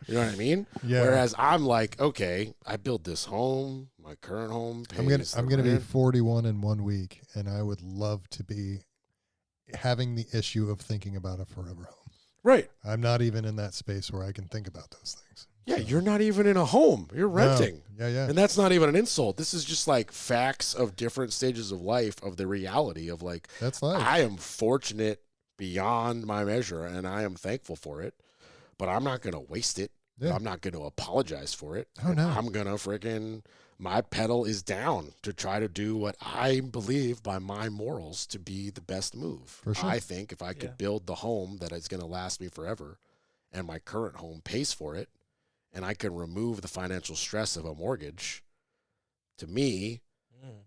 You know what I mean? Yeah. Whereas I'm like, okay, I built this home, my current home. I'm gonna be 41 in 1 week, and I would love to be having the issue of thinking about a forever home. Right. I'm not even in that space where I can think about those things. Yeah, you're not even in a home. You're renting. No. Yeah. And that's not even an insult. This is just like facts of different stages of life, of the reality of like, That's life. I am fortunate beyond my measure and I am thankful for it, but I'm not going to waste it. Yeah. I'm not going to apologize for it. Oh, no. I'm going to my pedal is down to try to do what I believe by my morals to be the best move. For sure. I think if I could build the home that is going to last me forever and my current home pays for it, and I can remove the financial stress of a mortgage, to me,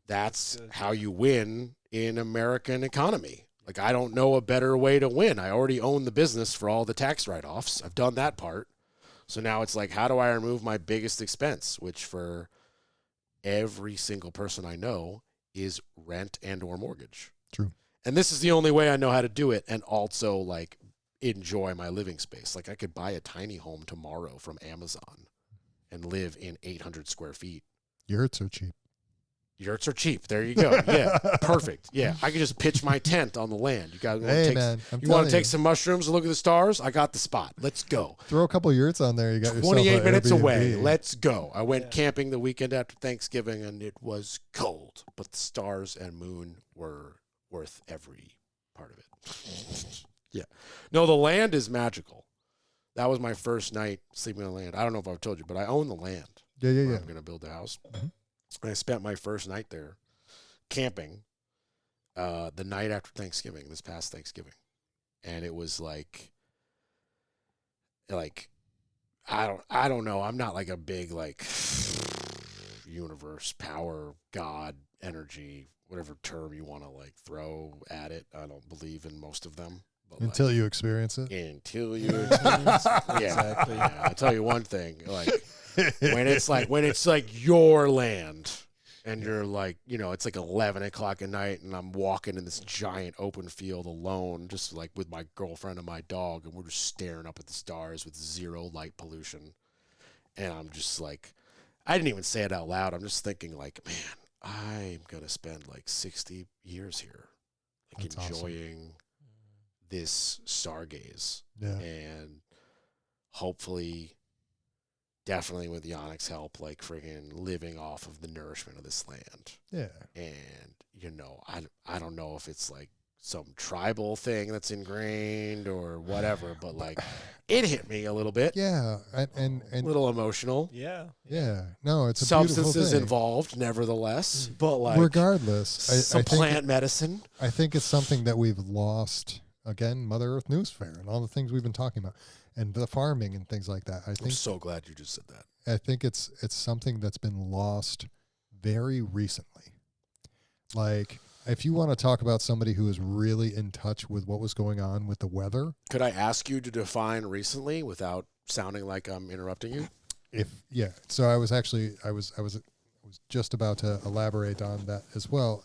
that's how you win in American economy. Like, I don't know a better way to win. I already own the business for all the tax write-offs. I've done that part. So now it's like, how do I remove my biggest expense, which for every single person I know is rent and or mortgage. True. And this is the only way I know how to do it and also like enjoy my living space. Like I could buy a tiny home tomorrow from Amazon and live in 800 square feet. Yurts are cheap. Yurts are cheap. There you go. Yeah, perfect. Yeah, I could just pitch my tent on the land. You guys want to take some mushrooms and look at the stars? I got the spot. Let's go. Throw a couple yurts on there. You got 28 minutes Airbnb. away. Let's go. I went camping the weekend after Thanksgiving, and it was cold, but the stars and moon were worth every part of it. Yeah. No, the land is magical. That was my first night sleeping on the land. I don't know if I've told you, but I own the land. Yeah. I'm going to build a house. Mm-hmm. And I spent my first night there camping the night after Thanksgiving, this past Thanksgiving. And it was like I don't know. I'm not like a big like universe, power, God, energy, whatever term you want to like throw at it. I don't believe in most of them. Until you experience it. Until you experience it. Yeah, exactly. Yeah. I'll tell you one thing. Like when it's like your land and you're like, you know, it's like 11 o'clock at night and I'm walking in this giant open field alone, just like with my girlfriend and my dog, and we're just staring up at the stars with zero light pollution. And I'm just like, I didn't even say it out loud. I'm just thinking like, man, I'm going to spend like 60 years here, like That's enjoying awesome. This stargaze. Yeah. And hopefully, definitely with Yannick's help, like friggin' living off of the nourishment of this land. Yeah. And, you know, I don't know if it's like some tribal thing that's ingrained or whatever, but like it hit me a little bit. Yeah. And a little emotional. Yeah. No, it's a substances beautiful thing. Involved, nevertheless. But like regardless, some plant medicine. I think it's something that we've lost. Again, Mother Earth News Fair and all the things we've been talking about and the farming and things like that. I'm so glad you just said that. I think it's something that's been lost very recently. Like, if you want to talk about somebody who is really in touch with what was going on with the weather. Could I ask you to define recently without sounding like I'm interrupting you? So I was just about to elaborate on that as well.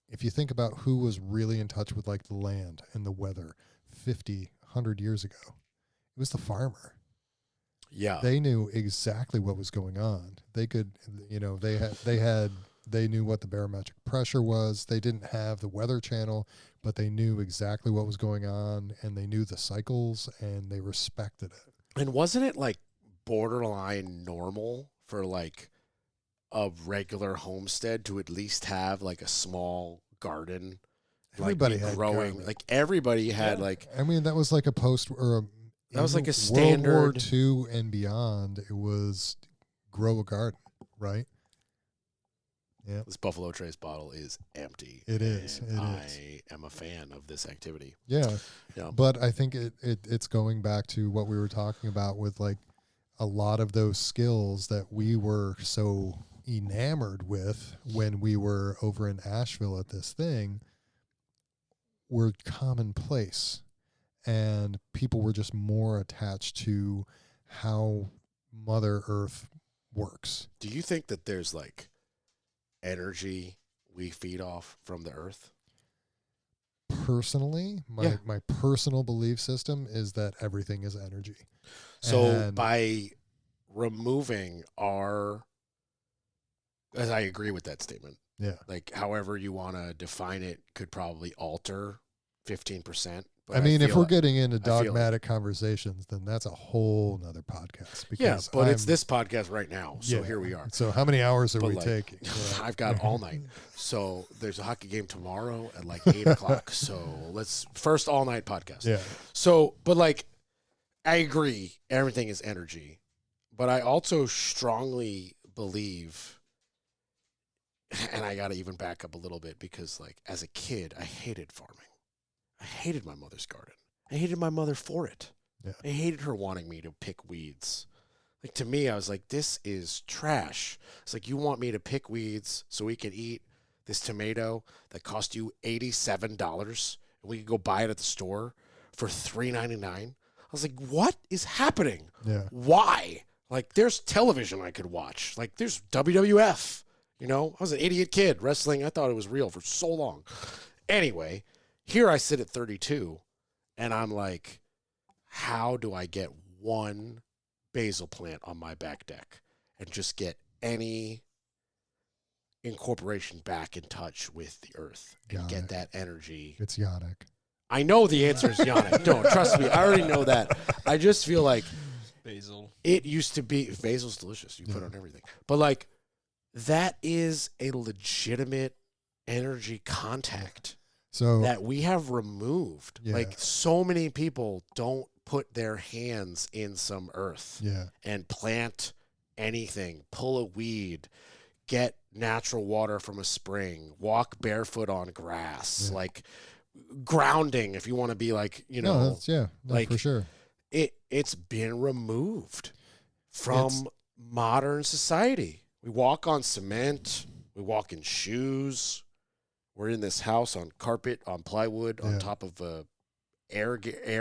If you think about who was really in touch with like the land and the weather 50, 100 years ago, it was the farmer. Yeah. They knew exactly what was going on. They could, you know, they knew what the barometric pressure was. They didn't have the weather channel, but they knew exactly what was going on and they knew the cycles and they respected it. And wasn't it like borderline normal for like a regular homestead to at least have like a small garden? Everybody like had growing, garden. like everybody had like. I mean, that was like a post or that was like a standard World War II and beyond. It was grow a garden, right? Yeah. This Buffalo Trace bottle is empty. It is. I am a fan of this activity. Yeah. Yeah. But I think it's going back to what we were talking about with like a lot of those skills that we were so enamored with when we were over in Asheville at this thing were commonplace, and people were just more attached to how Mother Earth works. Do you think that there's like energy we feed off from the earth? Personally, my personal belief system is that everything is energy. So by removing as I agree with that statement. Yeah. Like however you want to define it could probably alter 15%, But I mean, if feel we're like- getting into feel like- dogmatic conversations, then that's a whole nother podcast. Yeah, Because but it's I'm- this podcast right now, so yeah. here we are. So how many hours are But we like, taking? I've got all night. So there's a hockey game tomorrow at like 8 o'clock. So let's first all night podcast. Yeah. So, but like, I agree, everything is energy, but I also strongly believe, and I got to even back up a little bit because, like, as a kid, I hated farming. I hated my mother's garden. I hated my mother for it. Yeah. I hated her wanting me to pick weeds. Like, to me, I was like, this is trash. It's like, you want me to pick weeds so we can eat this tomato that cost you $87 and we could go buy it at the store for $3.99? I was like, what is happening? Yeah. Why? Like, there's television I could watch. Like, there's WWF. You know, I was an idiot kid. Wrestling, I thought it was real for so long. Anyway, here I sit at 32, and I'm like, how do I get one basil plant on my back deck and just get any incorporation back in touch with the earth and Got get it. that energy? It's Yannick. I know the answer is Yannick. Don't trust me. I already know that. I just feel like Basil. it used to be basil's delicious. You put Yeah. on everything, but like that is a legitimate energy contact So that we have removed. Yeah. Like so many people don't put their hands in some earth yeah. and plant anything, pull a weed, get natural water from a spring, walk barefoot on grass, Yeah. like grounding if you want to be like, you No, know, that's, yeah, no, like- for sure. it's been removed from It's- modern society. We walk on cement, we walk in shoes. We're in this house on carpet, on plywood, on Yeah. top of a air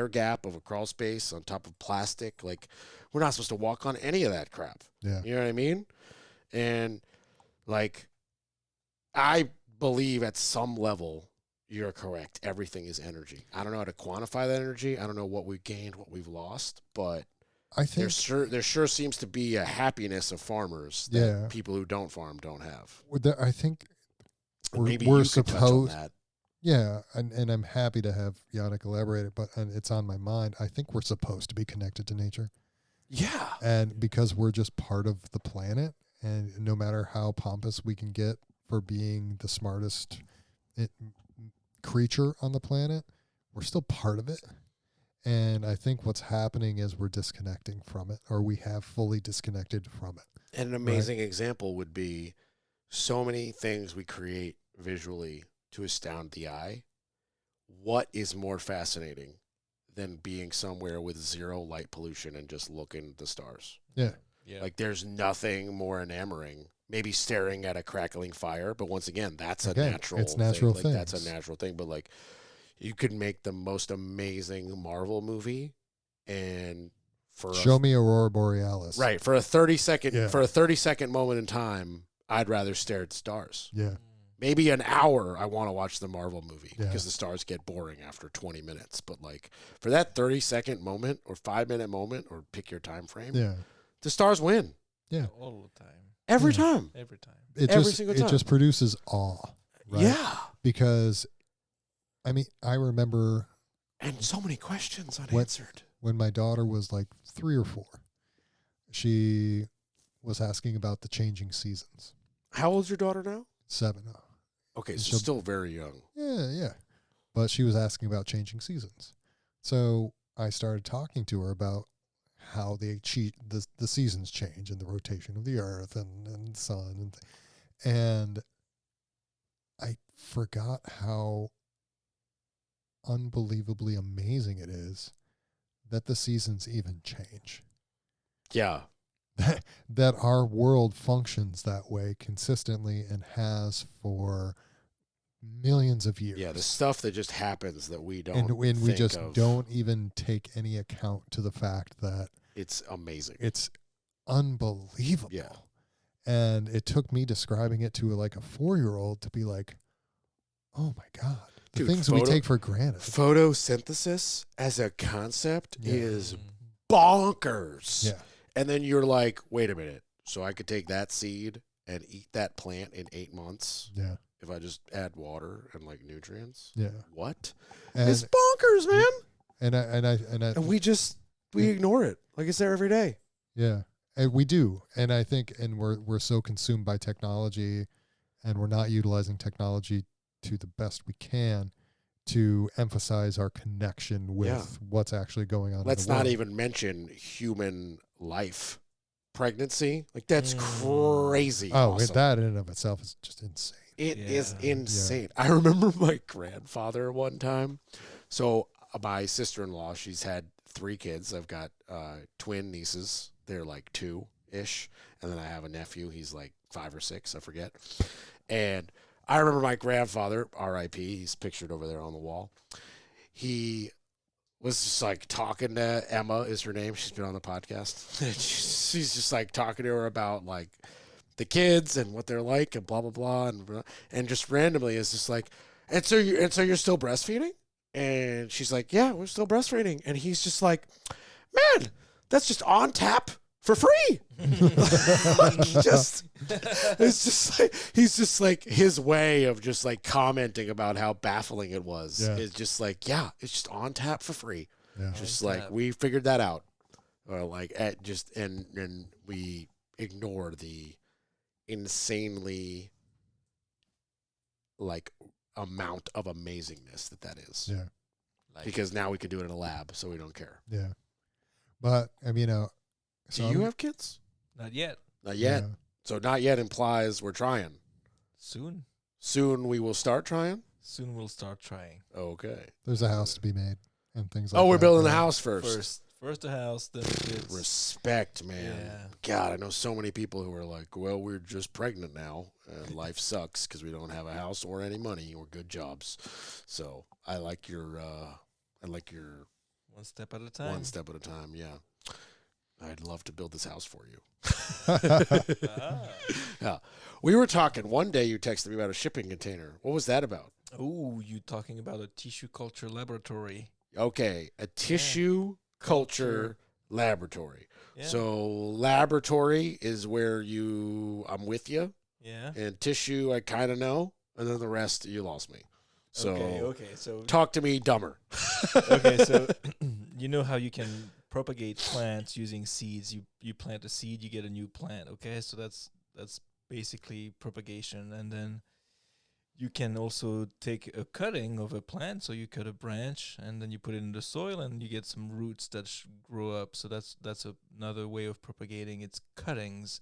gap of a crawl space, on top of plastic. Like, we're not supposed to walk on any of that crap. Yeah. You know what I mean? And like, I believe at some level you're correct. Everything is energy. I don't know how to quantify that energy. I don't know what we've gained, what we've lost, but I think there sure seems to be a happiness of farmers that Yeah. people who don't farm don't have. I think And maybe we're you could touch on supposed. that. Yeah, and I'm happy to have Yannick elaborate it, and it's on my mind. I think we're supposed to be connected to nature, Yeah. and because we're just part of the planet, and no matter how pompous we can get for being the smartest creature on the planet, we're still part of it. And I think what's happening is we're disconnecting from it, or we have fully disconnected from it. And an amazing example would be so many things we create visually to astound the eye. What is more fascinating than being somewhere with zero light pollution and just looking at the stars? Yeah. Yeah. Like, there's nothing more enamoring. Maybe staring at a crackling fire, but once again, that's a Again, natural it's natural thing. Like, that's things. a natural thing. But like, you could make the most amazing Marvel movie, and for Show me Aurora Borealis. right for a 30-second Yeah. for a 30-second moment in time, I'd rather stare at the stars. Yeah. Maybe an hour I want to watch the Marvel movie Yeah. because the stars get boring after 20 minutes. But like, for that 30-second moment or 5-minute moment, or pick your time frame, Yeah. the stars win Yeah. All the time. every Yeah. time. Every time. It Every just single it time. just produces awe. Right? Yeah. Because I mean, I remember And so many questions unanswered. when my daughter was like 3 or 4, she was asking about the changing seasons. How old's your daughter now? 7. Okay, so She'll- still very young. Yeah. But she was asking about changing seasons. So I started talking to her about how the seasons change and the rotation of the earth and sun. And I forgot how unbelievably amazing it is that the seasons even change. Yeah. That our world functions that way consistently and has for millions of years. Yeah, the stuff that just happens that we don't and when we think just of, don't even take any account to the fact that it's amazing. it's unbelievable. Yeah. And it took me describing it to like a 4-year-old to be like, oh my God. The Dude, things we take for granted. Photosynthesis as a concept Yeah. is Mm. bonkers. Yeah. And then you're like, wait a minute. So I could take that seed and eat that plant in 8 months Yeah. if I just add water and like nutrients. Yeah. What? And, It's bonkers, man. and We ignore it. Like it's there every day. yeah, and we do. And I think, and we're so consumed by technology, and we're not utilizing technology to the best we can to emphasize our connection with what's actually going on. Let's in the not world. even mention human life. Pregnancy, like that's crazy. Oh, awesome. that in and of itself is just insane. It is Yeah. insane. I remember my grandfather one time. So my sister-in-law, she's had 3 kids. I've got twin nieces. They're like 2-ish. And then I have a nephew. He's like 5 or 6. I forget. And I remember my grandfather, R.I.P. He's pictured over there on the wall. He was just like talking to Emma is her name. She's been on the podcast. And she's just like talking to her about like the kids and what they're like and blah blah blah and just randomly is just like and so you're still breastfeeding? And she's like, yeah, we're still breastfeeding. And he's just like, man, that's just on tap for free. It's just like he's just like his way of just like commenting about how baffling it was. Yeah. It's just like, yeah, it's just on tap for free. Yeah. Just On like tap. we figured that out. Or like at just and we ignore the insanely like amount of amazingness that is. Yeah. Like, Because now we can do it in a lab, so we don't care. Yeah. But I mean, Do you have kids? not yet. Not yet. Yeah. So not yet implies we're trying. Soon. Soon we will start trying. Soon we'll start trying. Okay. There's a house to be made and things like Oh, we're that. building the Yeah. house first. First the house, then the kids. Respect, man. Yeah. God, I know so many people who are like, well, we're just pregnant now, and life sucks because we don't have a house or any money or good jobs. So I like your One step at a time. one step at a time. Yeah, I'd love to build this house for you. Ah. Yeah, we were talking one day. You texted me about a shipping container. What was that about? Oh, you talking about a tissue culture laboratory? Okay, a tissue culture laboratory. Yeah. So laboratory is where I'm with you. yeah. And tissue, I kind of know, and then the rest, you lost me. So Okay. So talk to me dumber. okay. So you know how you can propagate plants using seeds. You plant a seed, you get a new plant. Okay. So that's basically propagation, and then you can also take a cutting of a plant. So you cut a branch, and then you put it in the soil, and you get some roots that grow up. So that's another way of propagating. It's cuttings.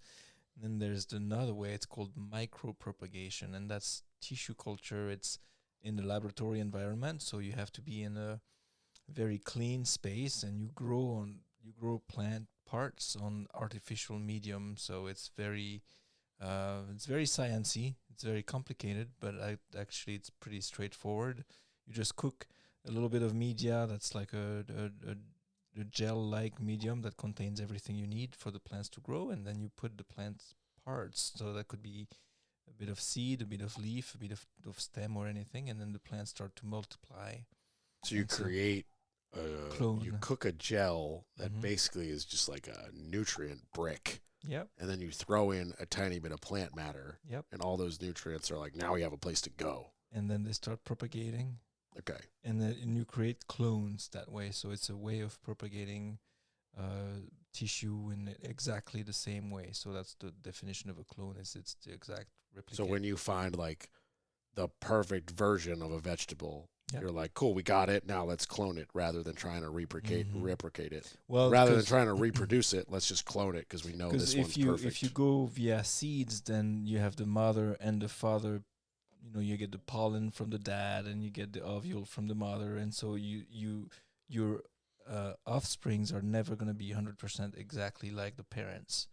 And then there's another way. It's called micropropagation, and that's tissue culture. It's in the laboratory environment, so you have to be in a very clean space, and you grow plant parts on artificial medium. So it's very sciencey. It's very complicated, but actually it's pretty straightforward. You just cook a little bit of media that's like a gel-like medium that contains everything you need for the plants to grow, and then you put the plant parts. So that could be a bit of seed, a bit of leaf, a bit of stem or anything, and then the plants start to multiply. So you And so- create, Clone. you cook a gel that Mhm. basically is just like a nutrient brick, Yep, and then you throw in a tiny bit of plant matter, yep. and all those nutrients are like, now we have a place to go. And then they start propagating, Okay. and you create clones that way. So it's a way of propagating tissue in exactly the same way. So that's the definition of a clone. It's the exact replicate. So when you find like the perfect version of a vegetable, Yep. you're like, cool, we got it. Now let's clone it rather than trying to replicate it. well, Rather than 'cause- trying to reproduce it, let's just clone it because we know this one's perfect. if you go via seeds, then you have the mother and the father. You know, you get the pollen from the dad, and you get the ovule from the mother, and so your offsprings are never going to be 100% exactly like the parents.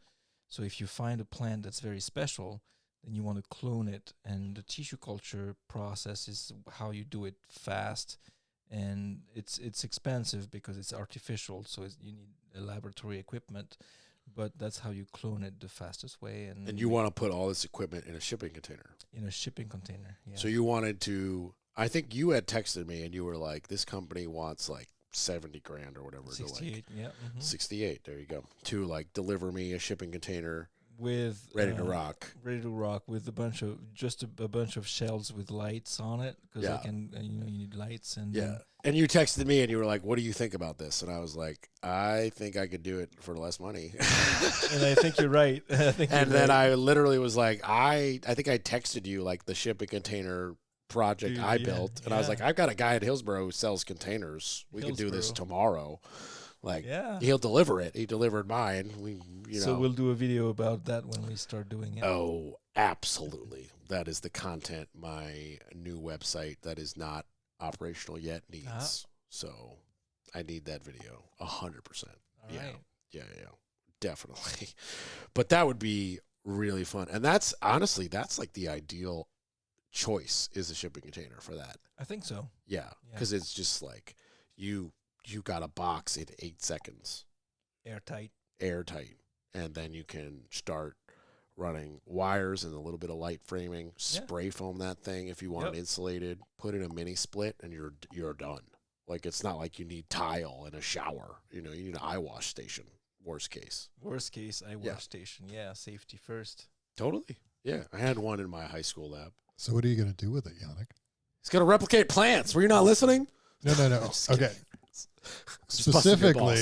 So if you find a plant that's very special, then you want to clone it, and the tissue culture process is how you do it fast, and it's expensive because it's artificial, so you need a laboratory equipment, but that's how you clone it the fastest way. And you want to put all this equipment in a shipping container. in a shipping container. Yeah. So you wanted to, I think you had texted me and you were like, this company wants like 70 grand or whatever. To like 68. Yeah. 68. There you go. To like deliver me a shipping container with ready to rock. Ready to rock with a bunch of shelves with lights on it because Yeah. I can you need lights and Yeah. And you texted me and you were like, "What do you think about this?" And I was like, "I think I could do it for less money." and I think you're right. And then I literally was like, I think I texted you like the shipping container project Dude, I built, and I was like, I've got a guy at Hillsboro who sells containers. We could do this tomorrow. Like, he'll deliver it. He delivered mine. So we'll do a video about that when we start doing it. Oh, absolutely. That is the content my new website that is not operational yet needs. So I need that video 100%. All right. Yeah, definitely. But that would be really fun. And that's honestly, that's like the ideal choice is a shipping container for that. I think so. Yeah, because it's just like you got a box in 8 seconds. Airtight. And then you can start running wires and a little bit of light framing, spray foam that thing if you want it insulated, put in a mini split, and you're done. Like, it's not like you need tile and a shower. You need an eye wash station, worst case. Eye wash station. Yeah, safety first. Totally. Yeah, I had one in my high school lab. So what are you going to do with it, Yannick? It's going to replicate plants. Were you not listening? No. Okay. Specifically,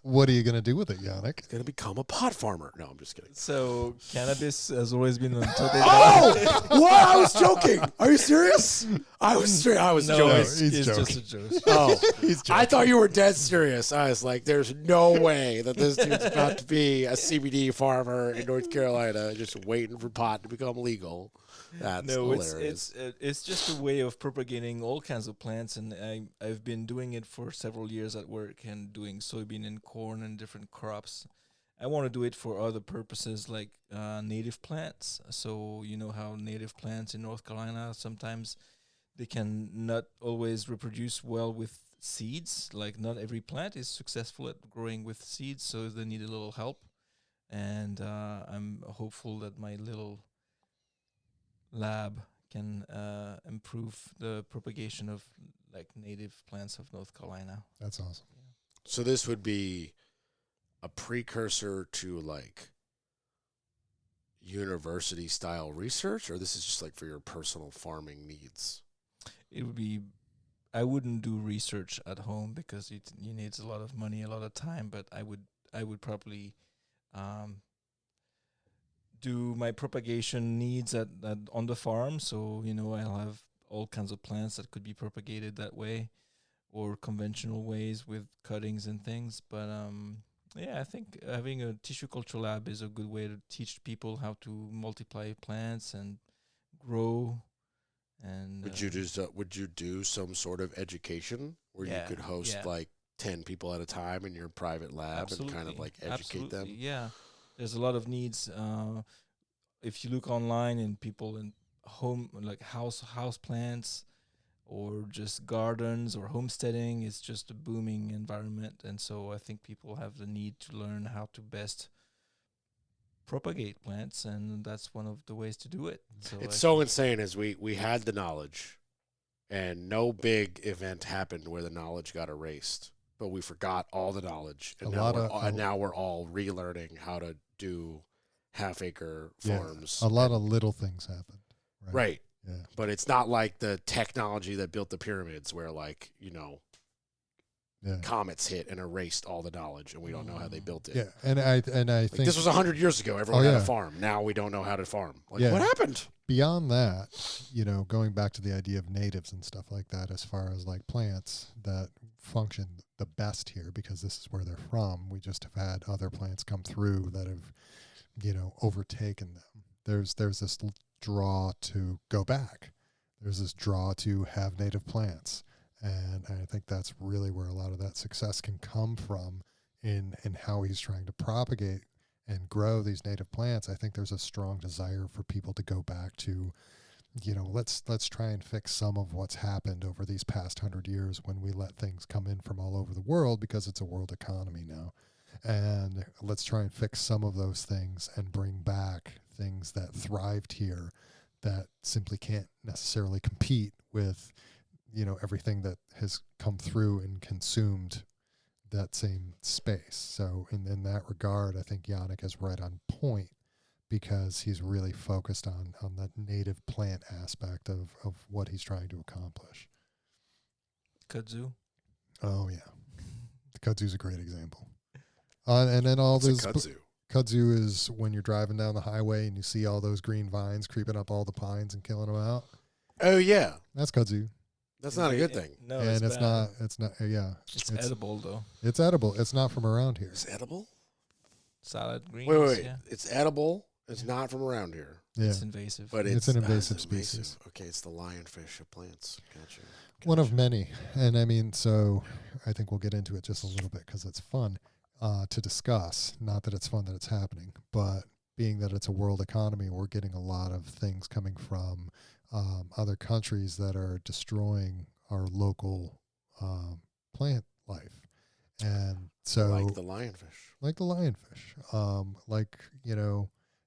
what are you going to do with it, Yannick? It's going to become a pot farmer. No, I'm just kidding. So cannabis has always been on top. Oh, what? I was joking. Are you serious? I was joking. He's joking. Just a joke. Oh, He's joking. I thought you were dead serious. I was like, there's no way that this dude's about to be a CBD farmer in North Carolina just waiting for pot to become legal. That's hilarious. It's just a way of propagating all kinds of plants, and I've been doing it for several years at work and doing soybean and corn and different crops. I want to do it for other purposes like native plants. So you know how native plants in North Carolina sometimes they can not always reproduce well with seeds. Like not every plant is successful at growing with seeds, so they need a little help. And I'm hopeful that my little lab can improve the propagation of like native plants of North Carolina. That's awesome. Yeah. So this would be a precursor to like university style research, or this is just like for your personal farming needs? It would be. I wouldn't do research at home because it needs a lot of money, a lot of time. But I would probably do my propagation needs at on the farm. So I'll have all kinds of plants that could be propagated that way, or conventional ways with cuttings and things. But I think having a tissue culture lab is a good way to teach people how to multiply plants and grow. And would you do some sort of education where you could host like 10 people at a time in your private lab and kind of like educate them? Yeah, there's a lot of needs. If you look online and people in home like house plants or just gardens or homesteading, it's just a booming environment, and so I think people have the need to learn how to best propagate plants, and that's one of the ways to do it. So it's so insane as we had the knowledge and no big event happened where the knowledge got erased, but we forgot all the knowledge, and now we're all relearning how to do half-acre farms. A lot of little things happened. Right. Yeah. But it's not like the technology that built the pyramids where like, comets hit and erased all the knowledge and we don't know how they built it. Yeah. And I like think this was 100 years ago. Everyone had a farm. Now we don't know how to farm. Like what happened? Beyond that, going back to the idea of natives and stuff like that, as far as like plants that function the best here because this is where they're from. We just have had other plants come through that have, overtaken them. There's this draw to go back. There's this draw to have native plants. And I think that's really where a lot of that success can come from in how he's trying to propagate and grow these native plants. I think there's a strong desire for people to go back to, let's try and fix some of what's happened over these past 100 years when we let things come in from all over the world because it's a world economy now. And let's try and fix some of those things and bring back things that thrived here that simply can't necessarily compete with, everything that has come through and consumed that same space. So in that regard, I think Yannick is right on point, because he's really focused on that native plant aspect of what he's trying to accomplish. Kudzu. Oh yeah, the kudzu's a great example. And then all What's a those kudzu? kudzu is when you're driving down the highway and you see all those green vines creeping up all the pines and killing them out. Oh yeah, That's kudzu. that's not a good thing. No, And it's it's bad. not. Yeah, It's edible though. it's edible. It's not from around here. It's edible. Salad greens. Wait. Yeah. It's edible. It's not from around here, Yeah, It's invasive. but It's it's an ah, invasive species. Okay, it's the lionfish of plants. Gotcha. one of many. And I mean, so I think we'll get into it just a little bit because it's fun to discuss. Not that it's fun that it's happening, but being that it's a world economy, we're getting a lot of things coming from other countries that are destroying our local plant life. And so, Like the lionfish. like the lionfish, like,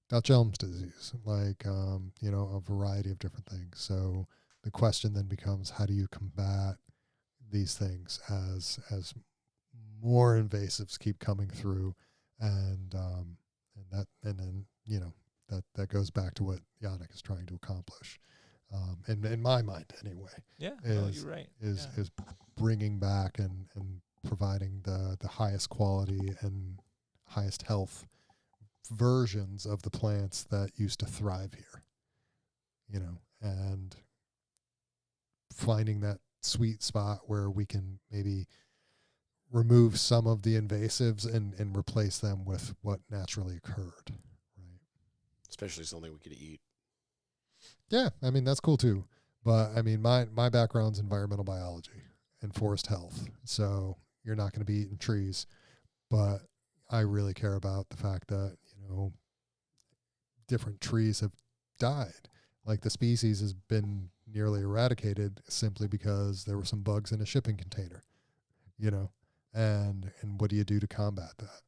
Dutch elm's disease, like, a variety of different things. So the question then becomes, how do you combat these things as more invasives keep coming through? And then, that goes back to what Yannick is trying to accomplish. In my mind anyway, Yeah, no, is- you're right. is Yeah. bringing back and providing the highest quality and highest health versions of the plants that used to thrive here, and finding that sweet spot where we can maybe remove some of the invasives and replace them with what naturally occurred. Right. Especially something we could eat. Yeah, I mean, that's cool too. But I mean, my background's environmental biology and forest health. So you're not going to be eating trees, but I really care about the fact that, different trees have died. Like the species has been nearly eradicated simply because there were some bugs in a shipping container, and what do you do to combat that?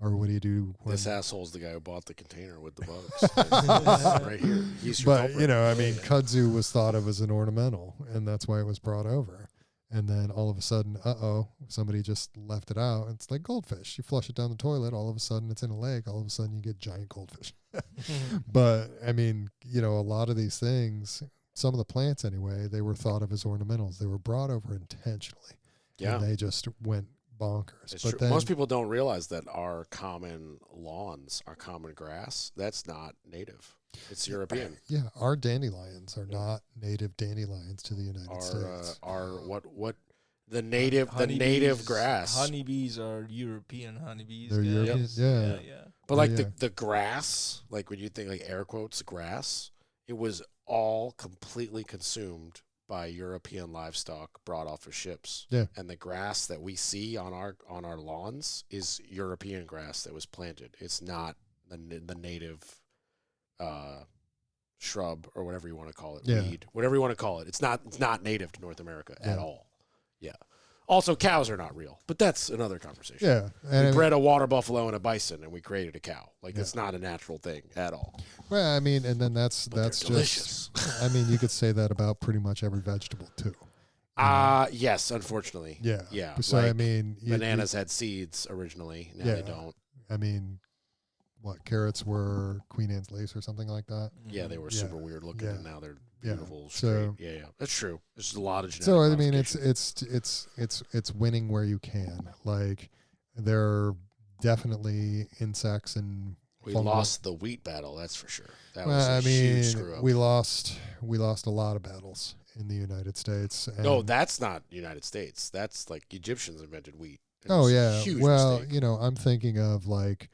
Or what do you do when, This asshole's the guy who bought the container with the bugs. Right here. He's your but culprit. I mean, kudzu was thought of as an ornamental, and that's why it was brought over. And then all of a sudden, somebody just left it out. It's like goldfish. You flush it down the toilet, all of a sudden it's in a lake. All of a sudden you get giant goldfish. But I mean, a lot of these things, some of the plants anyway, they were thought of as ornamentals. They were brought over intentionally. Yeah. And they just went bonkers. It's But true. then, Most people don't realize that our common lawns, our common grass, that's not native. It's European. yeah, our dandelions are not native dandelions to the United States. The native grass. Honeybees are European honeybees. They're European, guys. yeah. Yeah. But like Yeah. the grass, like when you think like air quotes grass, it was all completely consumed by European livestock brought off of ships. Yeah. And the grass that we see on our lawns is European grass that was planted. It's not the native shrub or whatever you want to call it, Yeah. weed, whatever you want to call it. It's not native to North America Yeah. at all. Yeah. Also, cows are not real, but that's another conversation. Yeah. We And I mean, bred a water buffalo and a bison, and we created a cow. Like Yeah. it's not a natural thing at all. well, I mean, and then that's But they're just delicious. I mean, you could say that about pretty much every vegetable too. Yes, unfortunately. Yeah. Yeah. So I like mean, bananas had seeds originally. Now Yeah. they don't. I mean, what carrots were Queen Anne's lace or something like that. Yeah, they were Yeah. super weird looking, Yeah. and now they're Yeah. beautiful. So- Straight. Yeah, that's true. There's a lot of genetic. So I mean, modification. it's winning where you can. Like there are definitely insects and We fungal- lost the wheat battle. That's for sure. That Well, was a I huge screw mean, up. we lost a lot of battles in the United States. And No, that's not United States. That's like Egyptians invented wheat. and it Oh was a yeah. huge Well, mistake. I'm thinking of like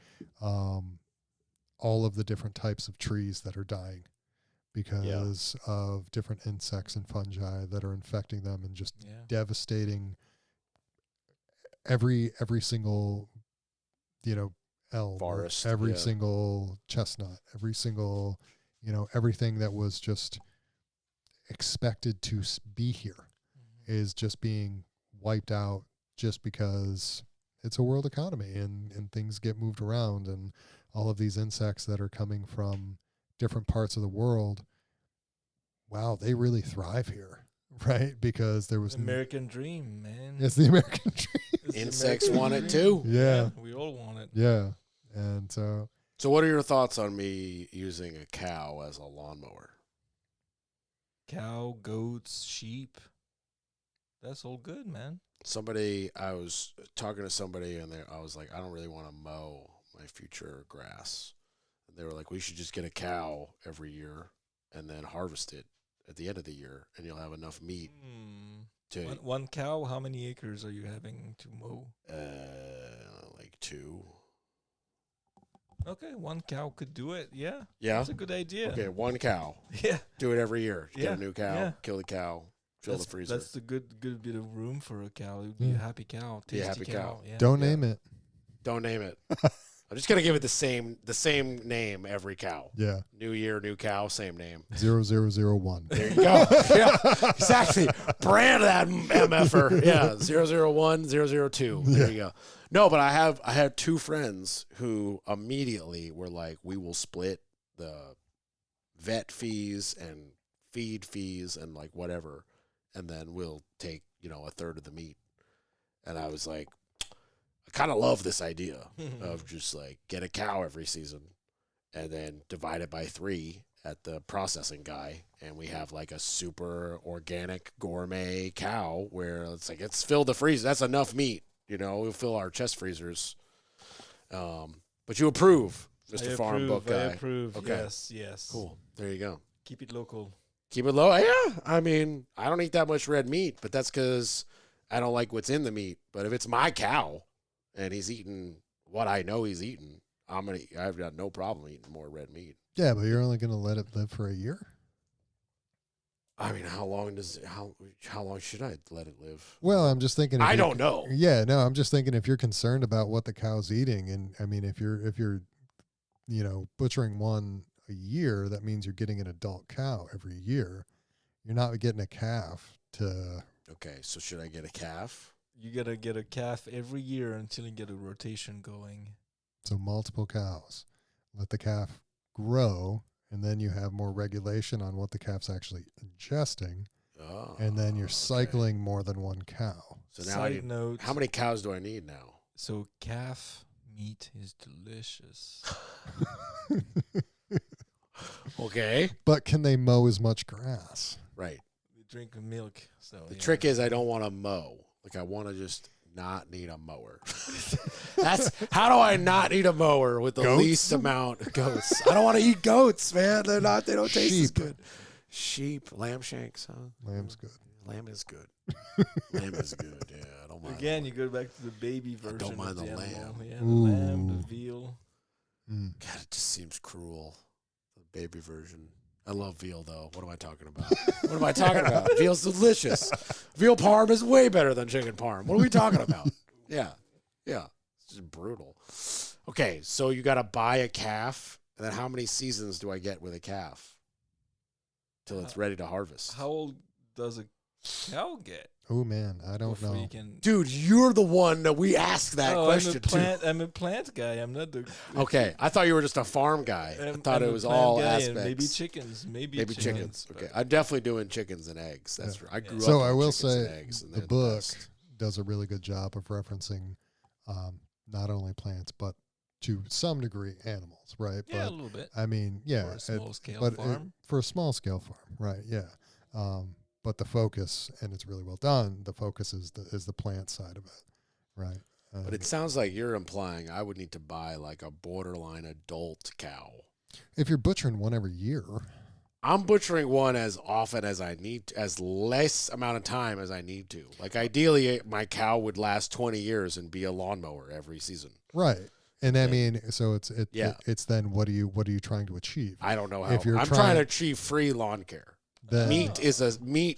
all of the different types of trees that are dying because of different insects and fungi that are infecting them and just Yeah. devastating every single elm, Forest, every yeah. single chestnut, every single everything that was just expected to be here is just being wiped out just because it's a world economy and things get moved around, and all of these insects that are coming from different parts of the world, wow, they really thrive here. right? Because there was American dream, man. it's the American dream. It's the Insects American want it dream. too. Yeah. We all want it. Yeah, and so So what are your thoughts on me using a cow as a lawnmower? Cow, goats, sheep. That's all good, man. I was talking to somebody and I was like, I don't really want to mow my future grass. And they were like, we should just get a cow every year and then harvest it at the end of the year, and you'll have enough meat to One cow, how many acres are you having to mow? like 2. Okay, one cow could do it. Yeah. Yeah. That's a good idea. Okay, 1 cow. Yeah. Do it every year. Get Yeah, a new cow. yeah. Kill the cow. Fill the freezer. That's the good bit of room for a cow. It would be a happy cow. Be a Tasty happy cow. Yeah. don't Yeah. name it. Don't name it. I'm just gonna give it the same name every cow. Yeah, New year, new cow, same name. 0001. There you go. Yeah, exactly. Brand that MFer. Yeah, 001, 002. There you go. No, but I had 2 friends who immediately were like, we will split the vet fees and feed fees and like whatever, and then we'll take, a third of the meat. And I was like, I kind of love this idea of just like get a cow every season and then divide it by 3 at the processing guy, and we have like a super organic gourmet cow where it's filled the freezer. That's enough meat, we'll fill our chest freezers. But you approve, Mr. Farm Book guy. I approve. Okay. Yes. Cool. There you go. Keep it local. Keep it low. Yeah. I mean, I don't eat that much red meat, but that's because I don't like what's in the meat. But if it's my cow and he's eating what I know he's eating, I've got no problem eating more red meat. Yeah, but you're only going to let it live for a year? I mean, how long should I let it live? Well, I'm just thinking. I don't know. Yeah, no, I'm just thinking if you're concerned about what the cow's eating, and I mean, if you're butchering one a year, that means you're getting an adult cow every year. You're not getting a calf to. Okay, so should I get a calf? You gotta get a calf every year until you get a rotation going. So multiple cows. Let the calf grow, and then you have more regulation on what the calf's actually ingesting, and then you're cycling more than one cow. So now Side note. how many cows do I need now? So calf meat is delicious. Okay. But can they mow as much grass? Right. We drink milk. So The trick is I don't want to mow. Like I want to just not need a mower. That's how do I not need a mower with the Goats? least amount of goats? I don't want to eat goats, man. They don't taste as Sheep. good. Sheep, lamb shanks, huh? Lamb's good. Lamb is good. Lamb is good. Yeah, I don't mind. Again, you go back to the baby version. don't mind of the animal. lamb. Yeah, the lamb, Ooh. the veal. Mm. God, it just seems cruel. The baby version. I love veal though. What am I talking about? What am I talking about? Veal's delicious. Veal parm is way better than chicken parm. What are we talking about? Yeah. It's just brutal. Okay, so you got to buy a calf, and then how many seasons do I get with a calf till it's ready to harvest? How old does a cow get? Oh man, I don't before know. you can? Dude, you're the one that we asked that question to. I'm a plant guy. I'm not the. Okay, I thought you were just a farm guy. I thought I'm it a was plant all guy and aspects. Maybe chickens. Maybe chickens. but- Okay, I'm definitely doing chickens and eggs. That's Yeah. I grew So up. I with will chickens and say eggs, and the they're book best. does a really good job of referencing not only plants but to some degree animals, right? Yeah, a But little bit. I mean, yeah, For a small scale but farm. for a small scale farm, right? Yeah. But the focus, and it's really well done. The focus is the plant side of it, right? But it sounds like you're implying I would need to buy like a borderline adult cow. if you're butchering one every year, I'm butchering one as often as I need, as less amount of time as I need to. Like ideally, my cow would last 20 years and be a lawnmower every season. right? And I mean, so Yeah. it's then what are you trying to achieve? I don't know how. If you're I'm trying to achieve free lawn care. Then Meat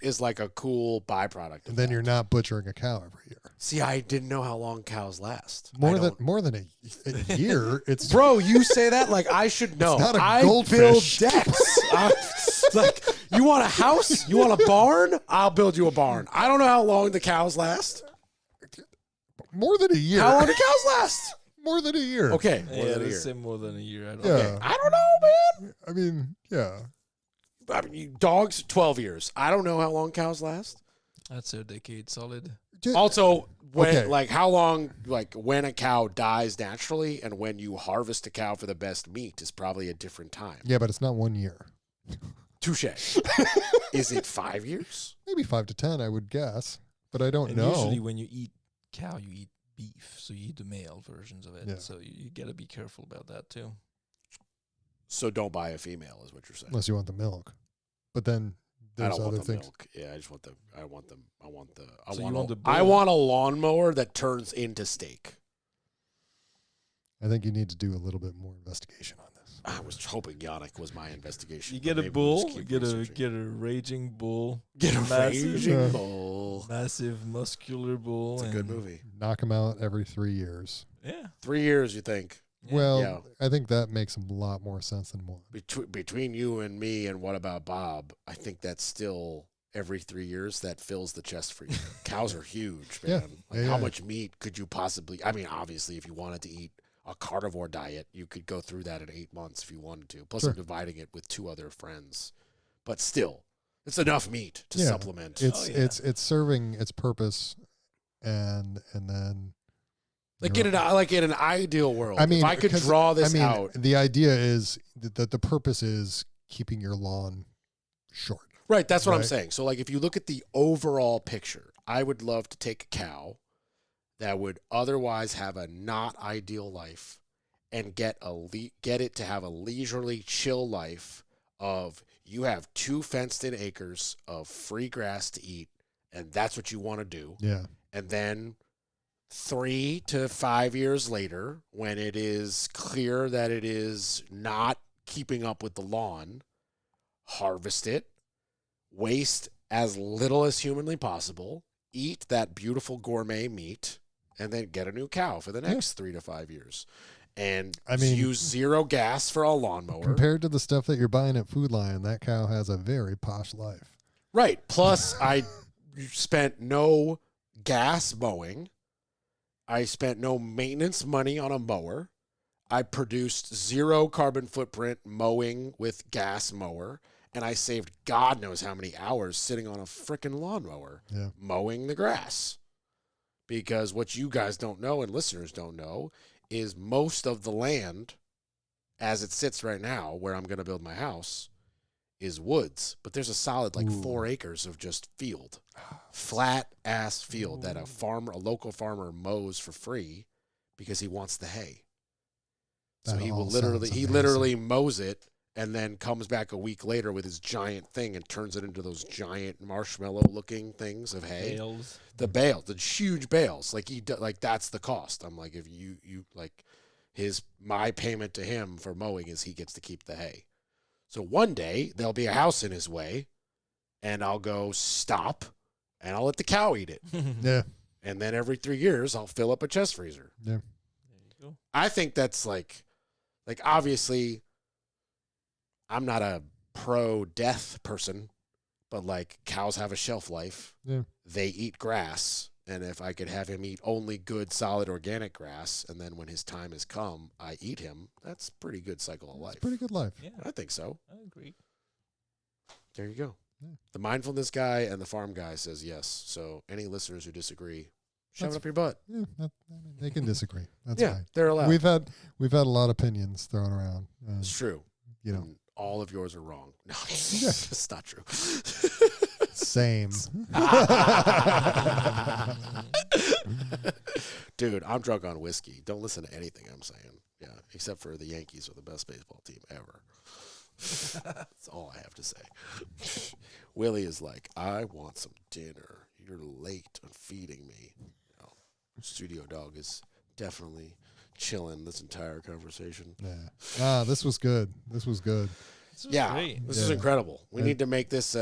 is like a cool byproduct. Of and then that. you're not butchering a cow every year. See, I didn't know how long cows last. More than a year. It's Bro, you say that like I should know. not a I goldfish. build decks. Like, you want a house? You want a barn? I'll build you a barn. I don't know how long the cows last. more than a year. How long do cows last? More than a year. Okay, more Yeah, than a let's year. say more than a year. I don't Yeah. know. I don't know, man. I mean, yeah. I mean, dogs 12 years. I don't know how long cows last. That's a decade solid. Also, when Okay. like how long, like when a cow dies naturally and when you harvest a cow for the best meat is probably a different time. Yeah, but it's not 1 year. Touche. Is it 5 years? Maybe 5 to 10, I would guess, but I don't And know. usually when you eat cow, you eat beef, so you eat the male versions of it. Yeah. So you got to be careful about that too. So don't buy a female, is what you're saying. Unless you want the milk. But then I there's don't other want the things. milk. Yeah, I just want the. I want the. So you want the I bull? want a lawnmower that turns into steak. I think you need to do a little bit more investigation on this. I was hoping Yannick was my investigation. You but get a maybe we'll just bull, keep get researching. a raging bull, Get a massive- raging bull. massive muscular bull. It's a good and- movie. Knock them out every 3 years. Yeah. 3 years, you think? Yeah. Well, Yeah. I think that makes a lot more sense than one. Between you and me and what about Bob, I think that's still every 3 years that fills the chest for you. Cows are huge, Yeah. man. Like Yeah, how yeah. much meat could you possibly, I mean, obviously if you wanted to eat a carnivore diet, you could go through that in 8 months if you wanted to. Plus Sure. I'm dividing it with 2 other friends. But still, it's enough meat to Yeah. supplement. It's yeah. it's serving its purpose, and then Like you're- in an ideal world, I mean, if I could 'cause, draw this I mean, out. the idea is that the purpose is keeping your lawn short. Right, that's what I'm Right. saying. So, like, if you look at the overall picture, I would love to take a cow that would otherwise have a not ideal life and get it to have a leisurely, chill life of you have 2 fenced-in acres of free grass to eat, and that's what you want to do. Yeah. And then 3 to 5 years later, when it is clear that it is not keeping up with the lawn, harvest it, waste as little as humanly possible, eat that beautiful gourmet meat, and then get a new cow for the next 3 to 5 years. And I mean- use 0 gas for a lawnmower. Compared to the stuff that you're buying at Food Lion, that cow has a very posh life. Right. Plus, I spent no gas mowing. I spent no maintenance money on a mower. I produced 0 carbon footprint mowing with gas mower. And I saved God knows how many hours sitting on a frickin' lawnmower Yeah. mowing the grass. Because what you guys don't know and listeners don't know is most of the land as it sits right now where I'm going to build my house is woods. But there's a solid like Ooh. 4 acres of just field. Flat ass field that a local farmer mows for free because he wants the hay. So That he will all literally sounds he amazing. literally mows it and then comes back a week later with his giant thing and turns it into those giant marshmallow looking things of hay. Bales. The bales, the huge bales. Like like that's the cost. I'm like, if you like my payment to him for mowing is he gets to keep the hay. So one day there'll be a house in his way and I'll go stop and I'll let the cow eat it. Yeah. And then every 3 years I'll fill up a chest freezer. Yeah. There you go. I think that's like obviously I'm not a pro death person, but like cows have a shelf life. Yeah. They eat grass. And if I could have him eat only good, solid, organic grass, and then when his time has come, I eat him, that's a pretty good cycle of It's life. a pretty good life. Yeah, I think so. I agree. There you go. Yeah. The mindfulness guy and the farm guy says yes. So any listeners who disagree, shove That's- it up your butt. Yeah. I mean, they can disagree. That's Yeah, fine. they're allowed. We've had a lot of opinions thrown around. It's true. You know, And all of yours are wrong. No, it's not true. same. Dude, I'm drunk on whiskey. Don't listen to anything I'm saying. Yeah, except for the Yankees are the best baseball team ever. That's all I have to say. Willie is like, I want some dinner. You're late on feeding me. No, Studio Dog is definitely chilling this entire conversation. Yeah. This was good. This was good. This was Yeah, great. this is Yeah. incredible. We And- need to make this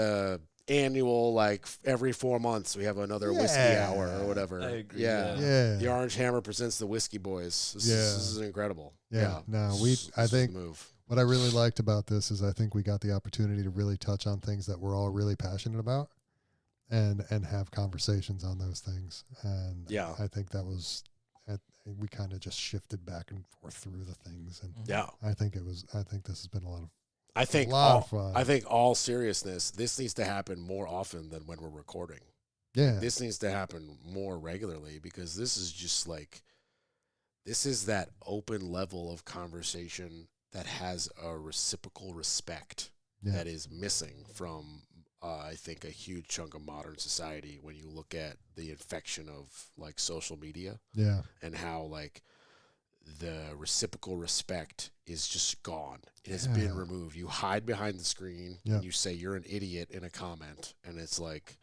annual, like every 4 months we have another whiskey Yeah. hour or whatever. I agree, Yeah. Yeah. The Orange Hammer presents the Whiskey Boys. This is incredible. Yeah. No, This I is the think move. what I really liked about this is I think we got the opportunity to really touch on things that we're all really passionate about and have conversations on those things. And Yeah. I think that was, we kind of just shifted back and forth through the things. And Yeah. I think this has been a lot of I think a lot of fun. I think all seriousness, this needs to happen more often than when we're recording. Yeah. This needs to happen more regularly because this is just like, this is that open level of conversation that has a reciprocal respect that is missing from, I think, a huge chunk of modern society when you look at the infection of like social media Yeah. and how like the reciprocal respect is just gone. It has Yeah. been removed. You hide behind the screen Yeah. and you say you're an idiot in a comment, and it's like,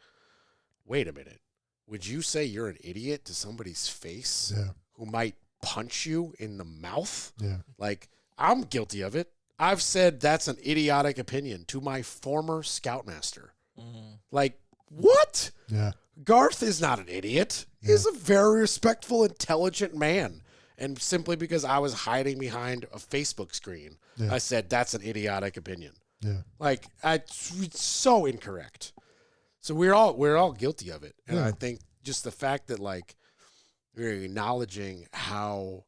wait a minute. Would you say you're an idiot to somebody's face Yeah. who might punch you in the mouth? Yeah. Like, I'm guilty of it. I've said that's an idiotic opinion to my former scoutmaster. Like, what? Yeah. Garth is not an idiot. He's a very respectful, intelligent man. And simply because I was hiding behind a Facebook screen, I said that's an idiotic opinion. Yeah. Like, it's so incorrect. So we're all guilty of it. And I think just the fact that like we're acknowledging how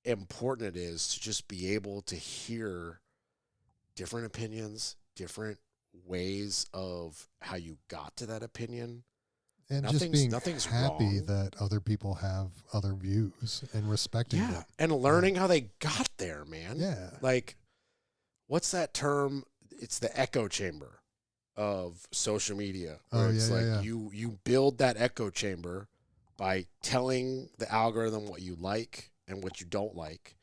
important it is to just be able to hear different opinions, different ways of how you got to that opinion. And just being nothing's happy wrong. that other people have other views and respecting them. And learning how they got there, man. Yeah. Like, what's that term? It's the echo chamber of social media. Where it's like you build that echo chamber by telling the algorithm what you like and what you don't like.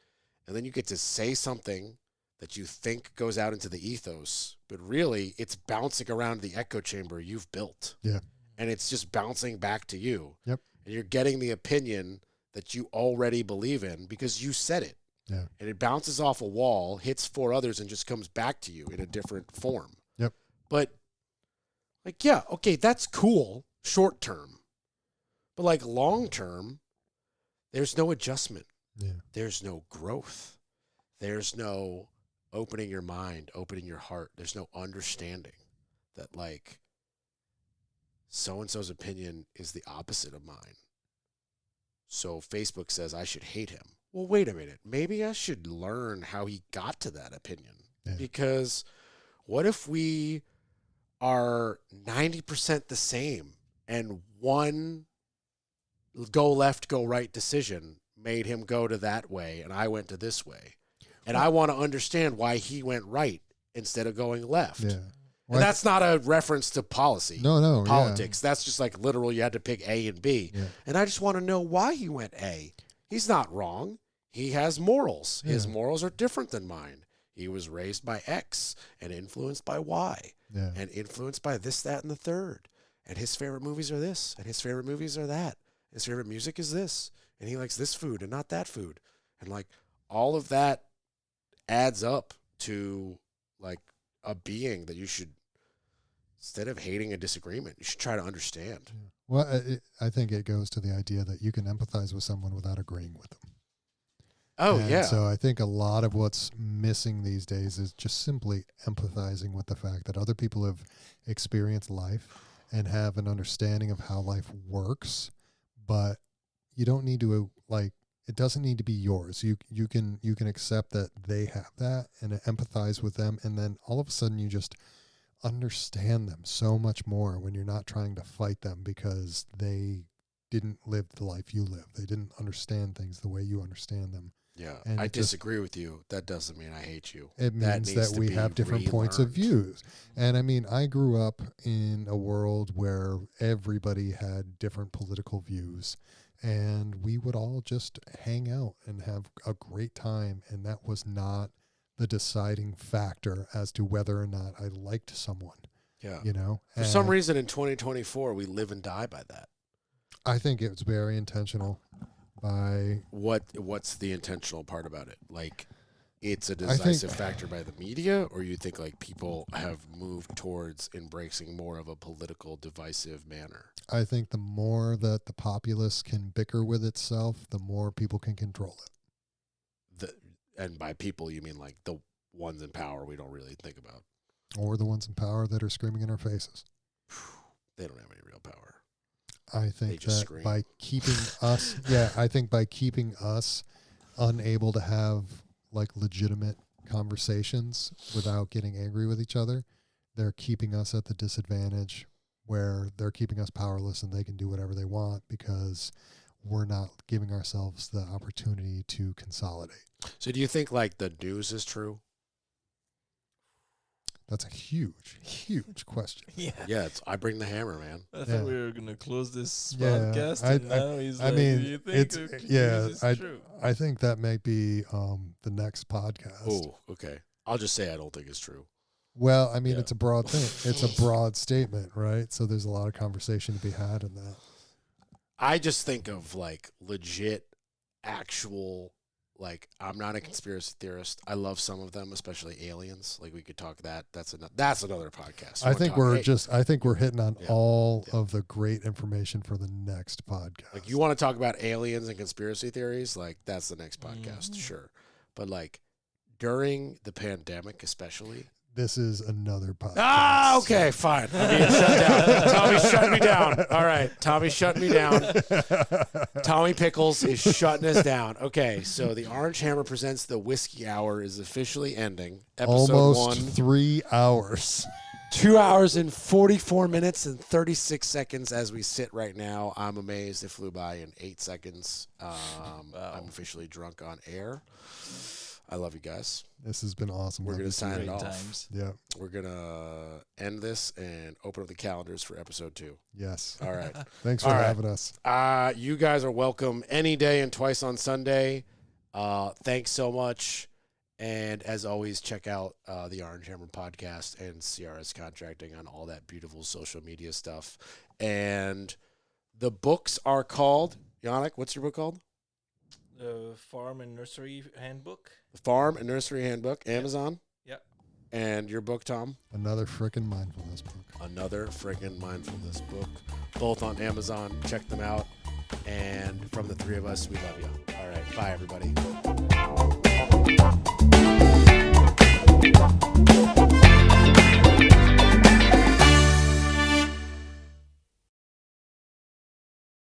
And then you get to say something that you think goes out into the ethos, but really it's bouncing around the echo chamber you've built. Yeah. And it's just bouncing back to you. Yep. And you're getting the opinion that you already believe in because you said it. Yeah. And it bounces off a wall, hits 4 others, and just comes back to you in a different form. Yep. But, like, yeah, okay, that's cool, short term. But, like, long term, there's no adjustment. Yeah. There's no growth. There's no opening your mind, opening your heart. There's no understanding that, like, so-and-so's opinion is the opposite of mine. So Facebook says I should hate him. Well, wait a minute. Maybe I should learn how he got to that opinion. Yeah. Because what if we are 90% the same and one go left, go right decision made him go to that way and I went to this way? And I want to understand why he went right instead of going left. Yeah. And that's not a reference to policy. No, politics. That's just like literal. You had to pick A and B. Yeah. And I just want to know why he went A. He's not wrong. He has morals. His morals are different than mine. He was raised by X and influenced by Y and influenced by this, that, and the third. And his favorite movies are this, and his favorite movies are that. His favorite music is this, and he likes this food and not that food. And like all of that adds up to like a being that you should, instead of hating a disagreement, you should try to understand. Yeah. Well, I think it goes to the idea that you can empathize with someone without agreeing with them. Oh, And yeah. So I think a lot of what's missing these days is just simply empathizing with the fact that other people have experienced life and have an understanding of how life works, but you don't need to it doesn't need to be yours. You can accept that they have that and empathize with them, and then all of a sudden you just understand them so much more when you're not trying to fight them because they didn't live the life you live. They didn't understand things the way you understand them. Yeah, And I it just- disagree with you. That doesn't mean I hate you. It means needs that to we be have different points of relearned. views. And I mean, I grew up in a world where everybody had different political views, and we would all just hang out and have a great time. And that was not the deciding factor as to whether or not I liked someone, Yeah. you know? For some And reason in 2024, we live and die by that. I think it was very intentional by, What's the intentional part about it? Like, it's a think- decisive factor by the media, or you think like people have moved towards embracing more of a political divisive manner? I think the more that the populace can bicker with itself, the more people can control it. And by people, you mean like the ones in power we don't really think about. Or the ones in power that are screaming in our faces. They don't have any real power. I They think just that scream. by keeping us, I think by keeping us unable to have like legitimate conversations without getting angry with each other, they're keeping us at the disadvantage where they're keeping us powerless and they can do whatever they want because we're not giving ourselves the opportunity to consolidate. So do you think like the news is true? That's a huge question. Yeah. Yeah, I bring the hammer, man. I thought we were gonna close this Yeah, podcast, and now he's I like, mean, "Do you think it's the yeah. news is true?" I think that might be the next podcast. Oh, okay. I'll just say I don't think it's true. Well, I mean, Yeah. it's a broad thing. It's a broad statement, right? So there's a lot of conversation to be had in that. I just think of like legit, actual. Like, I'm not a conspiracy theorist. I love some of them, especially aliens. Like, we could talk that. That's another podcast. I think we're hitting on Yeah. all of the great information for the next podcast. Like, you want to talk about aliens and conspiracy theories? Like, that's the next podcast, Mhm. sure. But like during the pandemic, especially. This is another podcast. Ah, okay, fine. I'm being shut down. Tommy shut me down. All right, Tommy shut me down. Tommy Pickles is shutting us down. Okay, so the Orange Hammer presents the Whiskey Hour is officially ending. Episode Almost 1. 3 hours. 2 hours and 44 minutes and 36 seconds as we sit right now. I'm amazed it flew by in 8 seconds. I'm officially drunk on air. I love you guys. This has been awesome. We're Love going you to sign too. it Great off. times. Yeah. We're going to end this and open up the calendars for episode 2. Yes. All right. Thanks for All right. having us. You guys are welcome any day and twice on Sunday. Thanks so much. And as always, check out the Orange Hammer podcast and CRS Contracting on all that beautiful social media stuff. And the books are called, Yannick, what's your book called? The Farm and Nursery Handbook. The Farm and Nursery Handbook, Amazon. Yeah. And your book, Tom? Another frickin' mindfulness book. Another friggin' mindfulness book. Both on Amazon. Check them out. And from the three of us, we love you. All right. Bye, everybody.